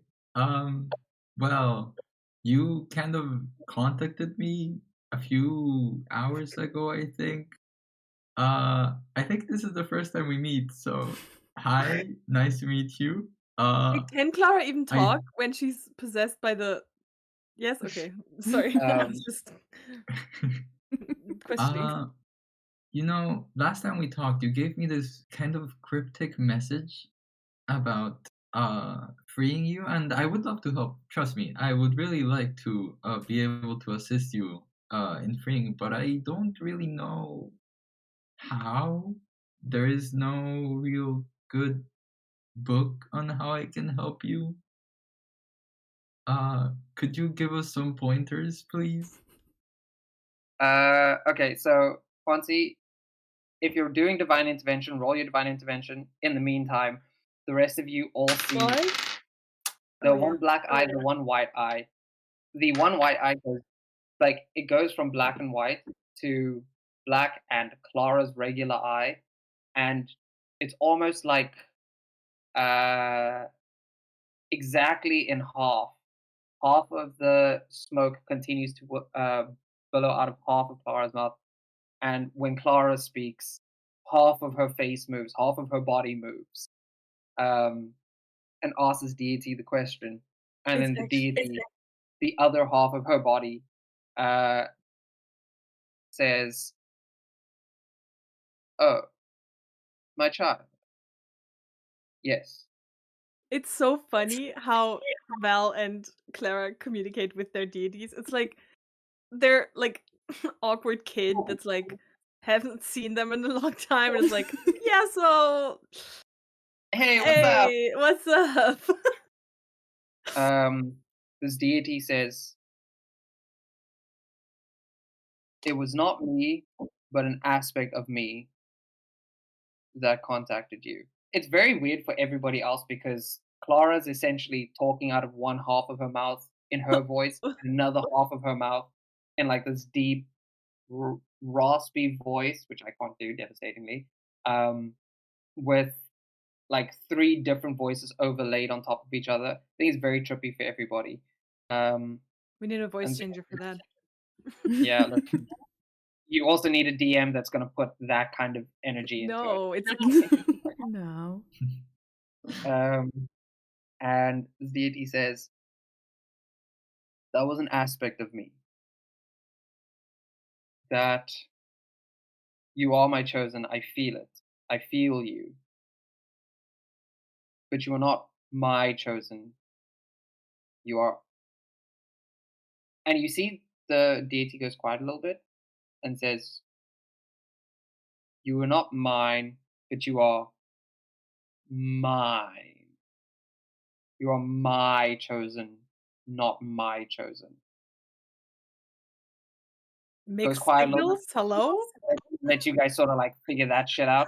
S4: Well, you kind of contacted me a few hours ago, I think. I think this is the first time we meet, so hi, nice to meet you.
S3: Wait, can Clara even
S4: I
S3: talk when she's possessed by the... Yes? Okay. Sorry. I was just questioning.
S4: uh last time we talked, you gave me this kind of cryptic message about freeing you, and I would love to help. Trust me, I would really like to be able to assist you in freeing, but I don't really know how. There is no real good book on how I can help you. Could you give us some pointers, please?
S1: Okay, so Fonzie, if you're doing divine intervention, roll your divine intervention. In the meantime, the rest of you all see
S3: What?
S1: the
S3: Oh,
S1: one
S3: yeah.
S1: black eye, the one white eye. The one white eye goes like it goes from black and white to black and Clara's regular eye, and it's almost like uh, exactly in half. Half of the smoke continues to billow out of half of Clara's mouth, and when Clara speaks, half of her face moves, half of her body moves, and asks deity the question, and
S3: It's
S1: then the
S3: actually...
S1: deity, the other half of her body, uh, says, "Oh, my child, yes."
S3: It's so funny how Val and Clara communicate with their deities. It's like they're like awkward kid that's like haven't seen them in a long time and is like, yeah, so
S1: Hey, what's up?
S3: hey, what's up?
S1: This deity says, "It was not me, but an aspect of me that contacted you." It's very weird for everybody else because Clara's essentially talking out of one half of her mouth in her voice, and another half of her mouth in like this deep, raspy voice, which I can't do devastatingly, with like three different voices overlaid on top of each other. I think it's very trippy for everybody.
S3: We need a voice
S1: And
S3: changer for that.
S1: yeah, look, you also need a DM that's going to put that kind of energy into it.
S3: No, it's okay.
S5: No.
S1: And the deity says, "That was an aspect of me. That you are my chosen. I feel it. I feel you. But you are not my chosen. You are..." And you see the deity goes quiet a little bit and says, "You are not mine, but you are mine. You are my chosen, not my chosen." Goes
S3: Mixed
S1: quiet a little bit.
S3: signals. Hello.
S1: Let you guys sort of like figure that shit out.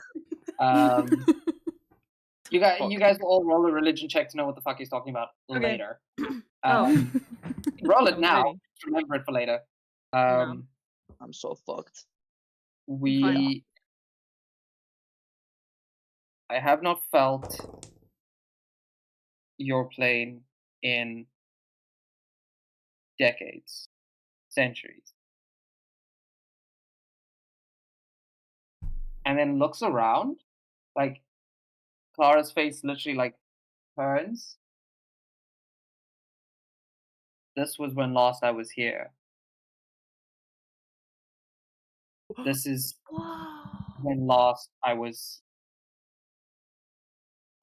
S1: You guys will all roll a religion check to know what the fuck he's talking about
S3: Okay.
S1: later.
S3: Oh.
S1: Roll it
S3: I'm
S1: now.
S3: ready.
S1: Just remember it for later.
S3: No.
S2: I'm so fucked.
S1: I have not felt your plane in decades, centuries. And then looks around, like Clara's face literally like turns. This was when last I was here. This is
S3: Whoa.
S1: when last I was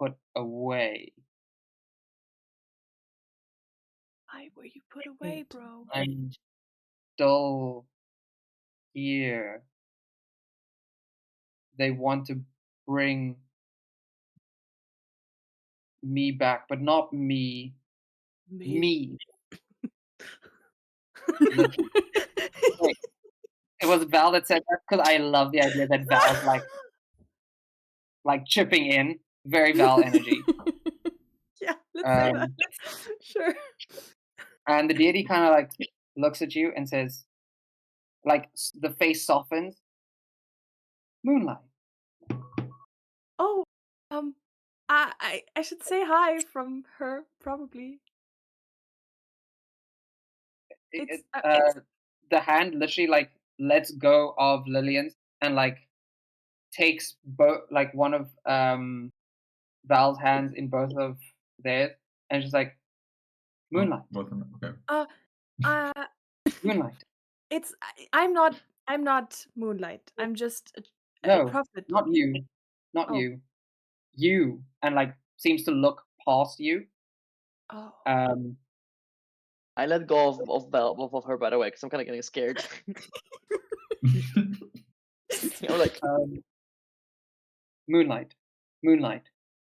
S1: put away.
S3: Why were you put away, bro?
S1: I'm still here. They want to bring me back, but not me. Me. Literally. Wait, it was Val that said that because I love the idea that Val's like chipping in. Very Val energy.
S3: Yeah, let's say that. Sure.
S1: And the deity kind of like looks at you and says, like the face softens. Moonlight.
S3: Oh, I should say hi from her probably. It's
S1: The hand literally like lets go of Lillian's and like takes both like one of Val's hands in both of theirs and just like moonlight.
S4: Both of them. Okay.
S1: Moonlight.
S3: It's I'm not Moonlight. I'm just a
S1: No,
S3: prophet.
S1: not you. Not
S3: Oh.
S1: you. You and like seems to look past you.
S3: Oh.
S2: I let go of Belle, of her, by the way, because I'm kind of getting scared. I'm like,
S1: Moonlight, moonlight,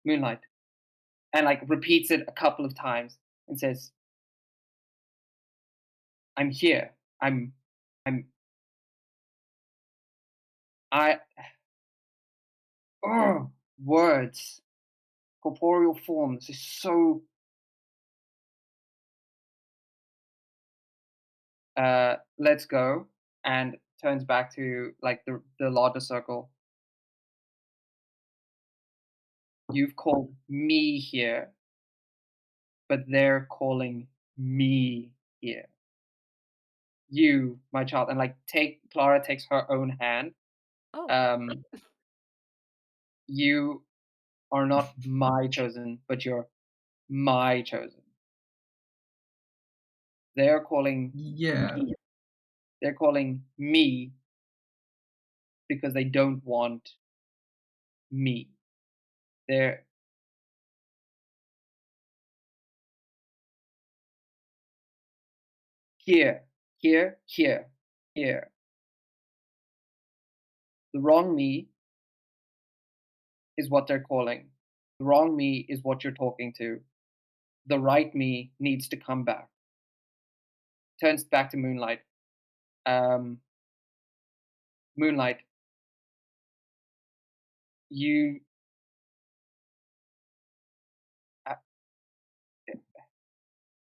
S1: moonlight, and like repeats it a couple of times and says, "I'm here. I. Oh, words, corporeal forms is so. Let's go." And turns back to like the larger circle. You've called me here, but they're calling me here. You, my child, and like Clara takes her own hand.
S3: Oh.
S1: You are not my chosen, but you're my chosen. They're calling
S4: Yeah.
S1: they're calling me because they don't want me. They're here, here, here, here. The wrong me is what they're calling. The wrong me is what you're talking to. The right me needs to come back. Turns back to Moonlight. Moonlight, you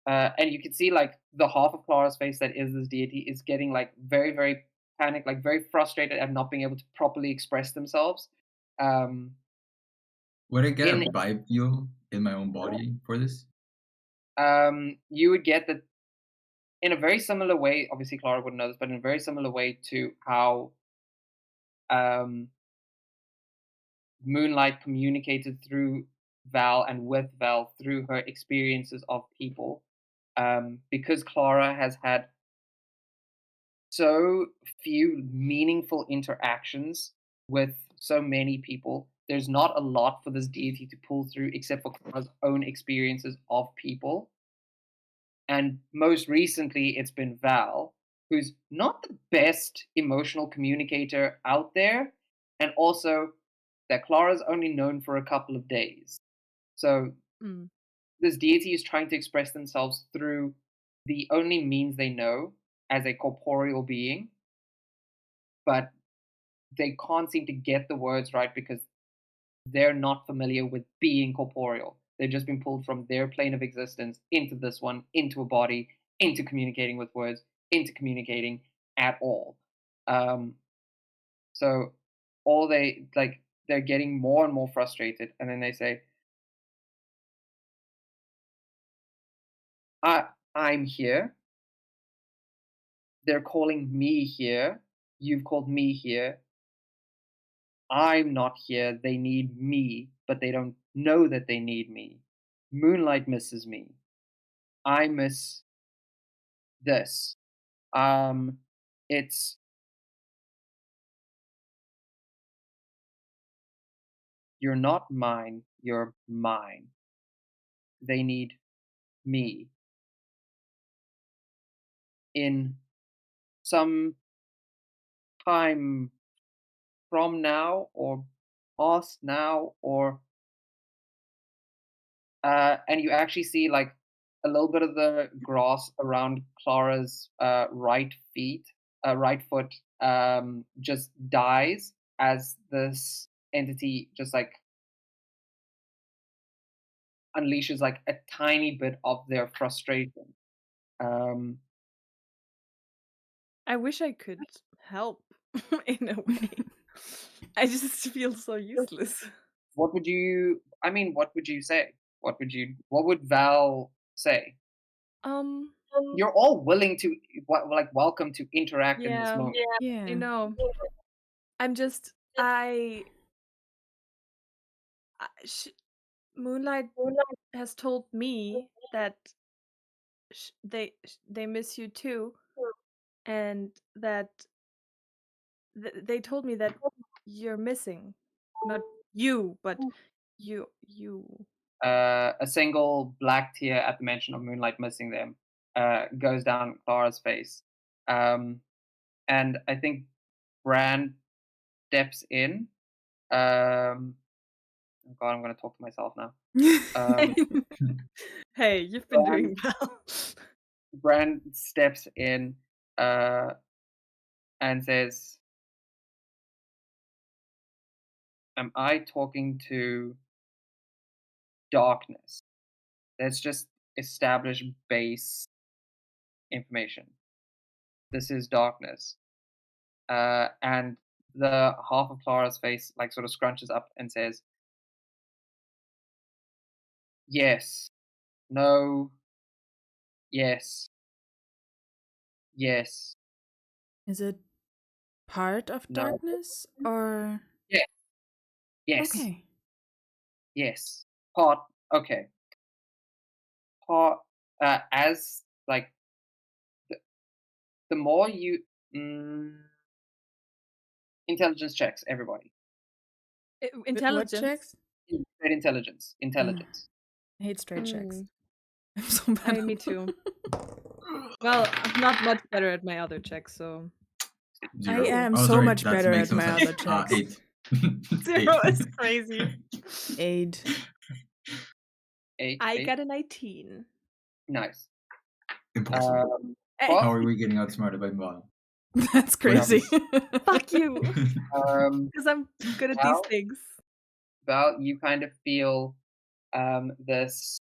S1: and you can see like the half of Clara's face that is this deity is getting like very, very panicked, like very frustrated at not being able to properly express themselves.
S4: Would I get a
S1: In-
S4: vibe feel in my own body for this?
S1: You would get that in a very similar way. Obviously, Clara wouldn't know this, but in a very similar way to how Moonlight communicated through Val and with Val through her experiences of people. Because Clara has had so few meaningful interactions with so many people, there's not a lot for this deity to pull through except for Clara's own experiences of people. And most recently, it's been Val. who's not the best emotional communicator out there, and also that Clara's only known for a couple of days. So
S3: Mm.
S1: this deity is trying to express themselves through the only means they know as a corporeal being, but they can't seem to get the words right because they're not familiar with being corporeal. They've just been pulled from their plane of existence into this one, into a body, into communicating with words, into communicating at all. Um, so all they like, they're getting more and more frustrated, and then they say, I'm here. They're calling me here. You've called me here. I'm not here. They need me, but they don't know that they need me. Moonlight misses me. I miss this. Um, it's you're not mine. You're mine. They need me. In some time from now, or past now, or and you actually see like a little bit of the grass around Clara's right foot, just dies as this entity just like unleashes like a tiny bit of their frustration. Um,
S3: I wish I could help in a way. I just feel so useless.
S1: what would you? I mean, what would you say? What would you? What would Val say?
S3: Um,
S1: You're all willing to like welcome to interact in this
S3: yeah,
S1: moment.
S5: Yeah.
S3: you know, I'm just Moonlight has told me that they miss you too, and that they told me that you're missing, not you, but you.
S1: A single black tear at the mention of Moonlight missing them goes down Clara's face. And I think Bran steps in. Oh God, I'm going to talk to myself now.
S3: Hey, you've been
S1: Bran,
S3: doing well.
S1: Bran steps in uh, and says, am I talking to darkness? Let's just establish base information. This is darkness. And the half of Clara's face like sort of scrunches up and says, yes, no, yes, yes,
S5: Is it part of
S1: no,
S5: darkness or
S1: yes, yes,
S5: okay?
S1: yes. Part, okay. Part, as like the more you, mm, intelligence checks, everybody.
S5: What
S3: Intelligence.
S5: checks?
S1: Straight intelligence, intelligence.
S5: I hate straight checks.
S3: Mm.
S5: I'm so bad.
S3: Me too. Well, I'm not much better at my other checks, so
S5: I
S4: 0.
S5: am
S4: Oh,
S5: so
S4: sorry,
S5: much
S4: that
S5: better
S4: makes
S5: at
S4: no
S5: my
S4: sense.
S5: other checks.
S4: 8.
S3: 0
S4: 8.
S3: is crazy.
S5: 8.
S1: Eight,
S3: I
S1: eight.
S3: got a 19.
S1: Nice.
S4: Impossible.
S3: Hey,
S1: Well,
S4: How are we getting outsmarted by Val?
S5: That's crazy.
S3: fuck you,
S1: um,
S3: because I'm good at these
S1: Val?
S3: things.
S1: Val, you kind of feel this.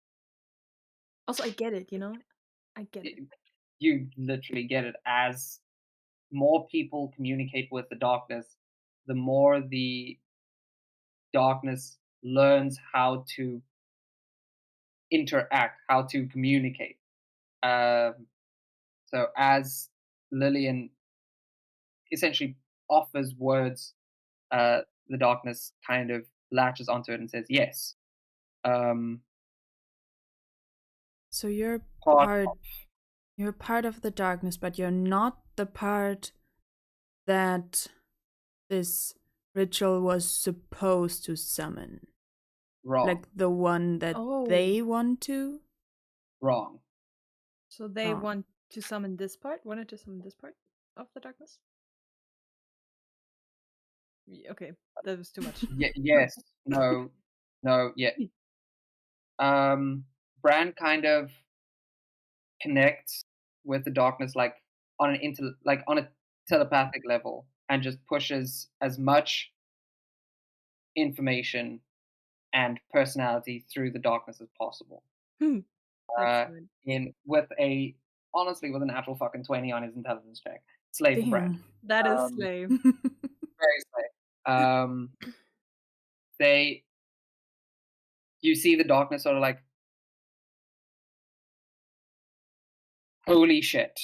S3: Also, I get it, you know? I get it.
S1: You literally get it. As more people communicate with the darkness, the more the darkness learns how to interact, how to communicate. So as Lillian essentially offers words, the darkness kind of latches onto it and says yes.
S5: So you're
S1: Part
S5: part of the darkness, but you're not the part that this ritual was supposed to summon.
S1: wrong.
S5: Like the one that
S3: Oh.
S5: they want to.
S1: Wrong.
S3: So they
S5: Wrong.
S3: want to summon this part? Wanted to summon this part of the darkness? Okay, that was too much.
S1: Yes. No. No. Yeah. Bran kind of connects with the darkness like on a telepathic level and just pushes as much information and personality through the darkness as possible. Uh,
S3: Excellent.
S1: with a natural fucking 20 on his intelligence check. Slay for Brand.
S3: That is
S1: Um,
S3: slay.
S1: Very slay. You see the darkness sort of like, holy shit.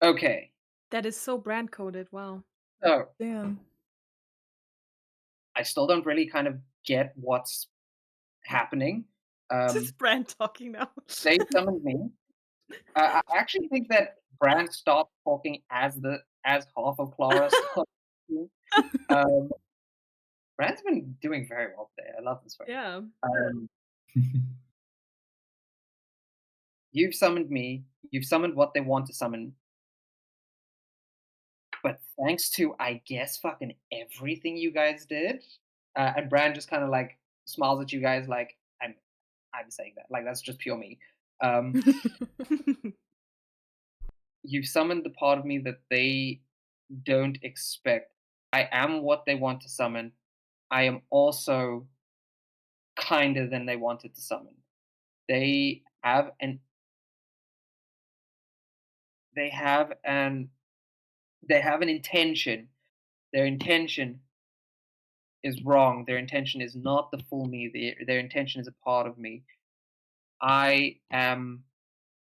S1: Okay,
S3: That is so brand coded. Wow.
S1: so
S5: Damn.
S1: I still don't really kind of get what's happening.
S3: Just brand talking now.
S1: They summoned me. I actually think that Brand stopped talking as half of Clara stopped talking. Brand's been doing very well today. I love this one.
S3: Yeah.
S1: You've summoned me. You've summoned what they want to summon. But thanks to, I guess, fucking everything you guys did, and Brand just kind of like smiles at you guys like, I'm saying that. Like, that's just pure me. You've summoned the part of me that they don't expect. I am what they want to summon. I am also kinder than they wanted to summon. They have an they have an they have an intention. Their intention is wrong. Their intention is not the full me. Their intention is a part of me. I am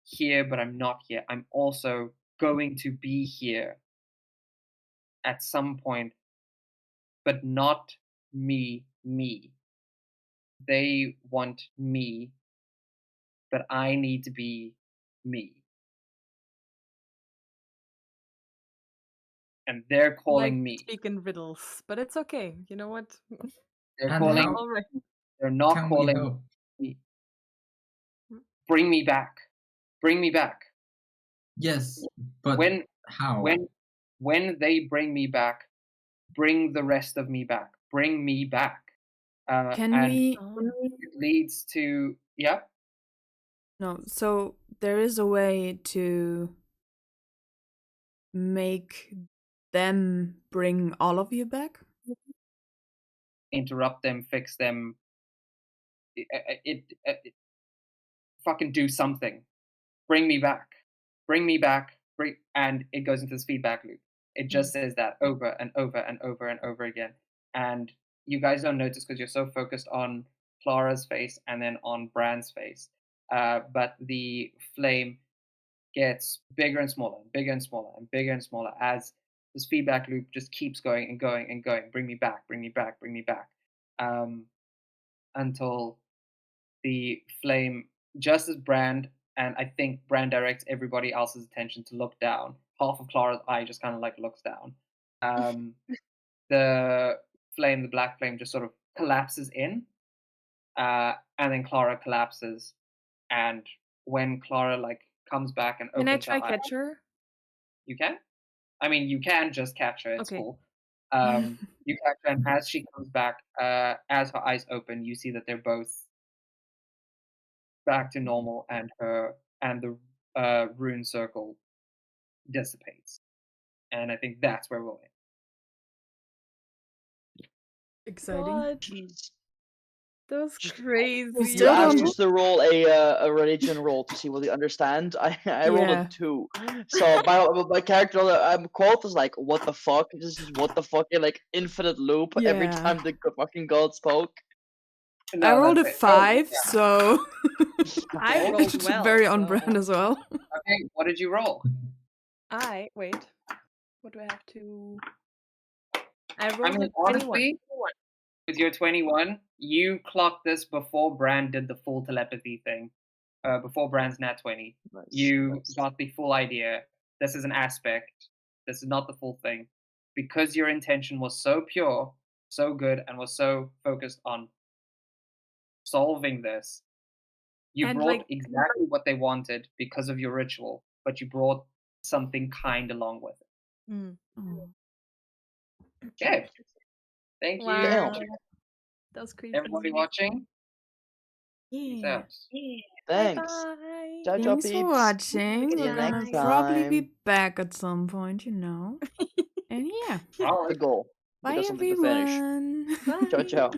S1: here, but I'm not here. I'm also going to be here at some point, but not me. They want me, but I need to be me. And they're calling
S3: like
S1: me.
S3: speak in riddles, but it's okay. You know what?
S1: They're
S4: And
S1: calling.
S4: how
S3: All right.
S1: They're not
S4: can we
S1: calling
S4: help?
S1: me. Bring me back. Bring me back.
S4: Yes, but
S1: When
S4: how?
S1: when they bring me back, bring the rest of me back. Bring me back.
S5: Can
S1: And
S5: we?
S1: it leads to
S5: No. So there is a way to make them bring all of you back.
S1: interrupt them, fix them. Fucking do something. Bring me back. Bring me back. And it goes into this feedback loop. It just says that over and over and over and over again. And you guys don't notice because you're so focused on Clara's face and then on Bran's face. But the flame gets bigger and smaller, and bigger and smaller, and bigger and smaller as this feedback loop just keeps going and going and going. Bring me back, bring me back, bring me back. Until the flame, just as Brand, and I think Brand directs everybody else's attention to look down. Half of Clara's eye just kind of like looks down. The flame, the black flame, just sort of collapses in, and then Clara collapses. And when Clara like comes back and
S3: Can I
S1: opens
S3: try
S1: her eyes,
S3: catch her?
S1: you can. I mean, you can just catch her. It's
S3: Okay.
S1: cool. You catch her, and as she comes back, as her eyes open, you see that they're both back to normal, and the rune circle dissipates. And I think that's where we'll end.
S5: Exciting.
S3: God,
S2: Jeez.
S3: that was crazy.
S2: You
S5: Still
S2: asked
S5: don't-
S2: us to roll a religion roll to see what we understand. I rolled
S5: Yeah.
S2: a 2. So my character quote was like, "What the fuck? This is what the fuck?" In like infinite loop every
S5: Yeah.
S2: time the fucking god spoke.
S1: No,
S5: I rolled a
S1: that's it.
S5: 5,
S1: yeah.
S5: so
S3: I rolled
S5: it's
S3: well.
S5: very on
S3: so-
S5: brand as well.
S1: Okay, what did you roll?
S3: Wait. What do I have to? I rolled
S1: I mean,
S3: a 21.
S1: honestly, with your 21, you clocked this before Brand did the full telepathy thing. Before Brand's nat 20.
S2: Nice,
S1: You
S2: nice.
S1: got the full idea. This is an aspect. This is not the full thing. Because your intention was so pure, so good, and was so focused on solving this, You
S3: And,
S1: brought
S3: like-
S1: exactly what they wanted because of your ritual, but you brought something kind along with it.
S3: Mm.
S5: Oh.
S1: Okay. Thank you,
S3: Wow. That was creepy.
S1: everybody watching. Peace
S5: Yeah.
S1: out.
S2: Thanks.
S3: Bye-bye.
S2: Ciao, ciao,
S5: Thanks for
S2: peeps.
S5: watching.
S2: See you
S5: We're gonna
S2: next
S5: probably be
S2: time.
S5: back at some point, you know. And yeah.
S1: All
S2: The
S1: right.
S2: goal. We
S5: Bye
S2: got something to finish.
S5: everyone.
S2: Ciao,
S3: Bye.
S2: ciao.